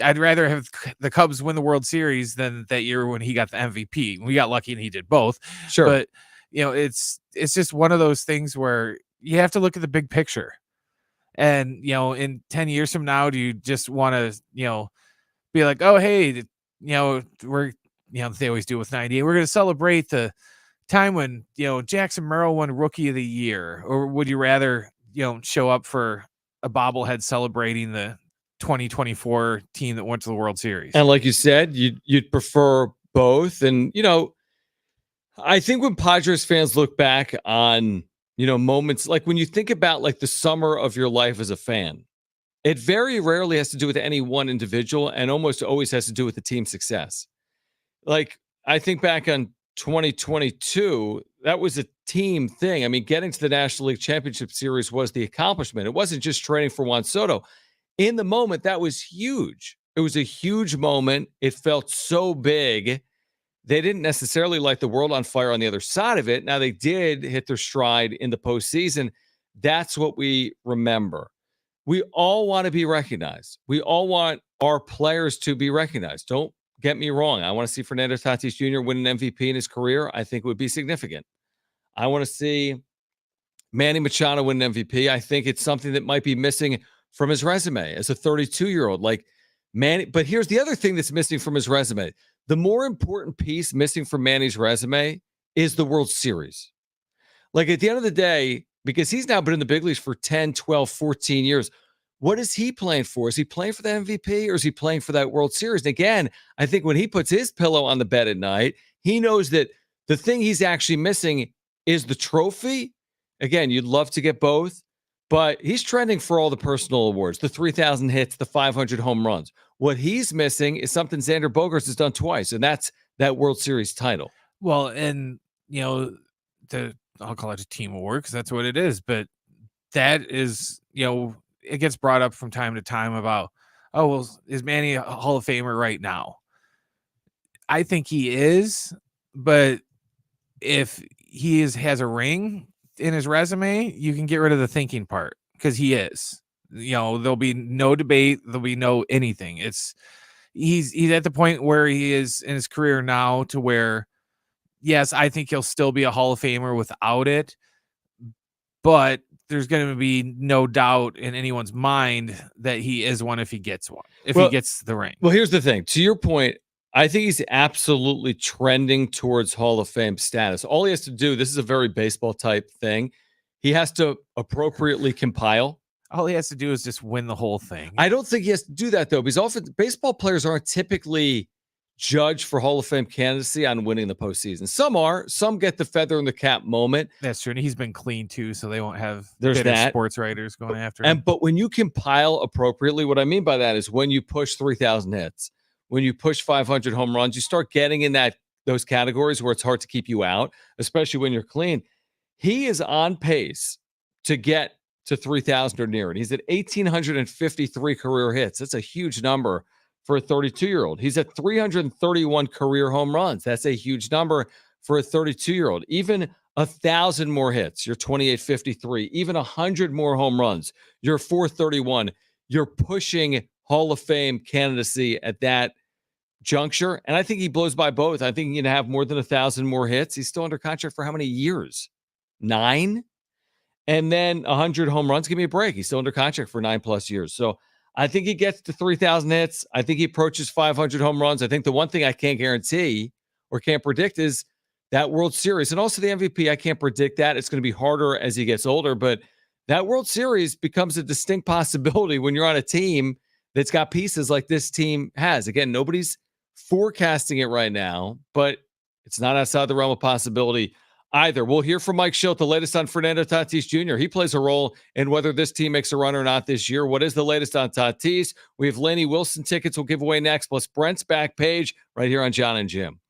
I'd rather have the Cubs win the World Series than that year when he got the MVP. We got lucky and he did both. Sure. But, it's just one of those things where you have to look at the big picture. And, in 10 years from now, do you just want to, be like, oh, hey, we're, they always do with 98. We're going to celebrate the time when, Jackson Merrill won Rookie of the Year? Or would you rather, show up for a bobblehead celebrating the 2024 team that went to the World Series? And like you said, you'd prefer both. And, I think when Padres fans look back on, moments like when you think about like the summer of your life as a fan, it very rarely has to do with any one individual and almost always has to do with the team's success. Like, I think back on 2022, that was a team thing. I mean, getting to the National League Championship Series was the accomplishment. It wasn't just trading for Juan Soto. In the moment, that was huge. It was a huge moment. It felt so big. They didn't necessarily light the world on fire on the other side of it. Now, they did hit their stride in the postseason. That's what we remember. We all want to be recognized. We all want our players to be recognized. Don't get me wrong. I want to see Fernando Tatis Jr. win an MVP in his career. I think it would be significant. I want to see Manny Machado win an MVP. I think it's something that might be missing from his resume as a 32-year-old. Like Manny, but here's the other thing that's missing from his resume. The more important piece missing from Manny's resume is the World Series. Like at the end of the day, because he's now been in the big leagues for 10, 12, 14 years, what is he playing for? Is he playing for the MVP or is he playing for that World Series? And again, I think when he puts his pillow on the bed at night, he knows that the thing he's actually missing is the trophy. Again, you'd love to get both, but he's trending for all the personal awards, the 3,000 hits, the 500 home runs. What he's missing is something Xander Bogaerts has done twice, and that's that World Series title. Well, and, I'll call it a team award because that's what it is. But that is, it gets brought up from time to time about, oh, well, is Manny a Hall of Famer right now? I think he is, but if he has a ring in his resume, you can get rid of the thinking part because he is. There'll be no debate. There'll be no anything. He's at the point where he is in his career now to where, yes, I think he'll still be a Hall of Famer without it, but there's going to be no doubt in anyone's mind that he is one if he gets one, he gets the ring. Well, here's the thing. To your point, I think he's absolutely trending towards Hall of Fame status. All he has to do, this is a very baseball type thing, he has to appropriately compile. All he has to do is just win the whole thing. I don't think he has to do that, though, because often baseball players aren't typically judged for Hall of Fame candidacy on winning the postseason. Some get the feather in the cap moment. That's true. And he's been clean too, so they won't have There's that. sports writers going after him. But when you compile appropriately, what I mean by that is when you push 3,000 hits, when you push 500 home runs, you start getting in those categories where it's hard to keep you out, especially when you're clean. He is on pace to get to 3,000 or near it. He's at 1,853 career hits. That's a huge number for a 32-year-old. He's at 331 career home runs. That's a huge number for a 32-year-old. Even 1,000 more hits, you're 2,853. Even 100 more home runs, you're 431. You're pushing Hall of Fame candidacy at that juncture. And I think he blows by both. I think he can have more than 1,000 more hits. He's still under contract for how many years? 9? And then 100 home runs. Give me a break. He's still under contract for 9+ years. So I think he gets to 3,000 hits. I think he approaches 500 home runs. I think the one thing I can't guarantee or can't predict is that World Series. And also the MVP, I can't predict that. It's going to be harder as he gets older. But that World Series becomes a distinct possibility when you're on a team that's got pieces like this team has. Again, nobody's forecasting it right now, but it's not outside the realm of possibility either. We'll hear from Mike Schilt, the latest on Fernando Tatis Jr. He plays a role in whether this team makes a run or not this year. What is the latest on Tatis? We have Laney Wilson tickets we'll give away next, plus Brent's back page right here on Jon and Jim.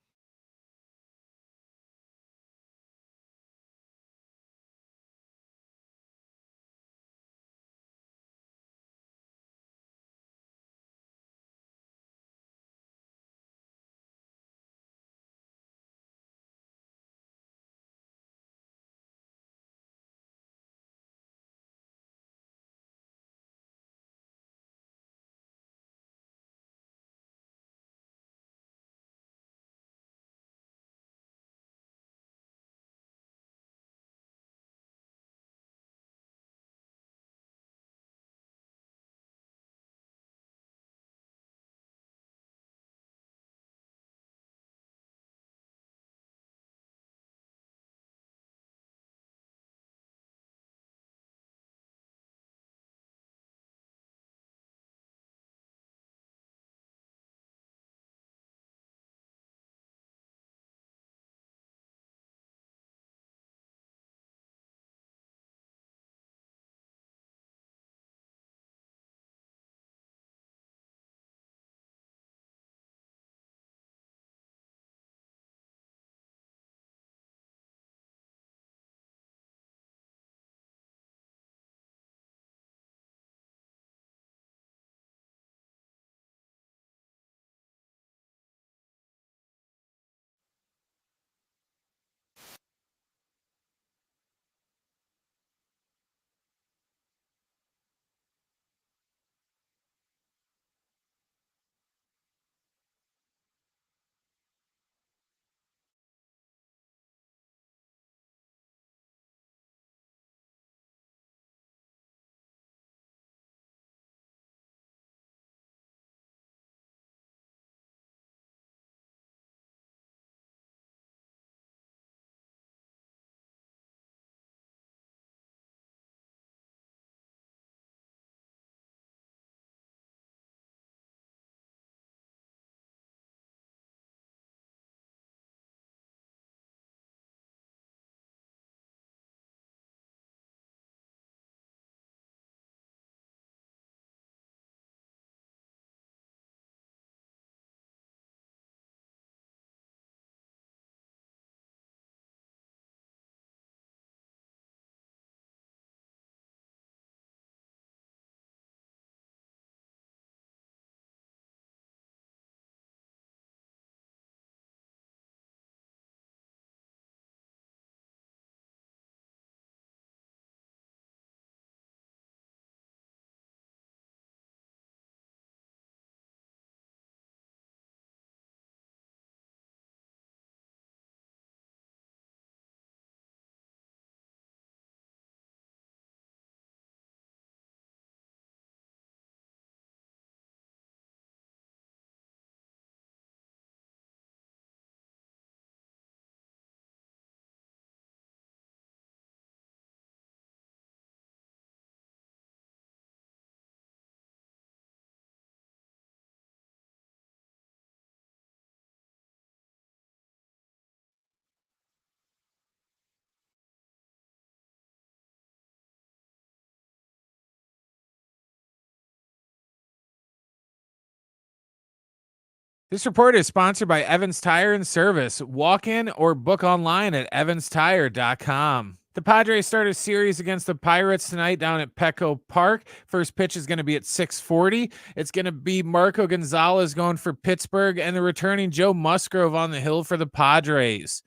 This report is sponsored by Evans Tire and Service. Walk in or book online at evanstire.com. The Padres start a series against the Pirates tonight down at Petco Park. First pitch is going to be at 6:40. It's going to be Marco Gonzalez going for Pittsburgh and the returning Joe Musgrove on the hill for the Padres.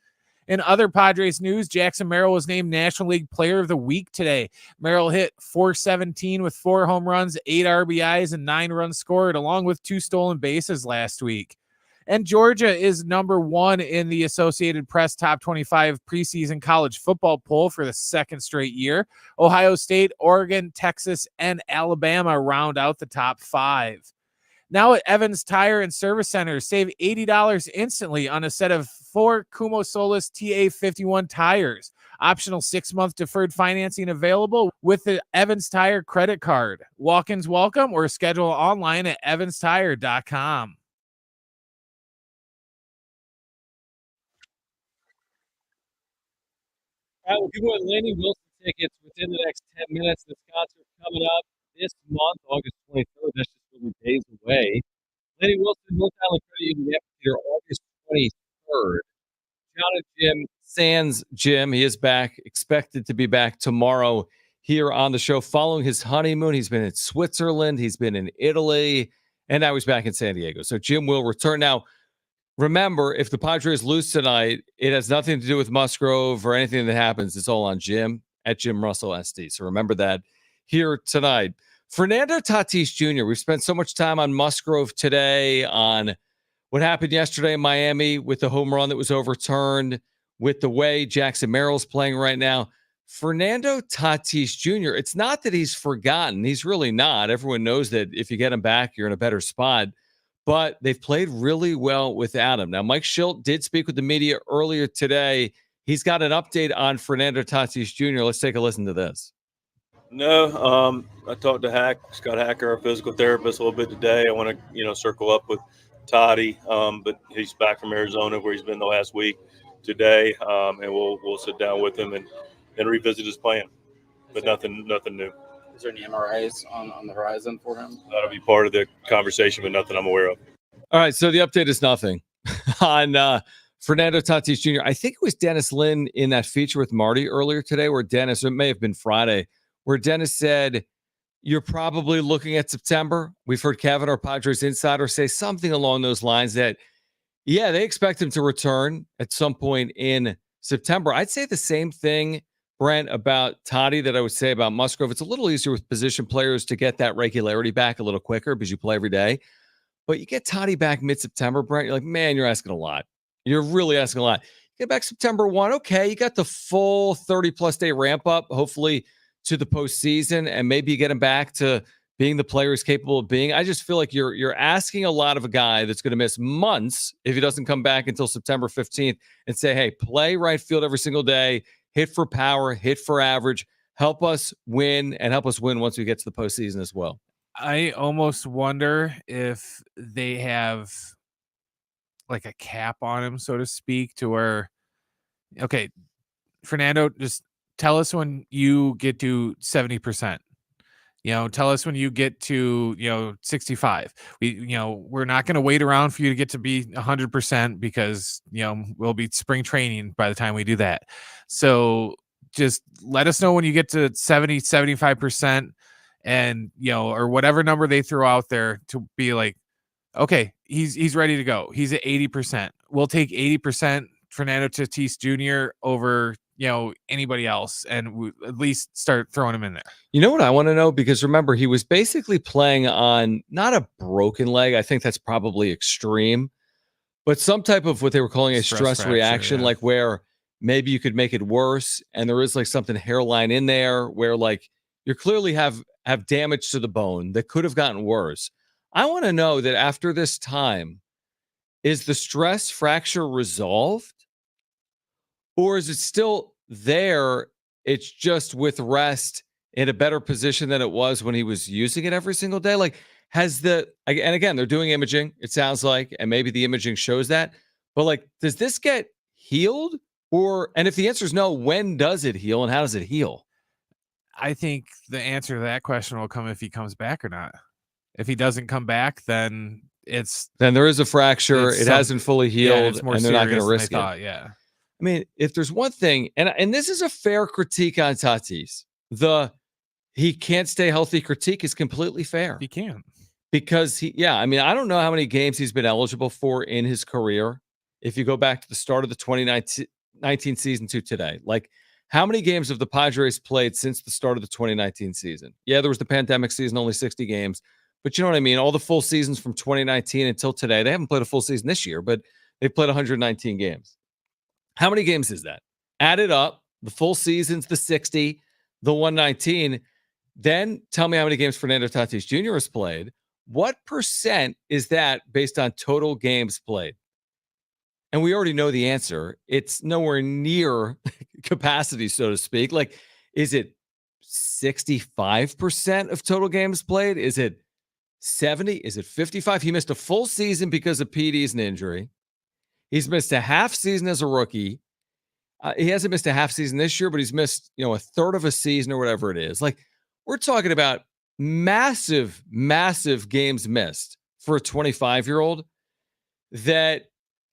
In other Padres news, Jackson Merrill was named National League Player of the Week today. Merrill hit .417 with 4 home runs, 8 RBIs, and 9 runs scored, along with 2 stolen bases last week. And Georgia is number 1 in the Associated Press Top 25 preseason college football poll for the second straight year. Ohio State, Oregon, Texas, and Alabama round out the top 5. Now at Evans Tire and Service Center, save $80 instantly on a set of 4 Kumo Solus TA51 tires. Optional 6-month deferred financing available with the Evans Tire credit card. Walk-ins welcome or schedule online at evanstire.com. All right, we'll give away Laney Wilson tickets within the next 10 minutes. This concert coming up this month, August 23rd. That's just really days away. Laney Wilson, North Island Credit Union Amphitheater, August 23rd. Jon Jim, Sans Jim, he is back, expected to be back tomorrow here on the show following his honeymoon. He's been in Switzerland, he's been in Italy, and now he's back in San Diego. So Jim will return. Now, remember, if the Padres lose tonight, it has nothing to do with Musgrove or anything that happens. It's all on Jim at Jim Russell SD. So remember that here tonight. Fernando Tatis Jr., we've spent so much time on Musgrove today, on what happened yesterday in Miami with the home run that was overturned, with the way Jackson Merrill's playing right now. Fernando Tatis Jr., it's not that he's forgotten. He's really not. Everyone knows that if you get him back, you're in a better spot. But they've played really well without him. Now, Mike Schilt did speak with the media earlier today. He's got an update on Fernando Tatis Jr. Let's take a listen to this. No, I talked to Scott Hacker, our physical therapist, a little bit today. I want to, circle up with Toddy, but he's back from Arizona where he's been the last week today, and we'll sit down with him and revisit his plan. But nothing new. Is there any MRIs on the horizon for him? That'll be part of the conversation, but nothing I'm aware of. All right, so the update is nothing on Fernando Tatis Jr. I think it was Dennis Lin in that feature with Marty earlier today where Dennis, or it may have been Friday, where Dennis said, you're probably looking at September. We've heard Kevin, our Padres insider, say something along those lines that, yeah, they expect him to return at some point in September. I'd say the same thing, Brent, about Toddy that I would say about Musgrove. It's a little easier with position players to get that regularity back a little quicker because you play every day. But you get Toddy back mid-September, Brent, you're like, man, you're asking a lot. You're really asking a lot. Get back September 1. Okay, you got the full 30-plus day ramp-up, hopefully, to the postseason, and maybe you get him back to being the player he's capable of being. I just feel like you're asking a lot of a guy that's going to miss months if he doesn't come back until September 15th and say, hey, play right field every single day, hit for power, hit for average, help us win, and help us win once we get to the postseason as well. I almost wonder if they have like a cap on him, so to speak, to where, okay, Fernando, just tell us when you get to 70%. Tell us when you get to, 65. We're not going to wait around for you to get to be 100% because, we'll be spring training by the time we do that. So just let us know when you get to 70, 75% and, or whatever number they throw out there to be like, okay, he's ready to go. He's at 80%. We'll take 80% Fernando Tatis Jr. over, anybody else, and we at least start throwing him in there. You know what I want to know? Because remember, he was basically playing on not a broken leg. I think that's probably extreme, but some type of what they were calling a stress fracture, reaction, yeah. like where maybe you could make it worse. And there is like something hairline in there where like you clearly have damage to the bone that could have gotten worse. I want to know that after this time, is the stress fracture resolved? Or is it still there? It's just with rest in a better position than it was when he was using it every single day. Like, and again, they're doing imaging, it sounds like, and maybe the imaging shows that. But like, does this get healed? And if the answer is no, when does it heal and how does it heal? I think the answer to that question will come if he comes back or not. If he doesn't come back, then then there is a fracture. It hasn't fully healed, it's more and they're not going to serious risk than I it. thought, yeah. I mean, if there's one thing, and this is a fair critique on Tatis, he can't stay healthy critique is completely fair. He can't. Because I mean, I don't know how many games he's been eligible for in his career. If you go back to the start of the 2019 season to today, like how many games have the Padres played since the start of the 2019 season? Yeah, there was the pandemic season, only 60 games. But you know what I mean? All the full seasons from 2019 until today, they haven't played a full season this year, but they played 119 games. How many games is that? Add it up. The full season's the 60, the 119. Then tell me how many games Fernando Tatis Jr. has played. What percent is that based on total games played? And we already know the answer. It's nowhere near capacity, so to speak. Like, is it 65% of total games played? Is it 70? Is it 55? He missed a full season because of PEDs and injury. He's missed a half season as a rookie. He hasn't missed a half season this year, but he's missed, a third of a season or whatever it is. Like, we're talking about massive, massive games missed for a 25-year-old that,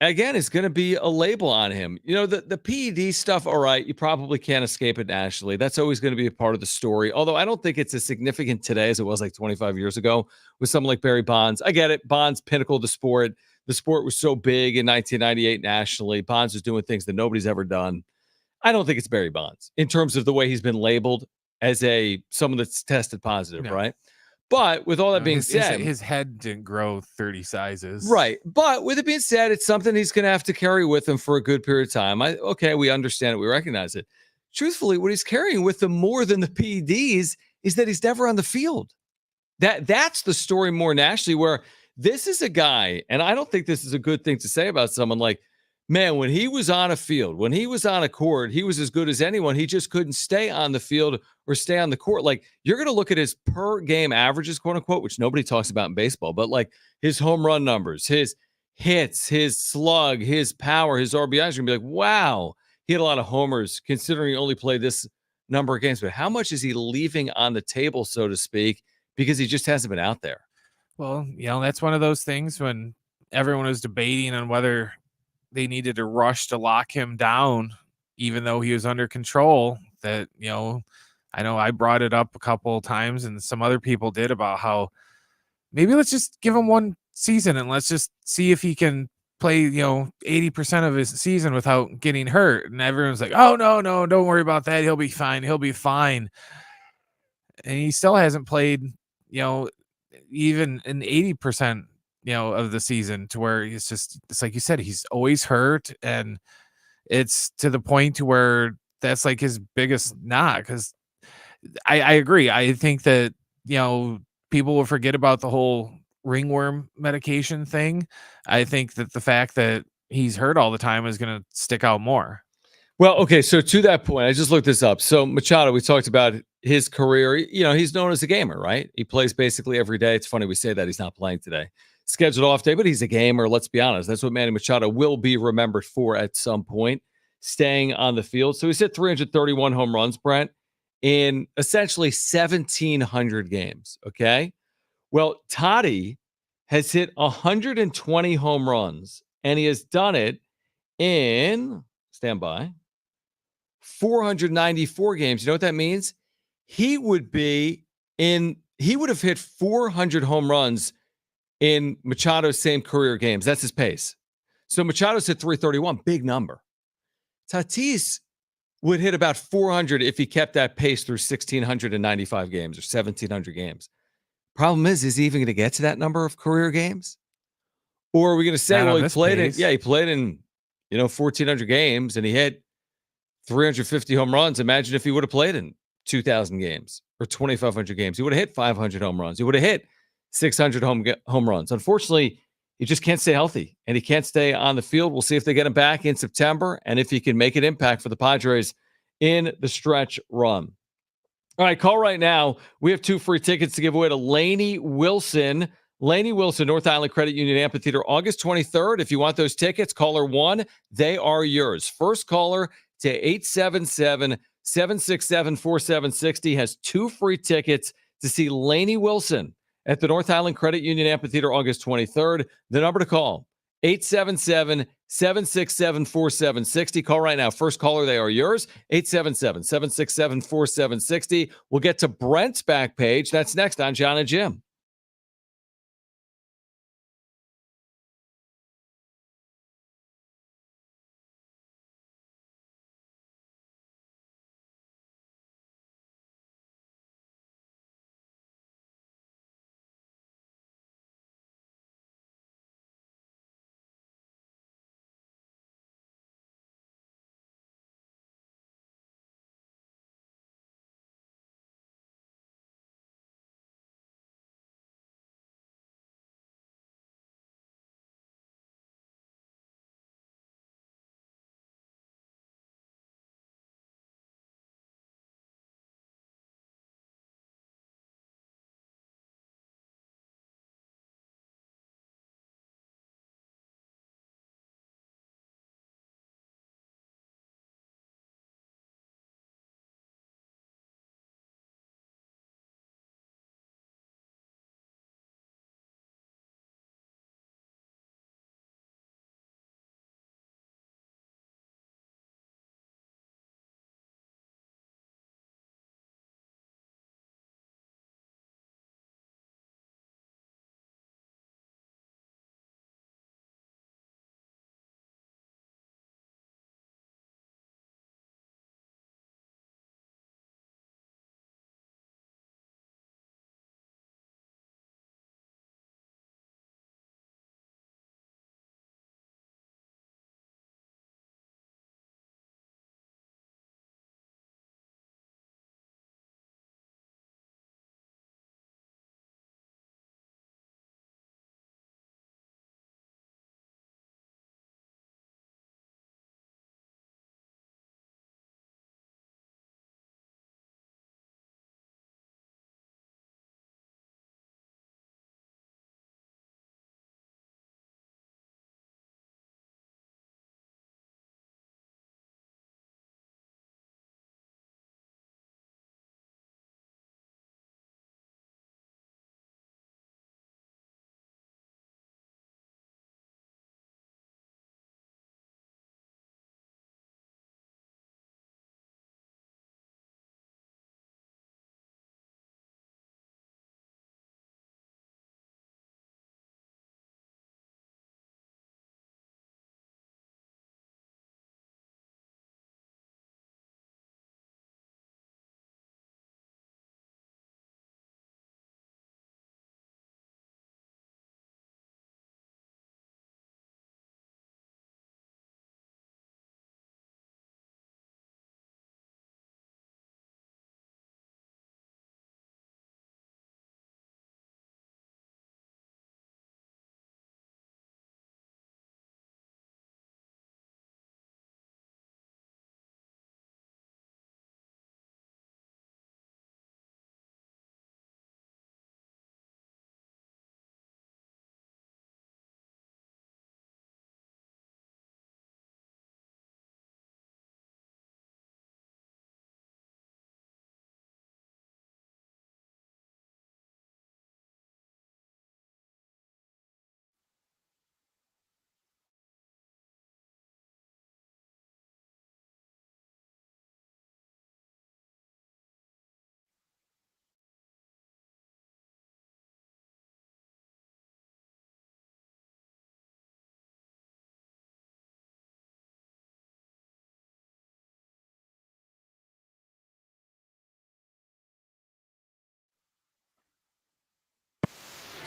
again, is going to be a label on him. The PED stuff, all right, you probably can't escape it nationally. That's always going to be a part of the story, although I don't think it's as significant today as it was like 25 years ago with someone like Barry Bonds. I get it. Bonds, pinnacle of the sport. The sport was so big in 1998 nationally. Bonds was doing things that nobody's ever done. I don't think it's Barry Bonds in terms of the way he's been labeled as someone that's tested positive, right? But with all that being said, his head didn't grow 30 sizes. Right. But with it being said, it's something he's going to have to carry with him for a good period of time. Okay, we understand it. We recognize it. Truthfully, what he's carrying with him more than the PEDs is that he's never on the field. That's the story more nationally, where this is a guy, and I don't think this is a good thing to say about someone like, man, when he was on a field, when he was on a court, he was as good as anyone. He just couldn't stay on the field or stay on the court. Like, you're going to look at his per game averages, quote unquote, which nobody talks about in baseball, but like his home run numbers, his hits, his slug, his power, his RBIs, you're going to be like, wow, he had a lot of homers considering he only played this number of games. But how much is he leaving on the table, so to speak, because he just hasn't been out there? Well, that's one of those things when everyone was debating on whether they needed to rush to lock him down, even though he was under control. That, I know I brought it up a couple of times and some other people did, about how maybe let's just give him one season and let's just see if he can play, 80% of his season without getting hurt. And everyone's like, oh, no, don't worry about that. He'll be fine. And he still hasn't played, even an 80%, of the season, to where it's like you said, he's always hurt. And it's to the point to where that's like his biggest knock. Because I agree. I think that, people will forget about the whole ringworm medication thing. I think that the fact that he's hurt all the time is going to stick out more. Well, okay, so to that point, I just looked this up. So Machado, we talked about his career. He's known as a gamer, right? He plays basically every day. It's funny we say that he's not playing today. Scheduled off day, but he's a gamer. Let's be honest. That's what Manny Machado will be remembered for at some point, staying on the field. So he's hit 331 home runs, Brent, in essentially 1,700 games, okay? Well, Toddy has hit 120 home runs, and he has done it in, stand by, 494 games. You know what that means? He would have hit 400 home runs in Machado's same career games. That's his pace. So Machado's hit 331, big number. Tatis would hit about 400 if he kept that pace through 1,695 games or 1,700 games. Problem is he even going to get to that number of career games? Or are we going to say, well, he played in 1,400 games and he hit 350 home runs. Imagine if he would have played in 2,000 games or 2,500 games. He would have hit 500 home runs. He would have hit 600 home runs. Unfortunately, he just can't stay healthy and he can't stay on the field. We'll see if they get him back in September and if he can make an impact for the Padres in the stretch run. All right, call right now. We have 2 free tickets to give away to Lainey Wilson. Lainey Wilson, North Island Credit Union Amphitheater, August 23rd. If you want those tickets, caller 1. They are yours. First caller to 877-767-4760 has 2 free tickets to see Lainey Wilson at the North Island Credit Union Amphitheater August 23rd. The number to call, 877-767-4760. Call right now. First caller, they are yours. 877-767-4760. We'll get to Brent's back page. That's next on Jon and Jim.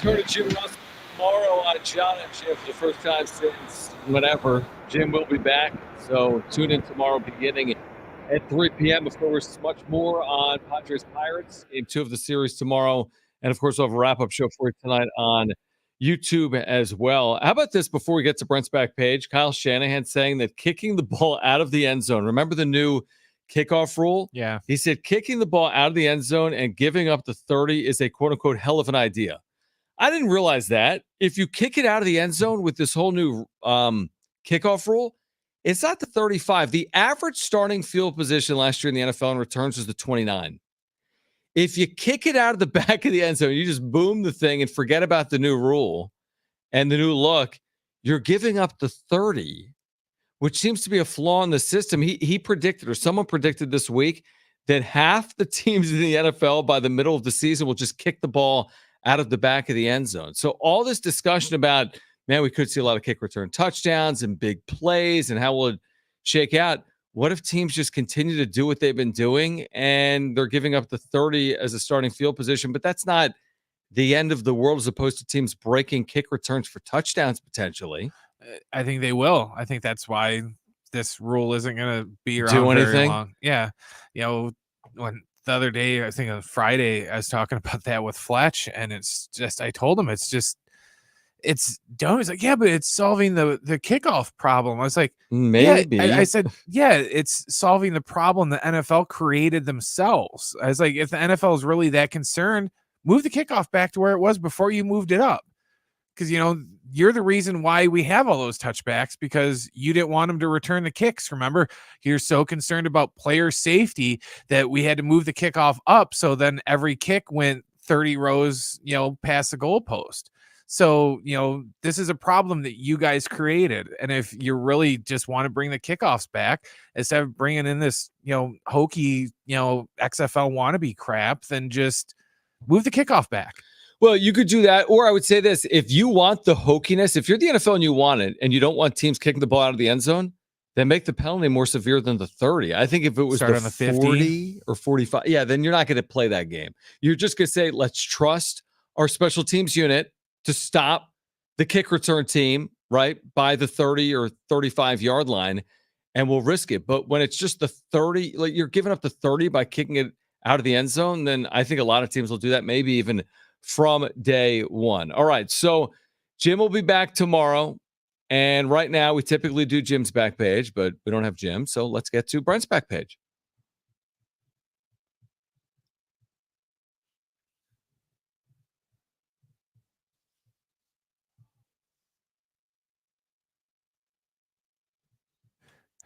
Turn to Jim Russell tomorrow on Jon and Jim for the first time since whenever. Jim will be back, so tune in tomorrow beginning at 3 p.m. Of course, much more on Padres Pirates, game 2 of the series tomorrow. And of course, we'll have a wrap-up show for you tonight on YouTube as well. How about this before we get to Brent's back page? Kyle Shanahan saying that kicking the ball out of the end zone, remember the new kickoff rule? Yeah. He said kicking the ball out of the end zone and giving up the 30 is a quote-unquote hell of an idea. I didn't realize that. If you kick it out of the end zone with this whole new kickoff rule, it's not the 35. The average starting field position last year in the NFL in returns was the 29. If you kick it out of the back of the end zone, you just boom the thing and forget about the new rule and the new look, you're giving up the 30, which seems to be a flaw in the system. He predicted, or someone predicted this week, that half the teams in the NFL by the middle of the season will just kick the ball out of the back of the end zone. So all this discussion about, man, we could see a lot of kick return touchdowns and big plays and how will it shake out? What if teams just continue to do what they've been doing and they're giving up the 30 as a starting field position, but that's not the end of the world as opposed to teams breaking kick returns for touchdowns potentially? I think they will. I think that's why this rule isn't going to be around very long. Yeah. When the other day, I think on Friday, I was talking about that with Fletch, and it's just, I told him it's dumb. He's like, yeah, but it's solving the kickoff problem. I was like, maybe. Yeah. I said, yeah, it's solving the problem the NFL created themselves. I was like, if the NFL is really that concerned, move the kickoff back to where it was before you moved it up. Because, you're the reason why we have all those touchbacks, because you didn't want them to return the kicks. Remember, you're so concerned about player safety that we had to move the kickoff up. So then every kick went 30 rows, past the goalpost. So, this is a problem that you guys created. And if you really just want to bring the kickoffs back, instead of bringing in this, hokey, XFL wannabe crap, then just move the kickoff back. Well, you could do that. Or I would say this, if you want the hokiness, if you're the NFL and you want it, and you don't want teams kicking the ball out of the end zone, then make the penalty more severe than the 30. I think if it was Start the on the 50 40 or 45, then you're not going to play that game. You're just going to say, let's trust our special teams unit to stop the kick return team, right, by the 30 or 35-yard line, and we'll risk it. But when it's just the 30, like you're giving up the 30 by kicking it out of the end zone, then I think a lot of teams will do that, maybe even from day one. All right, so Jim will be back tomorrow. And right now, we typically do Jim's back page, but we don't have Jim. So let's get to Brent's back page.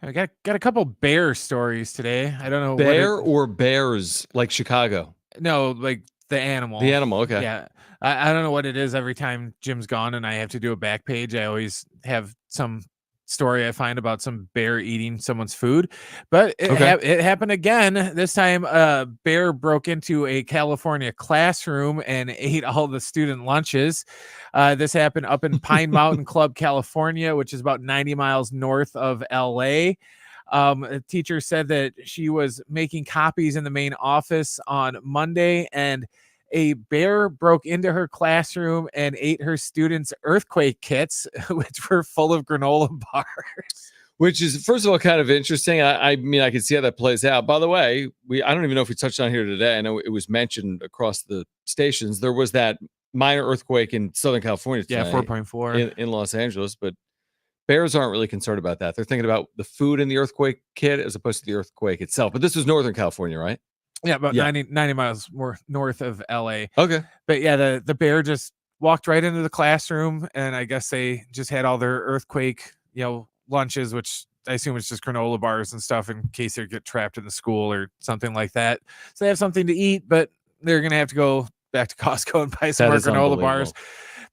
I got a couple bear stories today. I don't know. Bear or bears, like Chicago? No, like the animal. The animal, okay. Yeah. I don't know what it is. Every time Jim's gone and I have to do a back page, I always have some story I find about some bear eating someone's food. But it happened again. This time a bear broke into a California classroom and ate all the student lunches. This happened up in Pine Mountain Club, California, which is about 90 miles north of LA. A teacher said that she was making copies in the main office on Monday, and a bear broke into her classroom and ate her students' earthquake kits, which were full of granola bars. Which is, first of all, kind of interesting. I mean, I can see how that plays out. By the way, I don't even know if we touched on here today. I know it was mentioned across the stations. There was that minor earthquake in Southern California tonight, 4.4 in Los Angeles, but bears aren't really concerned about that. They're thinking about the food in the earthquake kit as opposed to the earthquake itself. But this was Northern California, right? Yeah, about 90 miles more north of LA. Okay. But yeah, the bear just walked right into the classroom, and I guess they just had all their earthquake, lunches, which I assume it's just granola bars and stuff in case they get trapped in the school or something like that. So they have something to eat, but they're going to have to go back to Costco and buy some more granola bars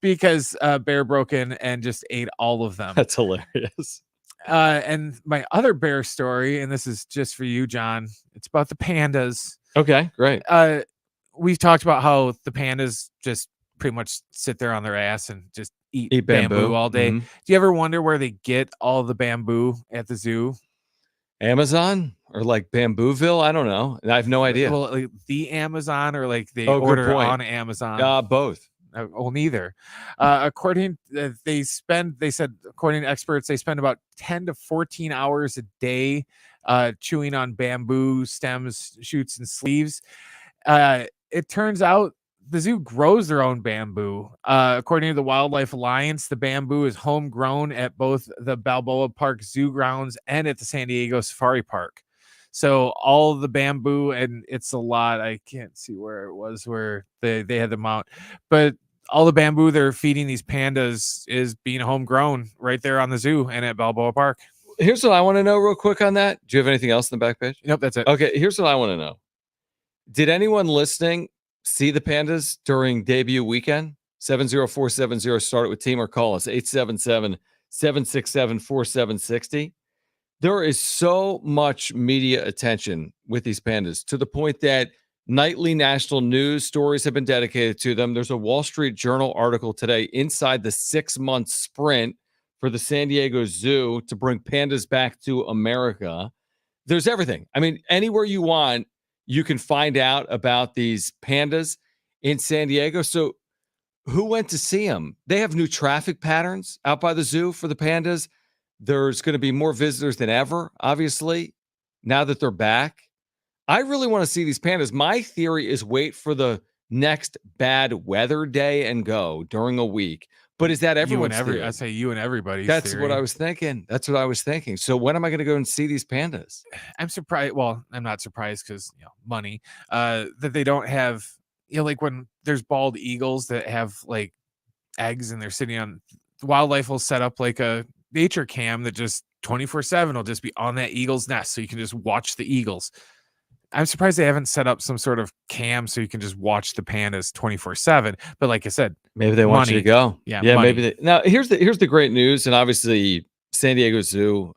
because bear broke in and just ate all of them. That's hilarious. And my other bear story, and this is just for you, John, it's about the pandas. Okay, great. We've talked about how the pandas just pretty much sit there on their ass and just eat bamboo all day. Mm-hmm. Do you ever wonder where they get all the bamboo at the zoo? Amazon or like Bambooville? I don't know. I have no idea. Well, like the Amazon or like they order on Amazon? Both. Well, neither. According to experts, they spend about 10 to 14 hours a day chewing on bamboo stems, shoots, and sleeves. It turns out the zoo grows their own bamboo. According to the Wildlife Alliance, the bamboo is homegrown at both the Balboa Park Zoo grounds and at the San Diego Safari Park. So all the bamboo, and it's a lot. I can't see where it was where they had them out, but all the bamboo they're feeding these pandas is being homegrown right there on the zoo and at Balboa Park. Here's what I want to know real quick on that. Do you have anything else in the back page? Nope, that's it. Okay, here's what I want to know. Did anyone listening see the Pandas during debut weekend? 70470, start it with team or call us 877-767-4760. There is so much media attention with these Pandas to the point that nightly national news stories have been dedicated to them. There's a Wall Street Journal article today inside the 6-month sprint for the San Diego Zoo to bring pandas back to America. There's everything. I mean, anywhere you want, you can find out about these pandas in San Diego. So who went to see them? They have new traffic patterns out by the zoo for the pandas. There's going to be more visitors than ever, obviously, now that they're back. I really want to see these pandas. My theory is wait for the next bad weather day and go during a week. But is that everyone's theory? I say you and everybody's That's theory. what I was thinking. That's what I was thinking. So when am I going to go and see these pandas? I'm surprised. Well, I'm not surprised because money. That they don't have. Like when there's bald eagles that have like eggs and they're sitting on. Wildlife will set up like a nature cam that just 24/7 will just be on that eagle's nest, so you can just watch the eagles. I'm surprised they haven't set up some sort of cam so you can just watch the pandas 24/7. But like I said, maybe they want you to go. Yeah, maybe they. Now here's the great news, and obviously San Diego Zoo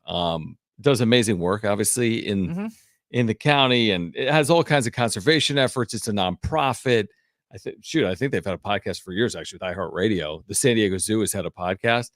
does amazing work, obviously in the county, and it has all kinds of conservation efforts. It's a nonprofit. I think they've had a podcast for years actually with iHeartRadio. The San Diego Zoo has had a podcast.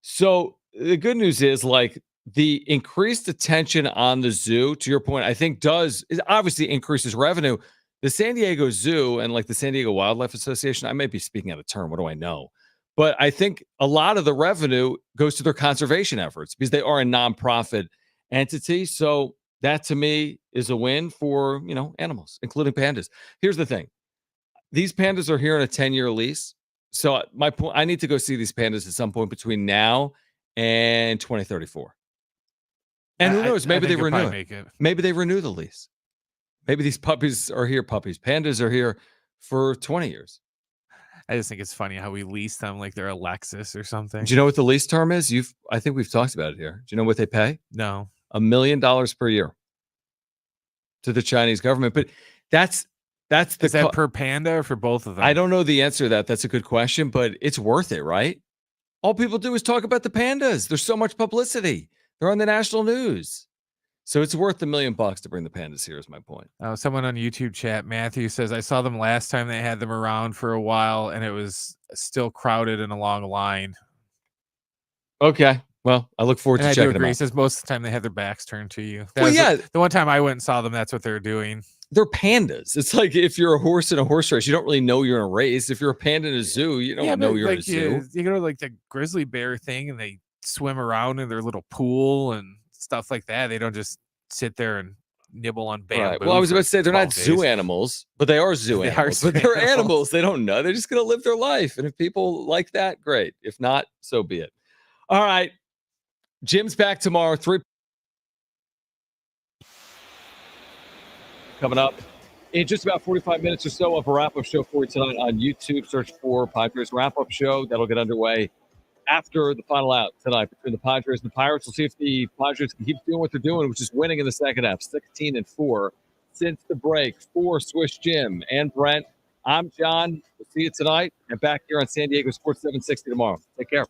So the good news is like the increased attention on the zoo, to your point, I think obviously increases revenue. The San Diego Zoo and like the San Diego Wildlife Association, I may be speaking out of turn. What do I know? But I think a lot of the revenue goes to their conservation efforts because they are a nonprofit entity. So that to me is a win for, animals, including pandas. Here's the thing. These pandas are here on a 10-year lease. So my point, I need to go see these pandas at some point between now and 2034. And who knows? Maybe they renew it. Maybe they renew the lease. Maybe these pandas are here for 20 years. I just think it's funny how we lease them like they're a Lexus or something. Do you know what the lease term is? I think we've talked about it here. Do you know what they pay? No. $1 million per year to the Chinese government. But is that per panda or for both of them? I don't know the answer to that. That's a good question, but it's worth it, right? All people do is talk about the pandas. There's so much publicity. They're on the national news. So it's worth $1 million to bring the pandas here is my point. Someone on YouTube chat, Matthew, says, I saw them last time they had them around for a while and it was still crowded in a long line. Okay. Well, I look forward to checking them out. He says most of the time they have their backs turned to you. The one time I went and saw them, that's what they're doing. They're pandas. It's like if you're a horse in a horse race, you don't really know you're in a race. If you're a panda in a zoo, you don't know you're in a zoo. You go to like the grizzly bear thing and they swim around in their little pool and stuff like that. They don't just sit there and nibble on bamboo. Right. Well, I was about to say they're not zoo animals, but they are zoo animals. But they're animals. They don't know. They're just going to live their life. And if people like that, great. If not, so be it. All right. Jim's back tomorrow. 3 coming up in just about 45 minutes or so of a wrap-up show for you tonight on YouTube. Search for Padres wrap-up show. That'll get underway after the final out tonight between the Padres and the Pirates. We'll see if the Padres can keep doing what they're doing, which is winning in the second half, 16-4 since the break. For Swish Jim and Brent, I'm John. We'll see you tonight and back here on San Diego Sports 760 tomorrow. Take care.